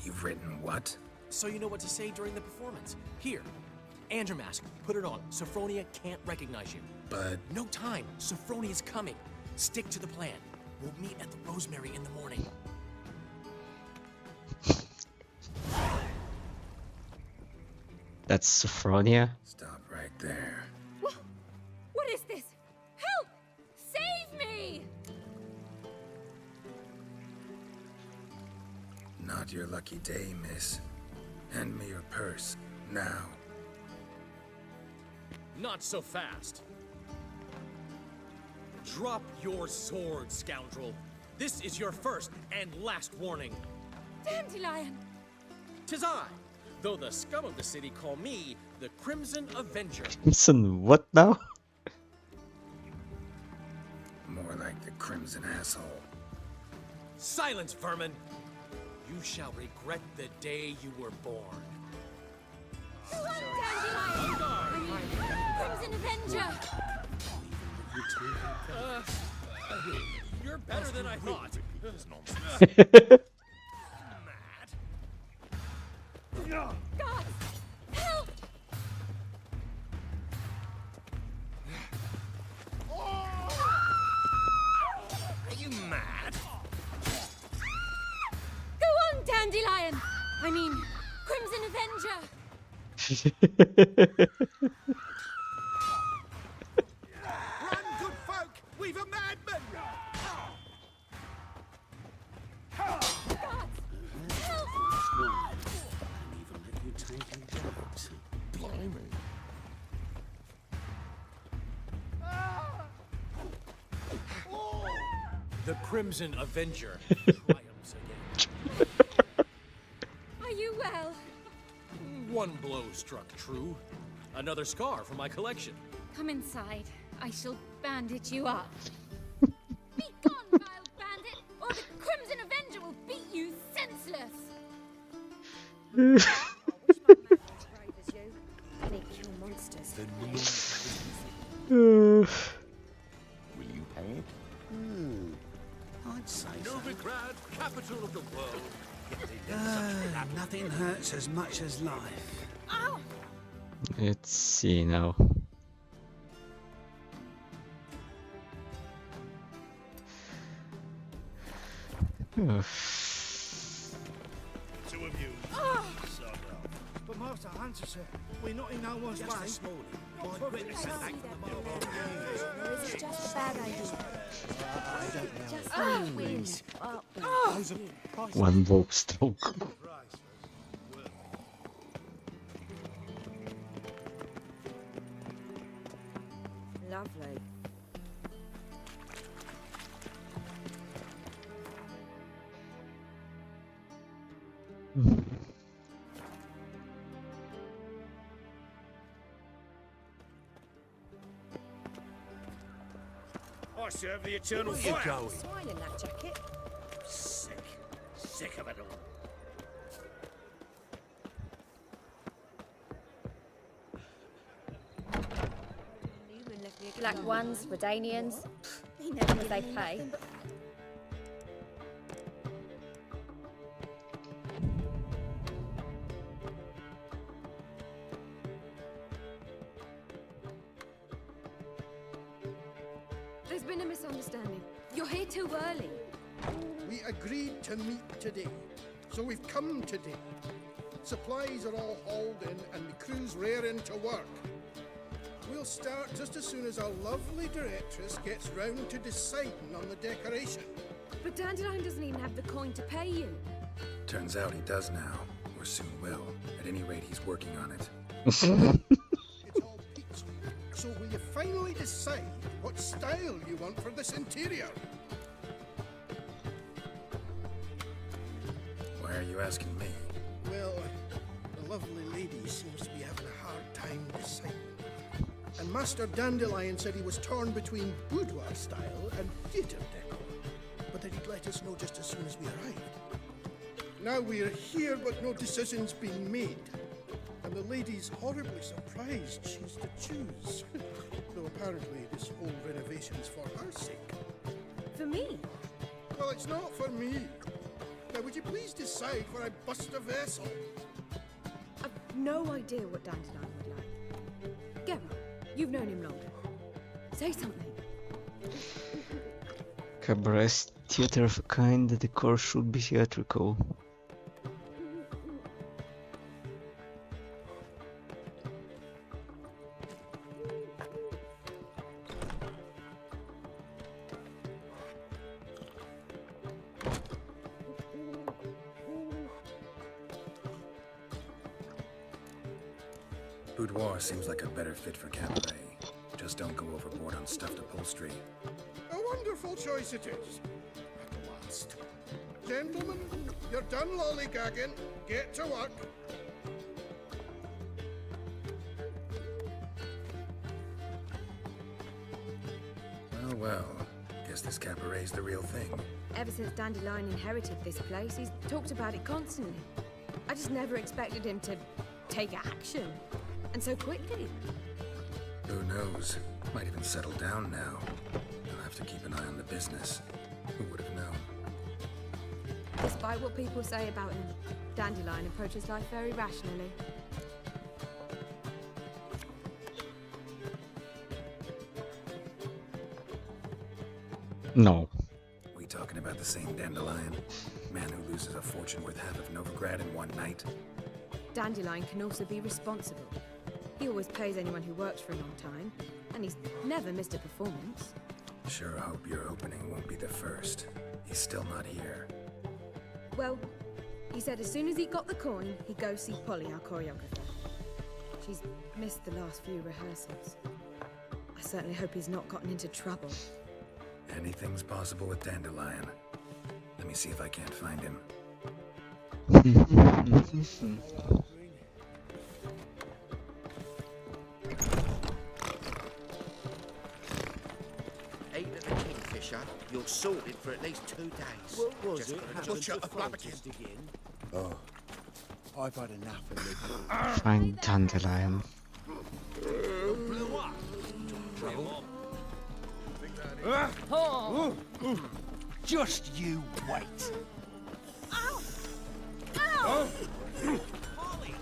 You've written what? So you know what to say during the performance. Here, and your mask. Put it on. Sophronia can't recognize you. But... No time. Sophronia's coming. Stick to the plan. We'll meet at the Rosemary in the morning. That's Sophronia. Stop right there. What is this? Help! Save me! Not your lucky day, miss. Hand me your purse, now. Not so fast. Drop your sword, scoundrel. This is your first and last warning. Dandelion! 'Tis I, though the scum of the city call me the Crimson Avenger. Crimson what now? More like the Crimson Asshole. Silence, vermin! You shall regret the day you were born. Go on, Dandelion! Crimson Avenger! You're better than I thought. God! Help! Are you mad? Go on, Dandelion! I mean, Crimson Avenger! Run, good folk! We've a madman! God! Help! Even let you take him out. Blimey. The Crimson Avenger triumphs again. Are you well? One blow struck true. Another scar from my collection. Come inside. I shall bandage you up. Be gone, vile bandit, or the Crimson Avenger will beat you senseless! Will you pay it? I'd say so. Novigrad, capital of the world. Nothing hurts as much as life. Ow! Let's see now. Two of you. Sod off. But Master Hunter, sir, we're not in no one's way. Just this morning, my witness came back from the market. Or is it just a bad idea? Just One rope stroke. Lovely. I serve the eternal Where you fire. going? Swine in that jacket. Sick. Sick of it all. Black ones, Redanians, He never as they pay. There's been a misunderstanding. You're here too early. We agreed to meet today, so we've come today. Supplies are all hauled in and the crew's raring to work. We'll start just as soon as our lovely directress gets round to deciding on the decoration. But Dandelion doesn't even have the coin to pay you. Turns out he does now, or soon will. At any rate, he's working on it. It's all peach. So will you finally decide what style you want for this interior? Why are you asking me? Well, the lovely lady seems to be having a hard time deciding. And Master Dandelion said he was torn between boudoir style and theatre decor, but that he'd let us know just as soon as we arrived. Now we're here, but no decision's been made. And the lady's horribly surprised she's to choose. Though apparently this whole renovation's for her sake. For me? Well, it's not for me. Now, would you please decide where I bust a vessel? I've no idea what Dandelion would like. Gemma, you've known him longer. Say something. Cabaret theater of a kind, the decor should be theatrical. Boudoir seems like a better fit for cabaret. Just don't go overboard on stuffed upholstery. wonderful choice it is. At last. Gentlemen, you're done lollygagging. Get to work. Well, guess this cabaret's the real thing. Ever since Dandelion inherited this place, he's talked about it constantly. I just never expected him to take action. And so quickly. Who knows? Might even settle down now. I'll have to keep an eye on the business. Who would have known? Despite what people say about him, Dandelion approaches life very rationally. No. We talking about the same Dandelion? Man who loses a fortune worth half of Novigrad in one night? Dandelion can also be responsible. He always pays anyone who works for him on time, and he's never missed a performance. Sure hope your opening won't be the first. He's still not here. Well, he said as soon as he got the coin, he'd go see Polly, our choreographer. She's missed the last few rehearsals. I certainly hope he's not gotten into trouble. Anything's possible with Dandelion. Let me see if I can't find him. Ate at the Kingfisher, you're sorted for at least 2 days. What was Just it? gotta Butcher jump of the front. again? Oh, I've had enough of living. Find Dandelion. Blew up. Trouble. Just you wait. Ow! Ow! Polly!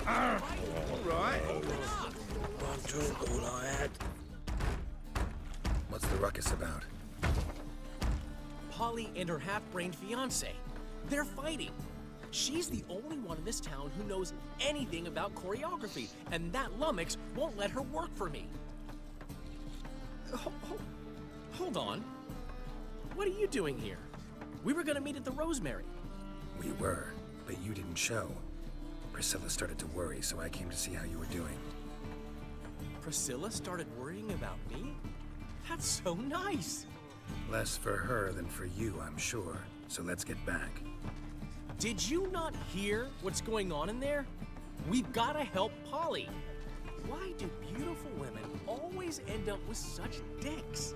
Alright. one drink all I had. What's the ruckus about? Polly and her half-brained fiancé. They're fighting. She's the only one in this town who knows anything about choreography, and that lummox won't let her work for me. Hold on. What are you doing here? We were gonna meet at the Rosemary. We were, but you didn't show. Priscilla started to worry, so I came to see how you were doing. Priscilla started worrying about me? That's so nice. Less for her than for you, I'm sure. So let's get back. Did you not hear what's going on in there? We've gotta help Polly. Why do beautiful women always end up with such dicks?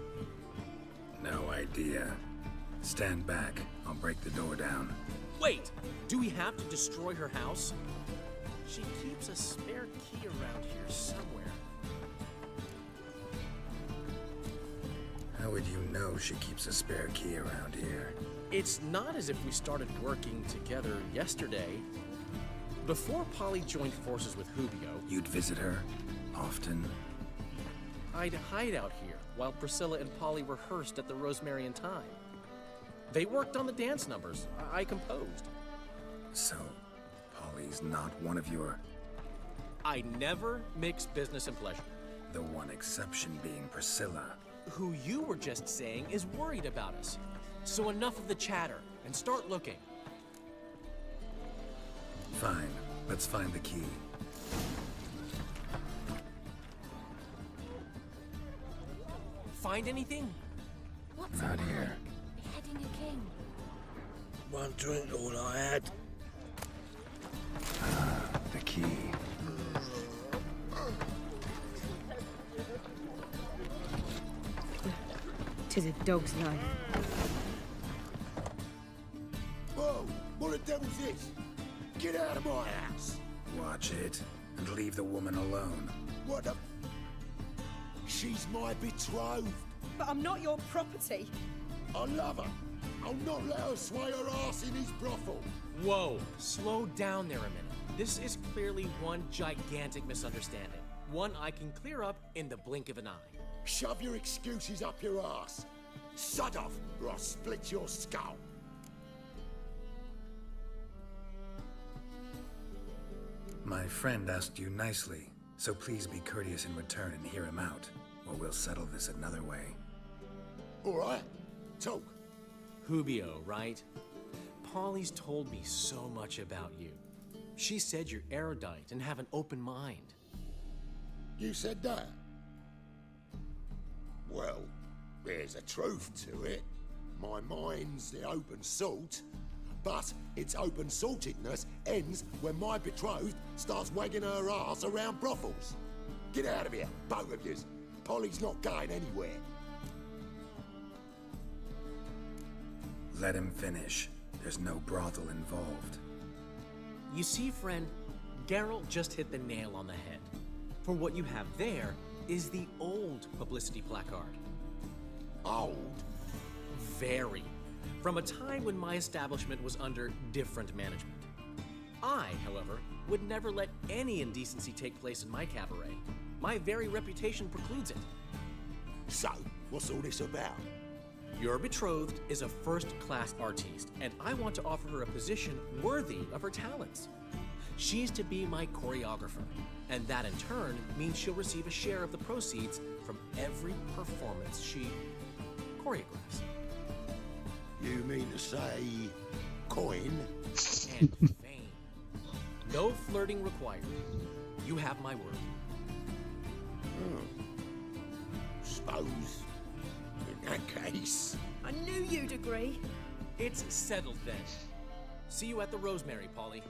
No idea. Stand back. I'll break the door down. Wait, do we have to destroy her house? She keeps a spare key around here somewhere. How would you know she keeps a spare key around here? It's not as if we started working together yesterday. Before Polly joined forces with Hubio, You'd visit her? Often? I'd hide out here while Priscilla and Polly rehearsed at the Rosemary in Time. They worked on the dance numbers I composed. So, Polly's not one of your... I never mix business and pleasure. The one exception being Priscilla. Who you were just saying is worried about us. So enough of the chatter, and start looking. Fine. Let's find the key. Find anything? What's Not it like? here. Beheading a king. One drink all I had. The key. Tis a dog's life. Whoa! What the devil's this? Get out of my house! Watch it, and leave the woman alone. What the... She's my betrothed. But I'm not your property. I love her. I'll not let her sway her ass in his brothel. Whoa, slow down there a minute. This is clearly one gigantic misunderstanding. One I can clear up in the blink of an eye. Shove your excuses up your ass. Sod off, or I'll split your skull. My friend asked you nicely, so please be courteous in return and hear him out, or we'll settle this another way. All right, talk. Hubio, right? Polly's told me so much about you. She said you're erudite and have an open mind. You said that? Well, There's a truth to it. My mind's the open salt, but its open saltedness ends when my betrothed starts wagging her ass around brothels. Get out of here, both of yous. Polly's not going anywhere. Let him finish. There's no brothel involved. You see, friend, Geralt just hit the nail on the head. For what you have there is the old publicity placard. Old? Very. From a time when my establishment was under different management. I, however, would never let any indecency take place in my cabaret. My very reputation precludes it. So, what's all this about? Your betrothed is a first-class artiste, and I want to offer her a position worthy of her talents. She's to be my choreographer, and that in turn means she'll receive a share of the proceeds from every performance she choreographs. You mean to say coin? And fame. No flirting required. You have my word. Suppose, in that case... I knew you'd agree. It's settled then. See you at the Rosemary, Polly.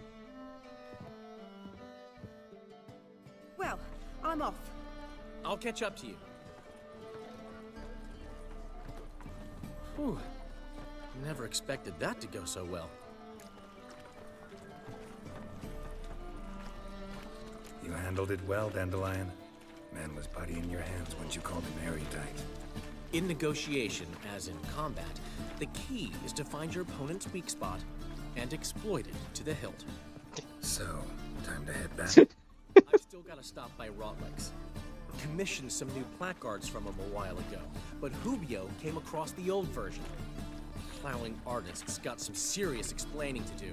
Well, I'm off. I'll catch up to you. Whew. Never expected that to go so well. You handled it well, Dandelion. Man was putty in your hands once you called him erudite. In negotiation, as in combat, the key is to find your opponent's weak spot and exploit it to the hilt. So, time to head back. I've still got to stop by Rotlick's. Commissioned some new placards from him a while ago, but Hubio came across the old version. Plowing artists got some serious explaining to do.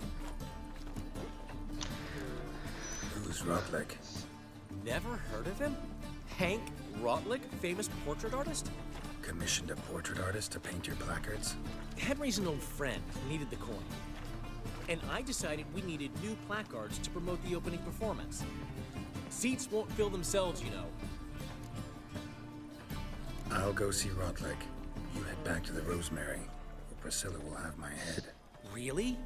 Who's Rotlick? Never heard of him? Hank Rotlick, famous portrait artist? Commissioned a portrait artist to paint your placards? Henry's an old friend who needed the coin. And I decided we needed new placards to promote the opening performance. Seats won't fill themselves, you know. I'll go see Rotlick. You head back to the Rosemary, where Priscilla will have my head. Really?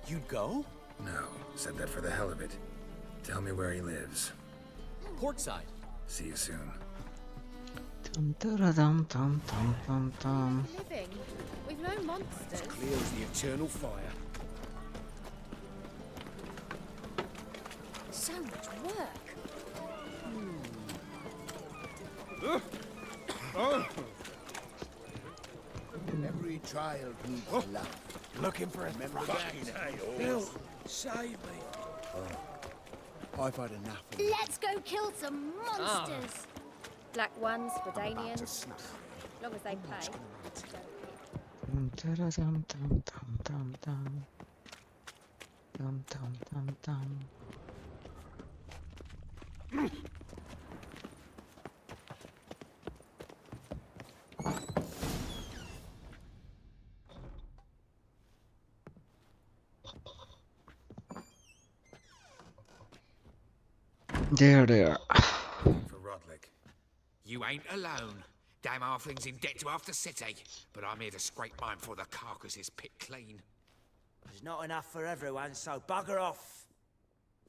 You'd go? No, said that for the hell of it. Tell me where he lives. Portside. See you soon. Dum, dum, dum, dum. Living with no monsters. Clear as the eternal fire. So much work. Every child needs love. Looking for a Remember fucking that? Bill, save me. I've had enough of it. Let's go kill some monsters. Black ones for Danians. Long as they pay. Dum, dum, dum, dum, dum. Dum, dum, dum, dum. There they are. For Rotlick. You ain't alone. Damn halfling's in debt to half the city, but I'm here to scrape mine before the carcass is picked clean. There's not enough for everyone, so bugger off.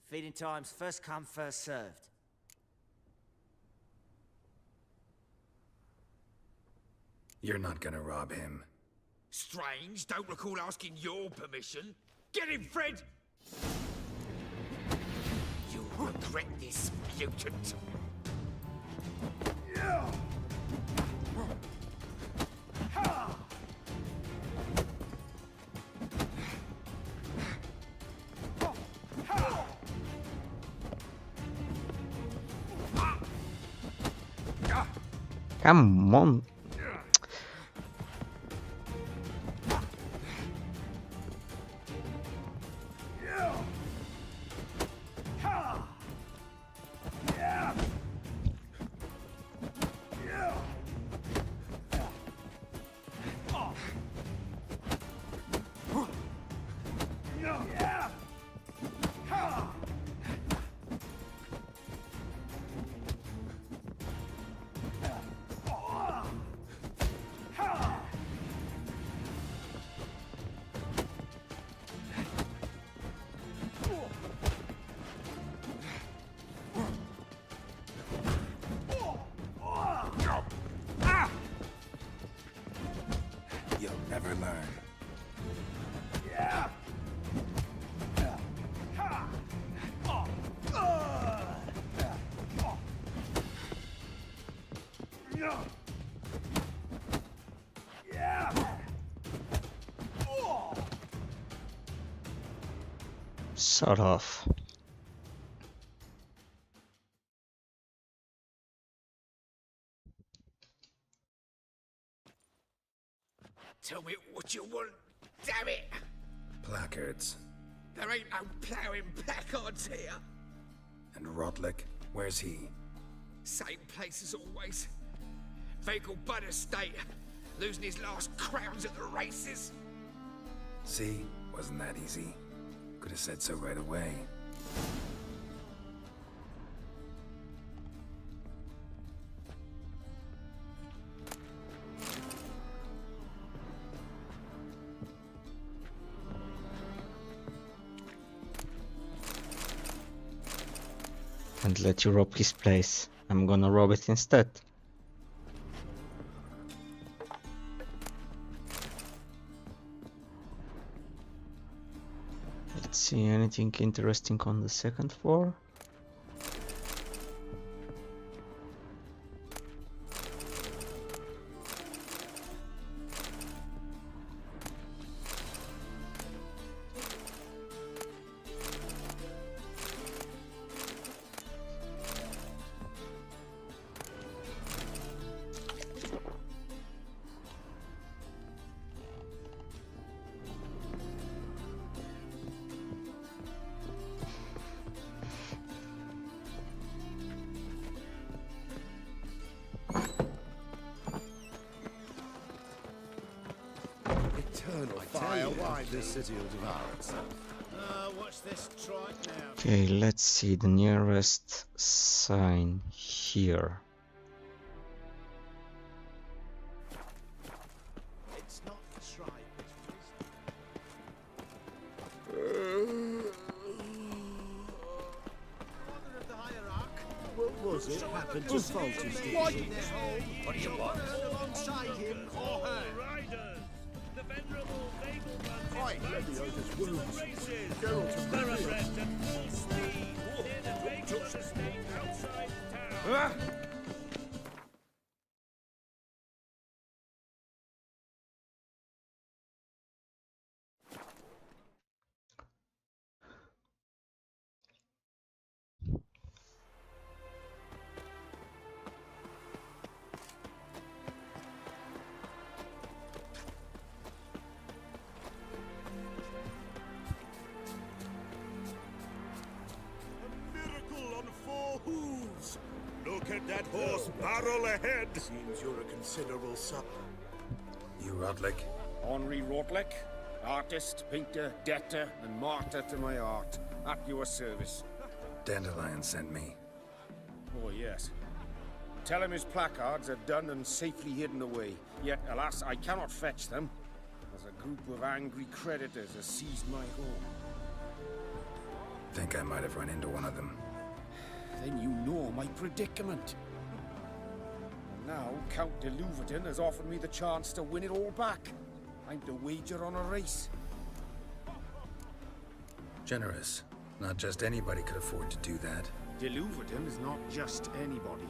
Feeding time's first come, first served. You're not gonna rob him. Strange, don't recall asking your permission. Get him, Fred! You'll regret this, mutant. Come on. Sort of. Tell me what you want, damn it! Placards. There ain't no ploughing placards here. And Rotlick, where's he? Same place as always. Vehicle Bud Estate. Losing his last crowns at the races. See? Wasn't that easy? Could have said so right away. And let you rob his place. I'm gonna rob it instead. Let's see, anything interesting on the second floor? This city will devour itself. What's this trike now? Okay, let's see the nearest sign here. It's not the trike. What was it happened to Fulton's What do you want? alongside him or her? Riders! The venerable Oi, Leviosa's wounds. Geralt and thoroughbreds at full speed near the Vehicle Estate outside town. Look at that horse barrel ahead! Seems you're a considerable sup. You Rotlick? Henri Rotlick, artist, painter, debtor, and martyr to my art. At your service. Dandelion sent me. Oh, yes. Tell him his placards are done and safely hidden away. Yet, alas, I cannot fetch them, as a group of angry creditors has seized my home. Think I might have run into one of them. Then you know my predicament. And now, Count de Louverton has offered me the chance to win it all back. I'm to wager on a race. Generous. Not just anybody could afford to do that. De Louverton is not just anybody.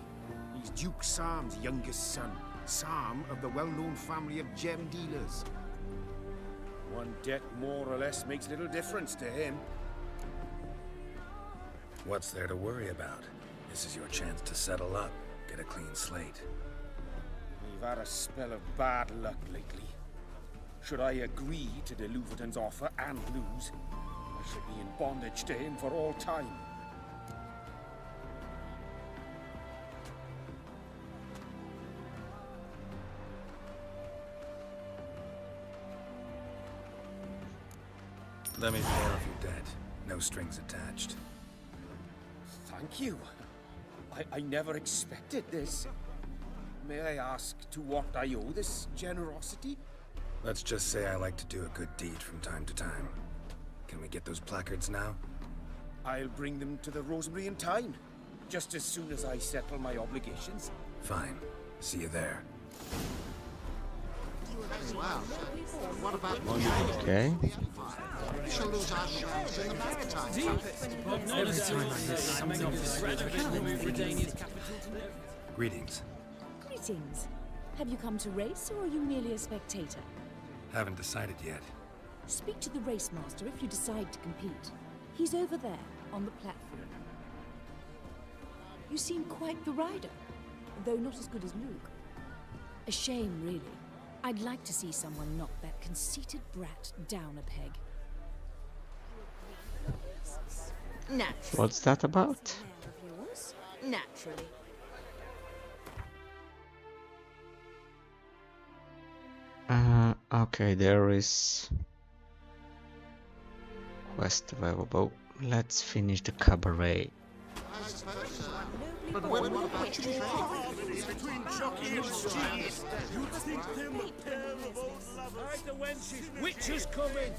He's Duke Sam's youngest son. Sam of the well-known family of gem dealers. One debt more or less makes little difference to him. What's there to worry about? This is your chance to settle up, get a clean slate. We've had a spell of bad luck lately. Should I agree to de Louverton's offer and lose, I should be in bondage to him for all time. Let me pay off your debt. No strings attached. Thank you. I never expected this. May I ask to what I owe this generosity? Let's just say I like to do a good deed from time to time. Can we get those placards now? I'll bring them to the Rosemary in time, just as soon as I settle my obligations. Fine. See you there. Wow. What about Okay. We shall lose our chance in the maritime. Every time I hear something of this sort, I can't remove Redania's capital to there. Greetings. Greetings. Have you come to race, or are you merely a spectator? Haven't decided yet. Speak to the race master if you decide to compete. He's over there, on the platform. You seem quite the rider, though not as good as Luke. A shame, really. I'd like to see someone knock that conceited brat down a peg. Naturally. What's that about? Naturally. Okay, there is quest available. Let's finish the cabaret. But what about between jockey and steed? You'd think them a pair of old lovers. Hide the wenches! Witches coming!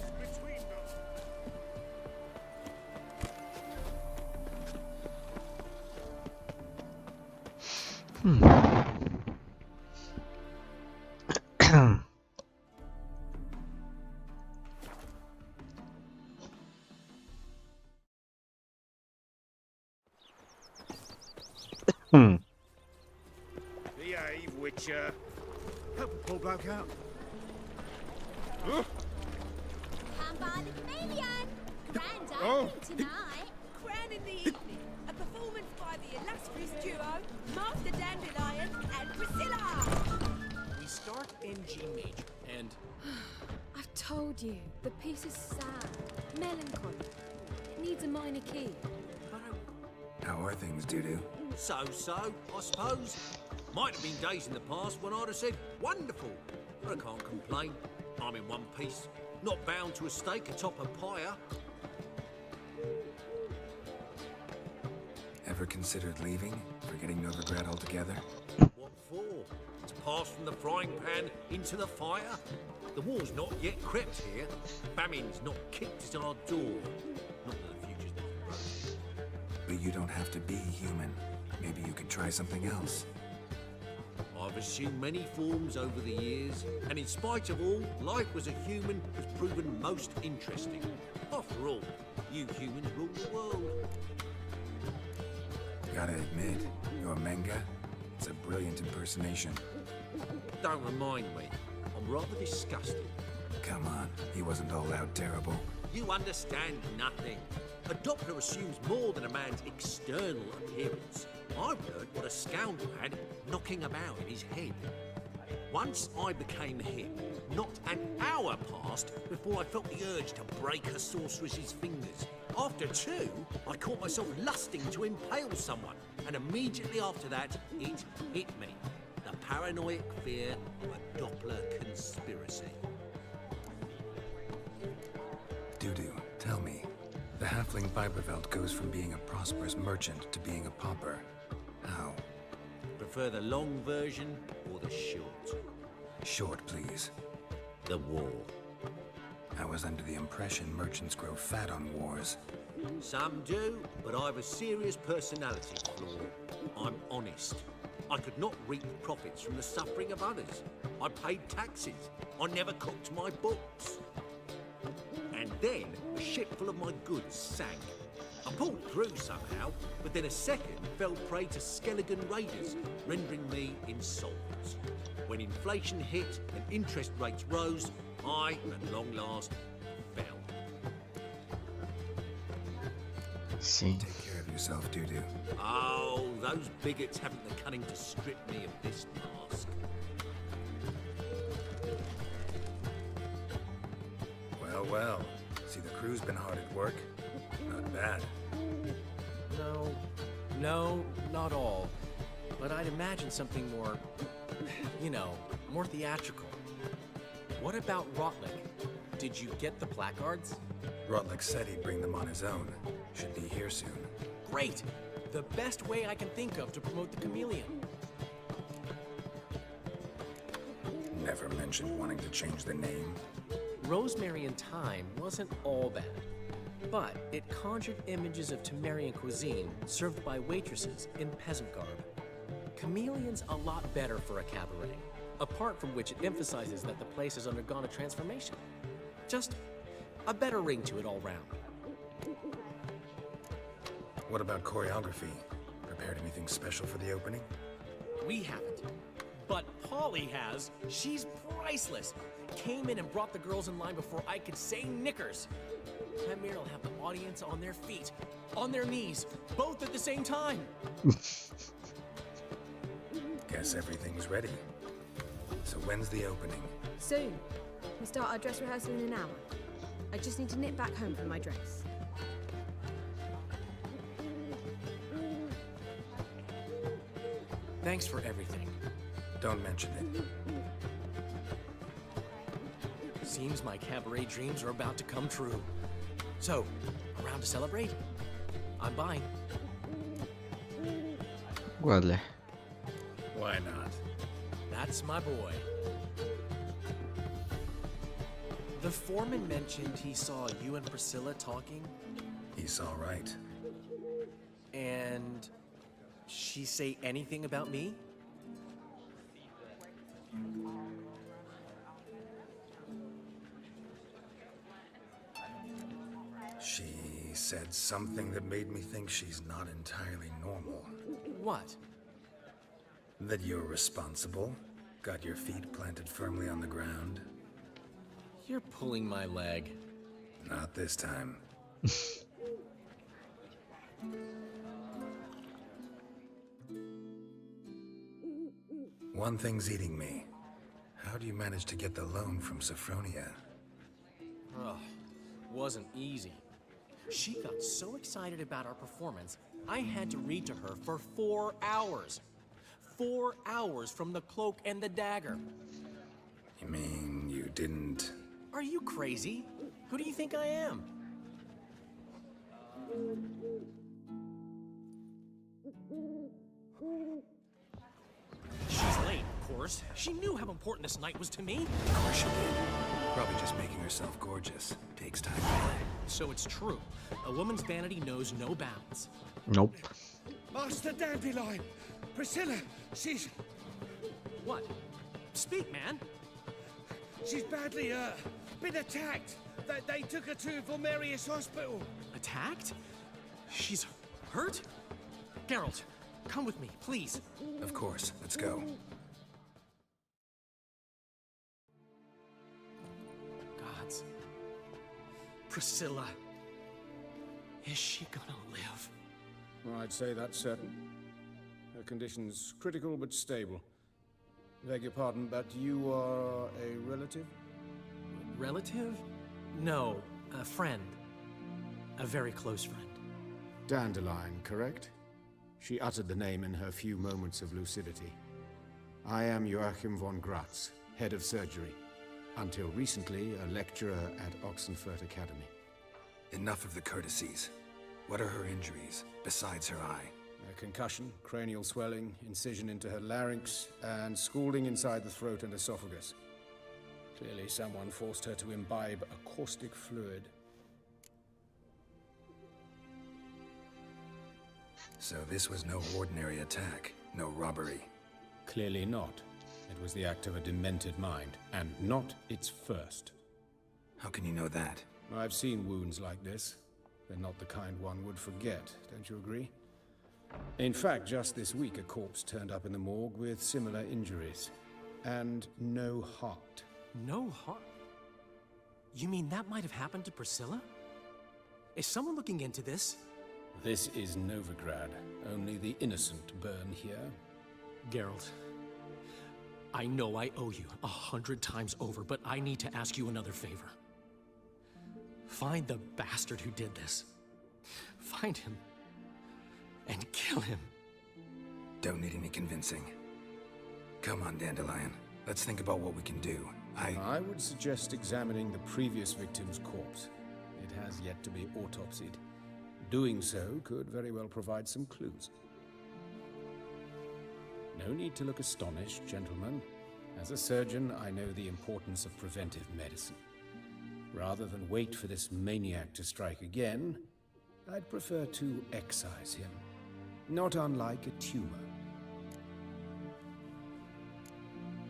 Behave, Witcher. Help the poor bloke out. Huh? Come by the chameleon. Grand Oh. opening tonight. Crowning the evening, a performance by the illustrious duo, Master Dandelion and Priscilla. We start in G major, and I've told you, the piece is sad, melancholy. It needs a minor key. How are things, Dudu? So, I suppose. Might have been days in the past when I'd have said, wonderful. But I can't complain. I'm in one piece, not bound to a stake atop a pyre. Ever considered leaving? Forgetting Novigrad altogether? What for? To pass from the frying pan into the fire? The war's not yet crept here. Famine's not kicked at our door. Not that the future's looking rosy. But you don't have to be human. Maybe you could try something else. I've assumed many forms over the years, and in spite of all, life as a human has proven most interesting. After all, you humans rule the world. Gotta admit, your Menga, it's a brilliant impersonation. Don't remind me. I'm rather disgusted. Come on, he wasn't all out terrible. You understand nothing. A Doppler assumes more than a man's external appearance. I've heard what a scoundrel had knocking about in his head. Once I became him, not an hour passed before I felt the urge to break a sorceress's fingers. After two, I caught myself lusting to impale someone, and immediately after that, it hit me. The paranoid fear of a Doppler conspiracy. Dudu, tell me. The halfling Viberveld goes from being a prosperous merchant to being a pauper. How? Prefer the long version or the short? Short, please. The war. I was under the impression merchants grow fat on wars. Some do, but I've a serious personality flaw. I'm honest. I could not reap profits from the suffering of others. I paid taxes. I never cooked my books. And then a ship full of my goods sank. I pulled through somehow, but then a second fell prey to Skelligan raiders, rendering me insolvent. When inflation hit and interest rates rose, I, at long last, fell. See. Take care of yourself, Dudu. Oh, those bigots haven't the cunning to strip me of this mask. Well, well. See, the crew's been hard at work. Not bad. No, not all. But I'd imagine something more, more theatrical. What about Rotlick? Did you get the placards? Rotlick said he'd bring them on his own. Should be here soon. Great! The best way I can think of to promote the chameleon. Never mentioned wanting to change the name. Rosemary and Thyme wasn't all bad, but it conjured images of Temerian cuisine served by waitresses in peasant garb. Chameleon's a lot better for a cabaret, apart from which it emphasizes that the place has undergone a transformation. Just a better ring to it all round. What about choreography? Prepared anything special for the opening? We haven't, but Polly has. She's priceless. came in and brought the girls in line before I could say knickers. Premier will have the audience on their feet, on their knees, both at the same time. Guess everything's ready. So when's the opening? Soon. We start our dress rehearsal in an hour. I just need to nip back home for my dress. Thanks for everything. Don't mention it. Seems my cabaret dreams are about to come true. So, around to celebrate? I'm buying. Guarda. Why not? That's my boy. The foreman mentioned he saw you and Priscilla talking. He saw right. And she say anything about me? She said something that made me think she's not entirely normal. What? That you're responsible, got your feet planted firmly on the ground. You're pulling my leg. Not this time. One thing's eating me. How do you manage to get the loan from Sophronia? Ugh, wasn't easy. She got so excited about our performance, I had to read to her for 4 hours. 4 hours from the Cloak and the Dagger. You mean you didn't... Are you crazy? Who do you think I am? She's late, of course. She knew how important this night was to me. Of course she did. Probably just making herself gorgeous. Takes time. So it's true. A woman's vanity knows no bounds. Nope. Master Dandelion! Priscilla, she's... What? Speak, man. She's badly, been attacked. They took her to Vulmerius Hospital. Attacked? She's hurt? Geralt, come with me, please. Of course. Let's go. Gods. Priscilla. Is she gonna live? I'd say that's certain. Her condition's critical but stable. Beg your pardon, but you are a relative? Relative? No, a friend. A very close friend. Dandelion, correct? She uttered the name in her few moments of lucidity. I am Joachim von Gratz, head of surgery. Until recently, a lecturer at Oxenfurt Academy. Enough of the courtesies. What are her injuries, besides her eye? A concussion, cranial swelling, incision into her larynx, and scalding inside the throat and esophagus. Clearly someone forced her to imbibe a caustic fluid. So this was no ordinary attack, no robbery. Clearly not. It was the act of a demented mind, and not its first. How can you know that? I've seen wounds like this. They're not the kind one would forget, don't you agree? In fact, just this week a corpse turned up in the morgue with similar injuries. And no heart. No heart? You mean that might have happened to Priscilla? Is someone looking into this? This is Novigrad. Only the innocent burn here. Geralt, I know I owe you 100 times over, but I need to ask you another favor. Find the bastard who did this. Find him. And kill him. Don't need any convincing. Come on, Dandelion. Let's think about what we can do. I would suggest examining the previous victim's corpse. It has yet to be autopsied. Doing so could very well provide some clues. No need to look astonished, gentlemen. As a surgeon, I know the importance of preventive medicine. Rather than wait for this maniac to strike again, I'd prefer to excise him. Not unlike a tumor.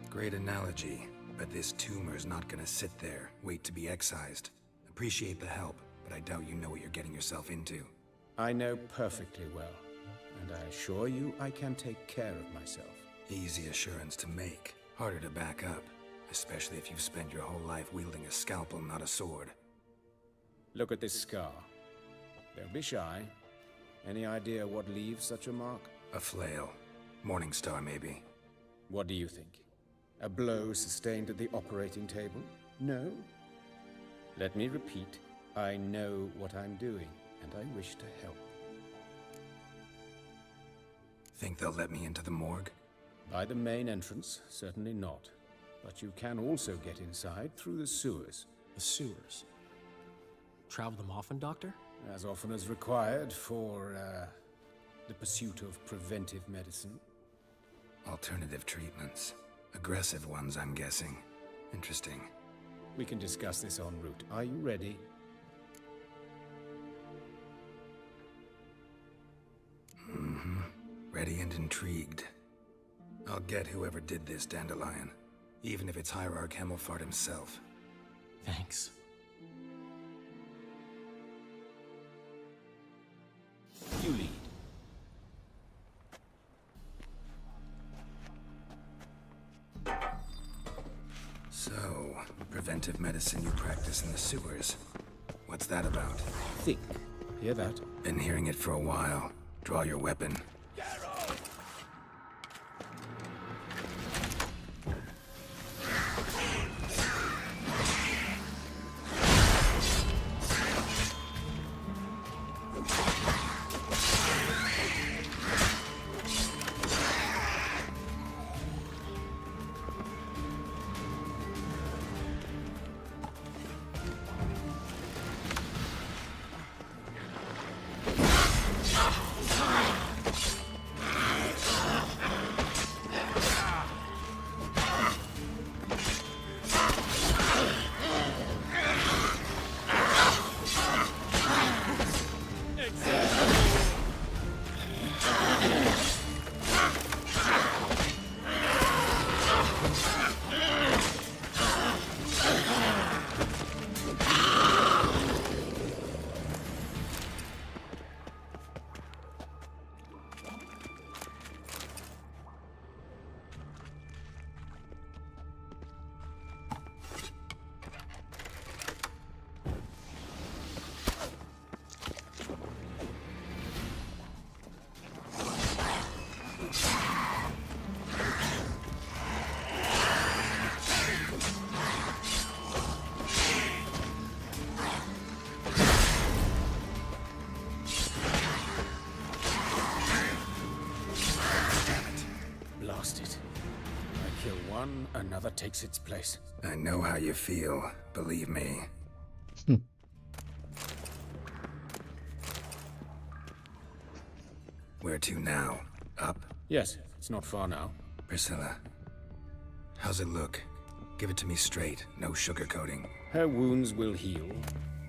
Great analogy, but this tumor's not gonna sit there, wait to be excised. Appreciate the help, but I doubt you know what you're getting yourself into. I know perfectly well, and I assure you I can take care of myself. Easy assurance to make, harder to back up. especially if you've spent your whole life wielding a scalpel, not a sword. Look at this scar. Don't be shy. Any idea what leaves such a mark? A flail. Morningstar, maybe. What do you think? A blow sustained at the operating table? No? Let me repeat. I know what I'm doing, and I wish to help. Think they'll let me into the morgue? By the main entrance, certainly not. But you can also get inside through the sewers. The sewers? Travel them often, Doctor? As often as required for, the pursuit of preventive medicine. Alternative treatments. Aggressive ones, I'm guessing. Interesting. We can discuss this en route. Are you ready? Mm-hmm. Ready and intrigued. I'll get whoever did this, Dandelion. Even if it's Hierarch Hemmelfart himself. Thanks. You lead. So, preventive medicine you practice in the sewers. What's that about? Think. Hear that? Been hearing it for a while. Draw your weapon. Another takes its place. I know how you feel, believe me. Where to now? Up? Yes, it's not far now. Priscilla, how's it look? Give it to me straight, no sugarcoating. Her wounds will heal,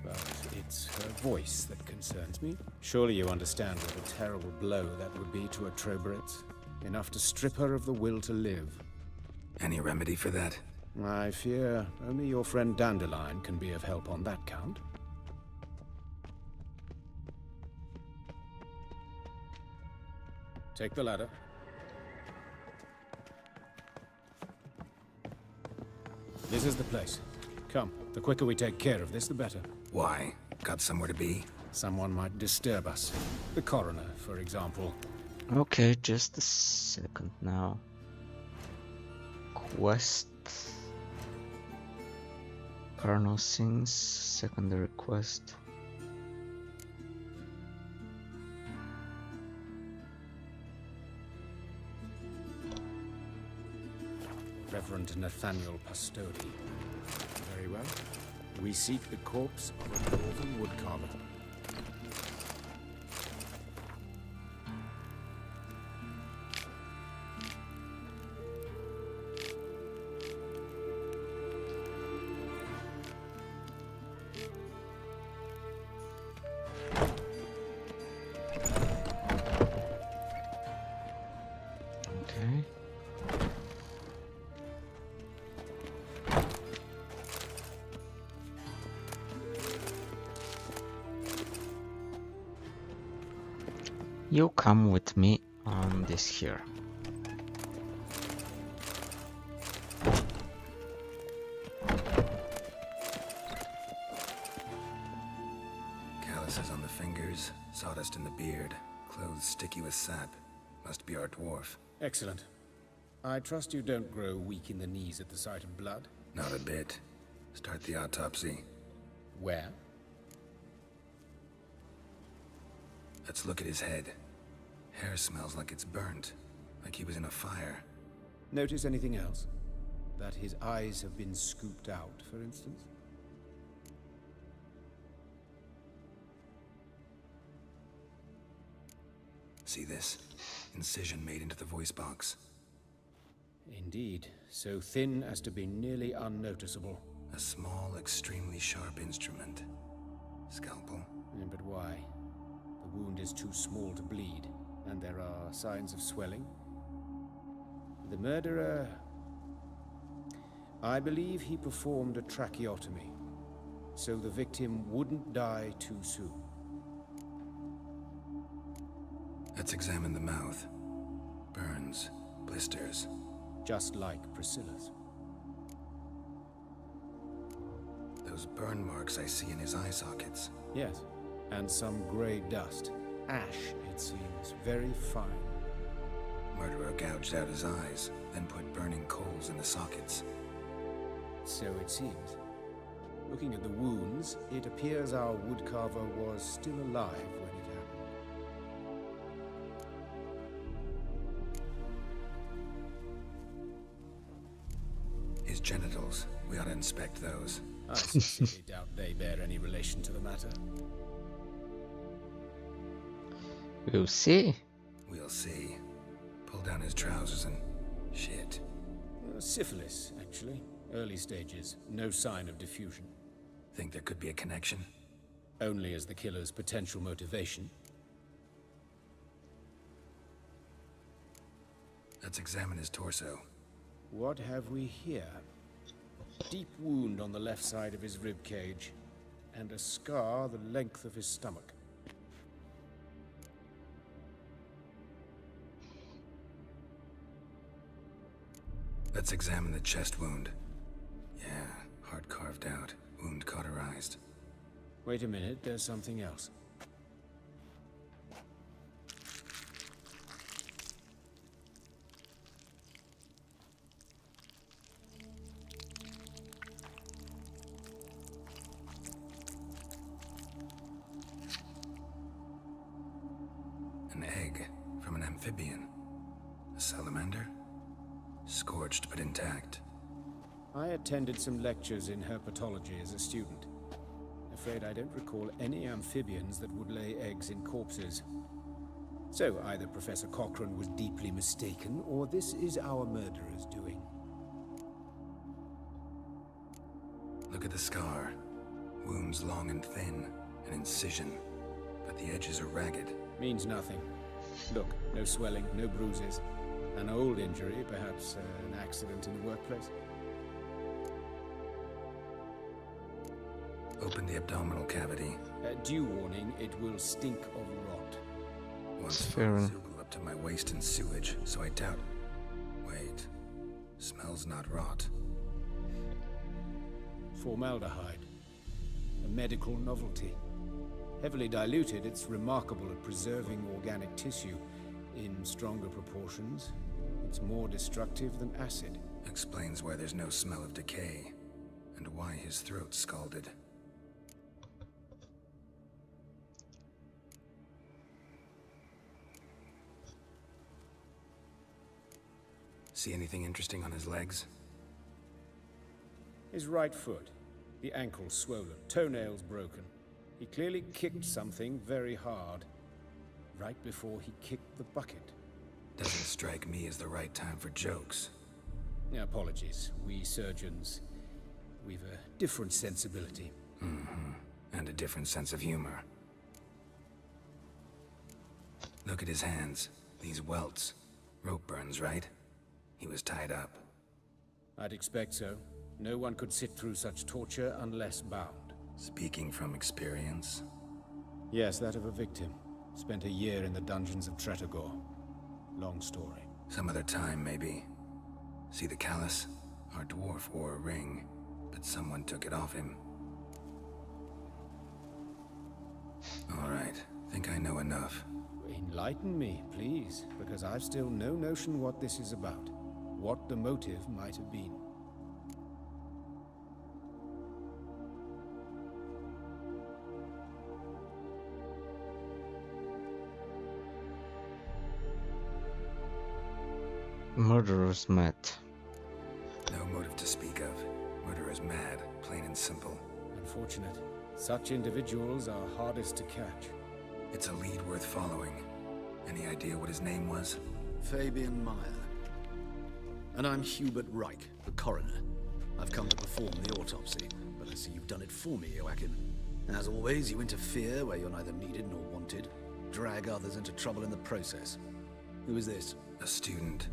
but it's her voice that concerns me. Surely you understand what a terrible blow that would be to a Troberet. Enough to strip her of the will to live. Any remedy for that? I fear only your friend Dandelion can be of help on that count. Take the ladder. This is the place. Come, the quicker we take care of this, the better. Why? Got somewhere to be? Someone might disturb us. The coroner, for example. Okay, just a second now. Quest. Colonel Sings, secondary quest. Reverend Nathaniel Pastodi. Very well. We seek the corpse of a dwarven woodcarver. You come with me on this here. Calluses on the fingers, sawdust in the beard, clothes sticky with sap. Must be our dwarf. Excellent. I trust you don't grow weak in the knees at the sight of blood? Not a bit. Start the autopsy. Where? Let's look at his head. Hair smells like it's burnt, like he was in a fire. Notice anything else? That his eyes have been scooped out, for instance? See this? Incision made into the voice box. Indeed, so thin as to be nearly unnoticeable. A small, extremely sharp instrument. Scalpel? But why? The wound is too small to bleed, and there are signs of swelling. The murderer... I believe he performed a tracheotomy, so the victim wouldn't die too soon. Let's examine the mouth. Burns, blisters. Just like Priscilla's. Those burn marks I see in his eye sockets. Yes, and some grey dust. Ash, it seems. Very fine. Murderer gouged out his eyes, then put burning coals in the sockets. So it seems. Looking at the wounds, it appears our woodcarver was still alive when it happened. His genitals. We ought to inspect those. I sincerely doubt they bear any relation to the matter. We'll see. We'll see. Pull down his trousers and... shit. Syphilis, actually. Early stages. No sign of diffusion. Think there could be a connection? Only as the killer's potential motivation. Let's examine his torso. What have we here? Deep wound on the left side of his rib cage, and a scar the length of his stomach. Let's examine the chest wound. Yeah, heart carved out, wound cauterized. Wait a minute, there's something else. An egg from an amphibian. A salamander? Scorched but intact. I attended some lectures in herpetology as a student. Afraid I don't recall any amphibians that would lay eggs in corpses. So either Professor Cochrane was deeply mistaken, or this is our murderer's doing. Look at the scar. Wounds long and thin. An incision. But the edges are ragged. Means nothing. Look, no swelling, no bruises. An old injury, perhaps an accident in the workplace. Open the abdominal cavity. Due warning, it will stink of rot. Once Zoogle up to my waist in sewage, so I doubt... Wait. Smells not rot. Formaldehyde. A medical novelty. Heavily diluted, it's remarkable at preserving organic tissue. In stronger proportions, it's more destructive than acid. Explains why there's no smell of decay, and why his throat's scalded. See anything interesting on his legs? His right foot. The ankle swollen, toenails broken. He clearly kicked something very hard, right before he kicked the bucket. Doesn't strike me as the right time for jokes. Apologies. We surgeons, we've a different sensibility. Mm-hmm. And a different sense of humor. Look at his hands. These welts. Rope burns, right? He was tied up. I'd expect so. No one could sit through such torture unless bound. Speaking from experience? Yes, that of a victim. Spent a year in the dungeons of Tretogor. Long story. Some other time, maybe. See the callus? Our dwarf wore a ring, but someone took it off him. Think I know enough. Enlighten me, please, because I've still no notion what this is about. What the motive might have been. Murderer's mad. No motive to speak of. Murderer's mad, plain and simple. Unfortunate. Such individuals are hardest to catch. It's a lead worth following. Any idea what his name was? Fabian Meyer. And I'm Hubert Reich, the coroner. I've come to perform the autopsy, but I see you've done it for me, Joachim. As always, you interfere where you're neither needed nor wanted. Drag others into trouble in the process. Who is this? A student.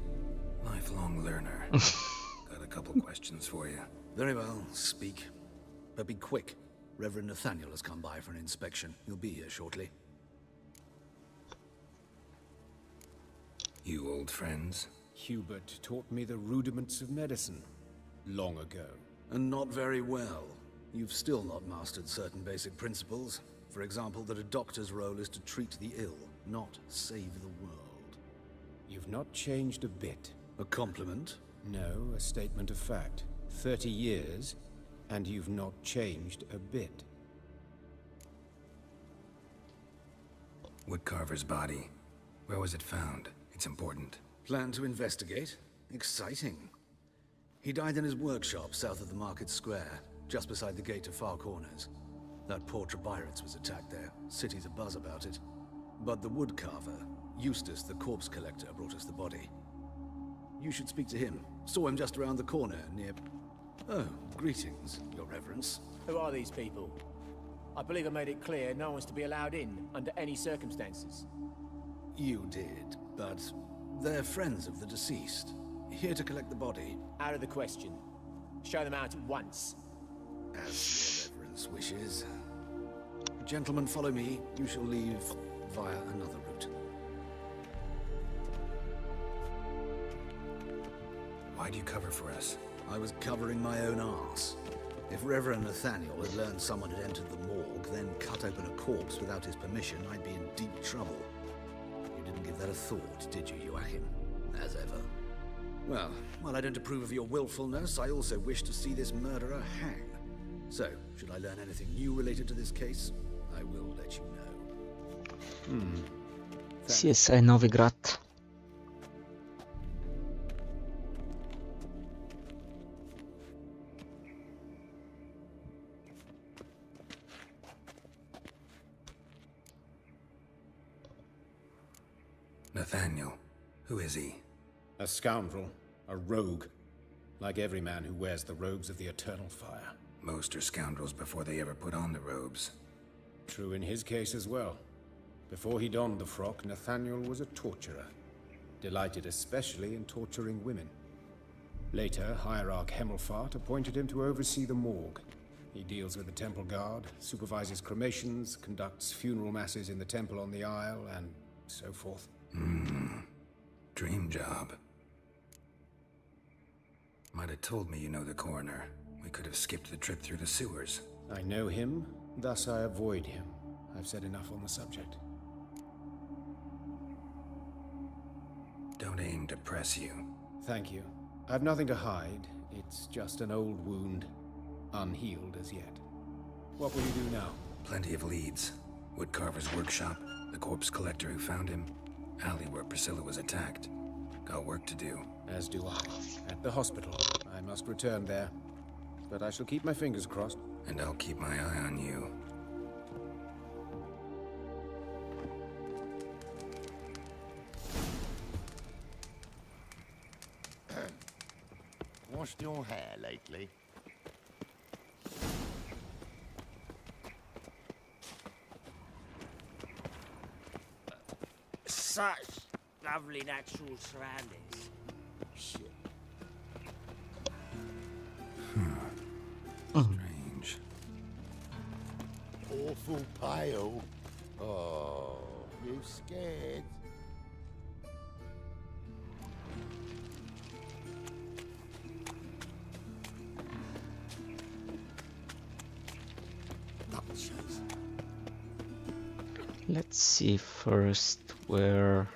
Lifelong learner. Got a couple questions for you. Very well, speak. But be quick. Reverend Nathaniel has come by for an inspection. He'll be here shortly. You old friends? Hubert taught me the rudiments of medicine. Long ago. And not very well. You've still not mastered certain basic principles. For example, that a doctor's role is to treat the ill, not save the world. You've not changed a bit. A compliment? No, a statement of fact. 30 years, and you've not changed a bit. Woodcarver's body. Where was it found? It's important. Plan to investigate? Exciting. He died in his workshop south of the Market Square, just beside the gate to Far Corners. That poor Trebirates was attacked there. City's abuzz about it. But the woodcarver, Eustace the corpse collector, brought us the body. You should speak to him. Saw him just around the corner near... Oh, greetings, Your Reverence. Who are these people? I believe I made it clear no one's to be allowed in under any circumstances. You did, but they're friends of the deceased. Here to collect the body. Out of the question. Show them out at once. As Your Reverence wishes. Gentlemen, follow me. You shall leave via another route. Why'd you cover for us? I was covering my own arse. If Reverend Nathaniel had learned someone had entered the morgue, then cut open a corpse without his permission, I'd be in deep trouble. You didn't give that a thought, did you, Joachim? As ever. Well, while I don't approve of your willfulness, I also wish to see this murderer hang. So, should I learn anything new related to this case, I will let you know. CSI Novigrad. Nathaniel. Who is he? A scoundrel. A rogue. Like every man who wears the robes of the Eternal Fire. Most are scoundrels before they ever put on the robes. True in his case as well. Before he donned the frock, Nathaniel was a torturer. Delighted especially in torturing women. Later, Hierarch Hemmelfart appointed him to oversee the morgue. He deals with the temple guard, supervises cremations, conducts funeral masses in the temple on the Isle, and so forth. Dream job. Might have told me you know the coroner. We could have skipped the trip through the sewers. I know him, thus I avoid him. I've said enough on the subject. Don't aim to press you. Thank you. I've nothing to hide. It's just an old wound, unhealed as yet. What will you do now? Plenty of leads. Woodcarver's workshop, the corpse collector who found him, alley where Priscilla was attacked. Got work to do. As do I. At the hospital. I must return there. But I shall keep my fingers crossed. And I'll keep my eye on you. Washed your hair lately? Such lovely natural surroundings. Shit. Strange. Awful pale. Oh, you scared? Let's see first where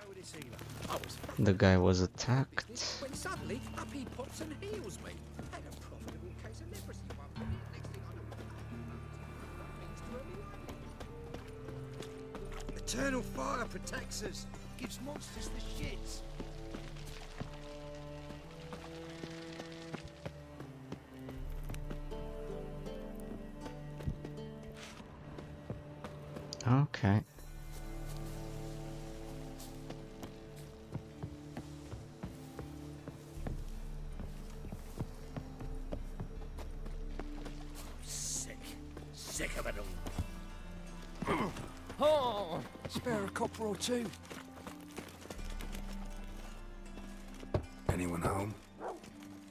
the guy was attacked. When suddenly, up he pops and heals me. Had a profitable case of leprosy one minute, next thing I know, eternal fire protects us, gives monsters the shits. Okay. Sick of it all. Oh, spare a copper or two. Anyone home?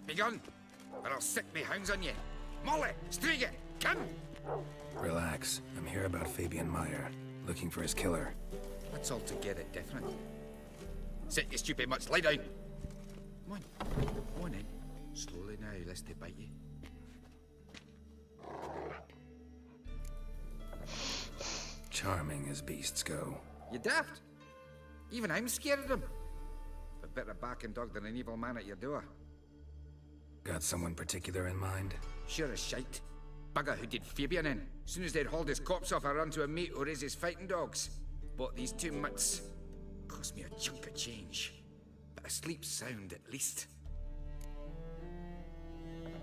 Begone, or I'll sick me hounds on you. Molly, Striga, come! Relax. I'm here about Fabian Meyer, looking for his killer. That's altogether different. Sit, you stupid mutts, lie down. Come on in. Slowly now, lest they bite you. Charming as beasts go. You daft? Even I'm scared of them. A better barking dog than an evil man at your door. Got someone particular in mind? Sure as shite. Bugger who did Fabian in. Soon as they'd hauled his corpse off, I run to a mate who raised his fighting dogs. Bought these 2 mutts. Cost me a chunk of change. But I sleep sound at least.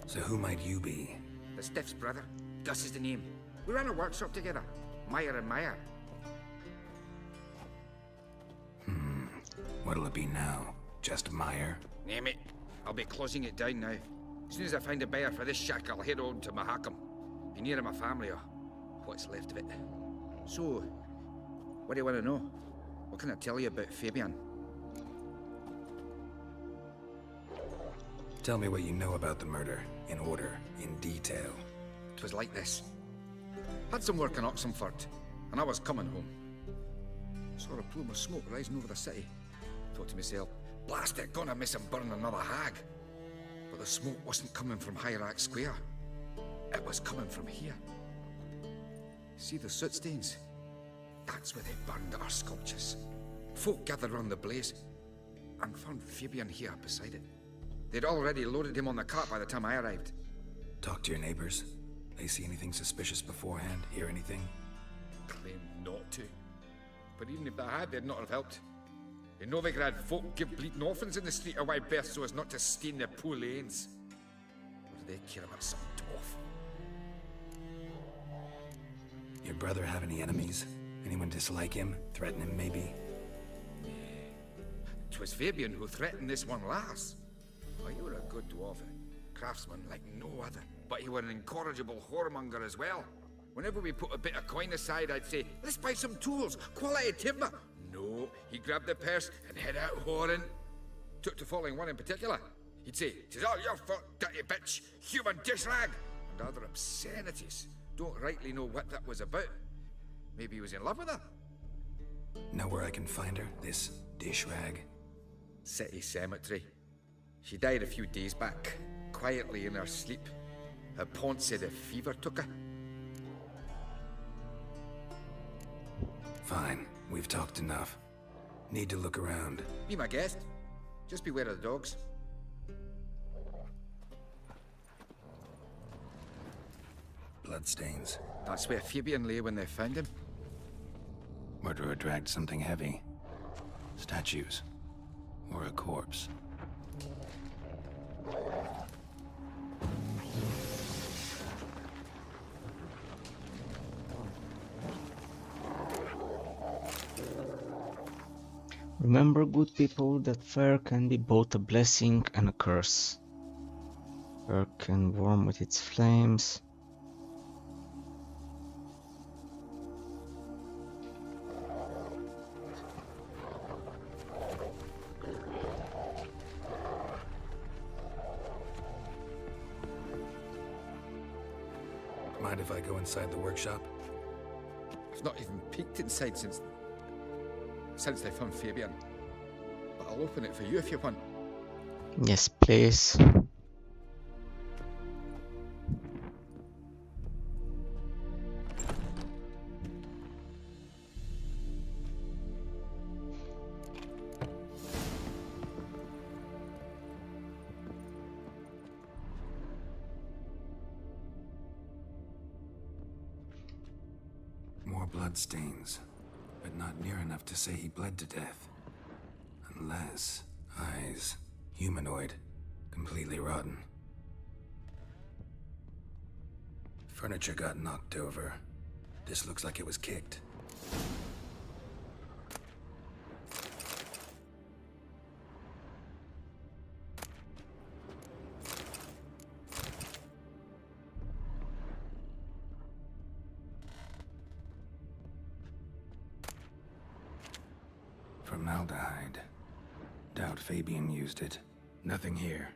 So who might you be? The Stiff's brother. Gus is the name. We ran a workshop together. Meyer and Meyer. What'll it be now? Just Meyer? Name it. I'll be closing it down now. As soon as I find a buyer for this shack, I'll head on to Mahakam. Be near my family, or what's left of it. So, what do you want to know? What can I tell you about Fabian? Tell me what you know about the murder, in order, in detail. 'Twas like this. Had some work in Oxenford, and I was coming home. Saw a plume of smoke rising over the city. Thought to myself, blast it, gonna miss him burn another hag. But the smoke wasn't coming from Hierarch Square. It was coming from here. See the soot stains? That's where they burned our sculptures. Folk gathered round the blaze, and found Fabian here beside it. They'd already loaded him on the cart by the time I arrived. Talk to your neighbors. They see anything suspicious beforehand? Hear anything? Claim not to. But even if they had, they'd not have helped. In Novigrad, folk give bleeding orphans in the street a wide berth so as not to stain their poor lanes. What do they care about some dwarf? Your brother have any enemies? Anyone dislike him? Threaten him, maybe? 'Twas Fabian who threatened this one last. Oh, you were a good dwarf, craftsman like no other. But you were an incorrigible whoremonger as well. Whenever we put a bit of coin aside, I'd say, let's buy some tools, quality timber. No, he grabbed the purse and head out whoring. Took to following one in particular. He'd say, "'Tis all your fault, dirty bitch, human dish rag," and other obscenities. Don't rightly know what that was about. Maybe he was in love with her. Know where I can find her, this dish rag? City cemetery. She died a few days back, quietly in her sleep. Her pont said a fever took her. Fine, we've talked enough. Need to look around. Be my guest. Just beware of the dogs. Bloodstains. That's where Fabian lay when they found him. Murderer dragged something heavy. Statues. Or a corpse. Remember, good people, that fire can be both a blessing and a curse. Fire can warm with its flames. Mind if I go inside the workshop? I've not even peeked inside since they found Fabian. But I'll open it for you if you want. Yes, please. More bloodstains, but not near enough to say he bled to death. Unless... eyes. Humanoid. Completely rotten. Furniture got knocked over. This looks like it was kicked. Formaldehyde. Doubt Fabian used it. Nothing here.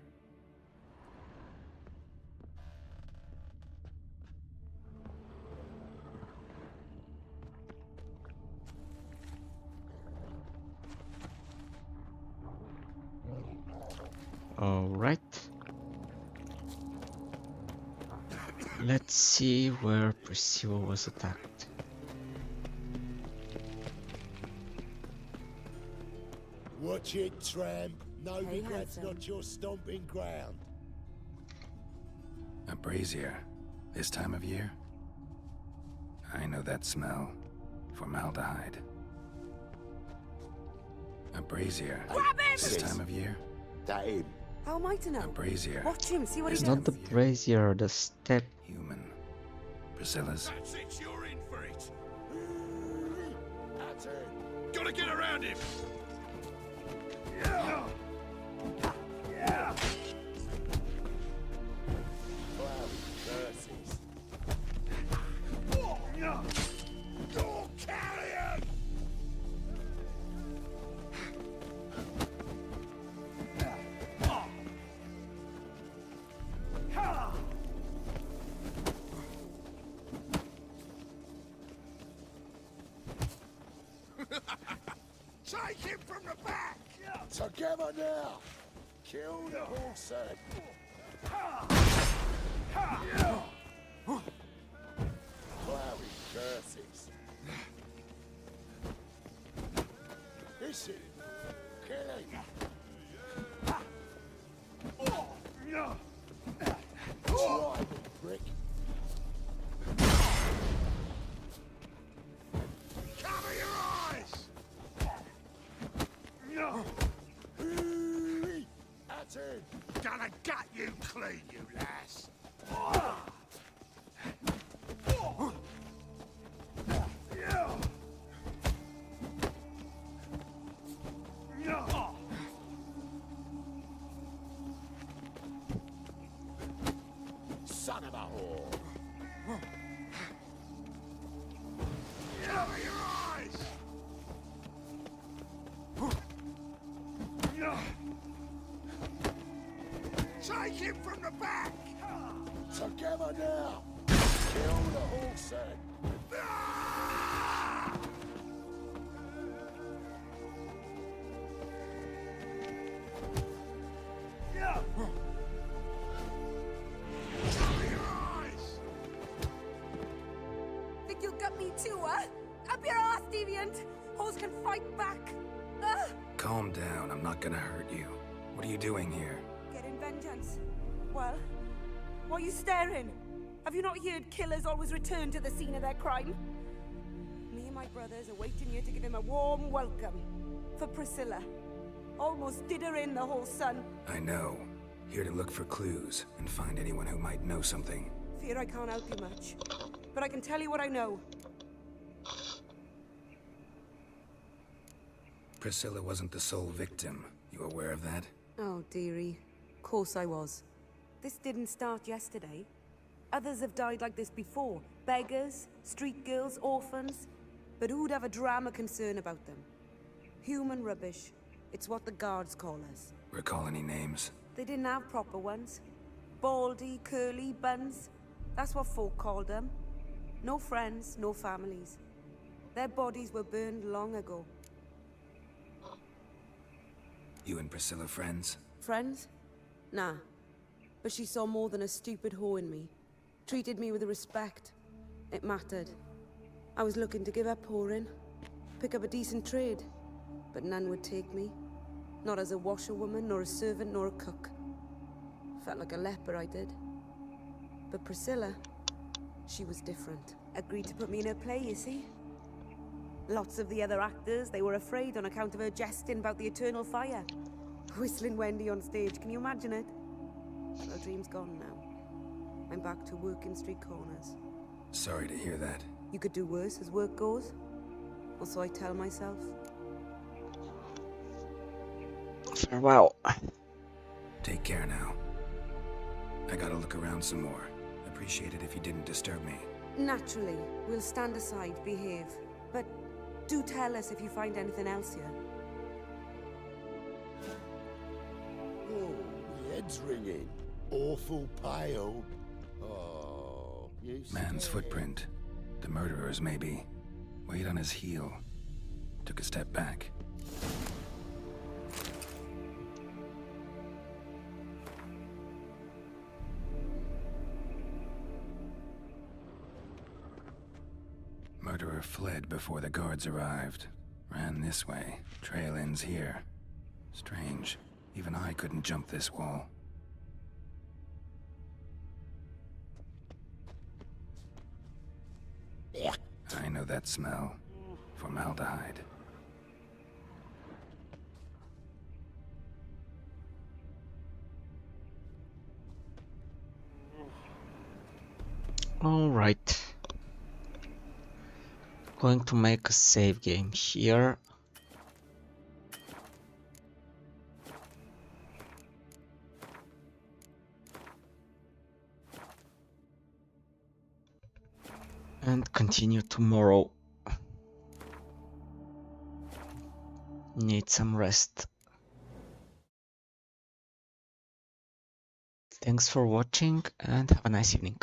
All right. Let's see where Priscilla was attacked. Watch it, tramp. Novigrad's not your stomping ground. A brazier. This time of year? I know that smell. Formaldehyde. A brazier. Grab him! This time of year? That him. How am I to know? A brazier. Watch him, see what he It's does. not the brazier, the step. Human. Priscilla's. That's it, you're in for it. That's it. Gotta get around him. Yeah. Yeah. Curses. Go carrion! Take him from the back! Together now! Kill the horse head! Cloudy curses! This is killing! Try me, prick! Cover your eyes! That's it! Gonna gut you clean, you lass! Son of a whore! Cover your eyes! Take him from the back! Together now! Kill the horse head! Ah! Cover your eyes! Think you'll gut me too, huh? Up your ass, deviant! Hoes can fight back! Ah! Calm down, I'm not gonna hurt you. What are you doing here? Getting vengeance. Well, why are you staring? Have you not heard killers always return to the scene of their crime? Me and my brothers are waiting here to give him a warm welcome. For Priscilla. Almost did her in, the whole son. I know. Here to look for clues and find anyone who might know something. Fear I can't help you much. But I can tell you what I know. Priscilla wasn't the sole victim. You aware of that? Oh, dearie. Of course I was. This didn't start yesterday. Others have died like this before. Beggars, street girls, orphans. But who'd have a drama concern about them? Human rubbish. It's what the guards call us. Recall any names? They didn't have proper ones. Baldy, curly, buns. That's what folk called them. No friends, no families. Their bodies were burned long ago. You and Priscilla friends? Friends? Nah. But she saw more than a stupid whore in me. Treated me with respect. It mattered. I was looking to give up whoring. Pick up a decent trade. But none would take me. Not as a washerwoman, nor a servant, nor a cook. Felt like a leper, I did. But Priscilla, she was different. agreed to put me in her play, you see. Lots of the other actors, they were afraid on account of her jesting about the eternal fire. Whistling Wendy on stage, can you imagine it? Well, dream's gone now. I'm back to working street corners. Sorry to hear that. You could do worse as work goes. Or so I tell myself. Farewell. Take care now. I gotta look around some more. Appreciate it if you didn't disturb me. Naturally, we'll stand aside, behave. But do tell us if you find anything else here. Oh, my head's ringing. Awful pale. Oh, you Man's scared. footprint. The murderer's maybe. Weight on his heel. Took a step back. Murderer fled before the guards arrived. Ran this way. Trail ends here. Strange. Even I couldn't jump this wall. I know that smell. Formaldehyde. All right. Going to make a save game here. And continue tomorrow. Need some rest. Thanks for watching and have a nice evening.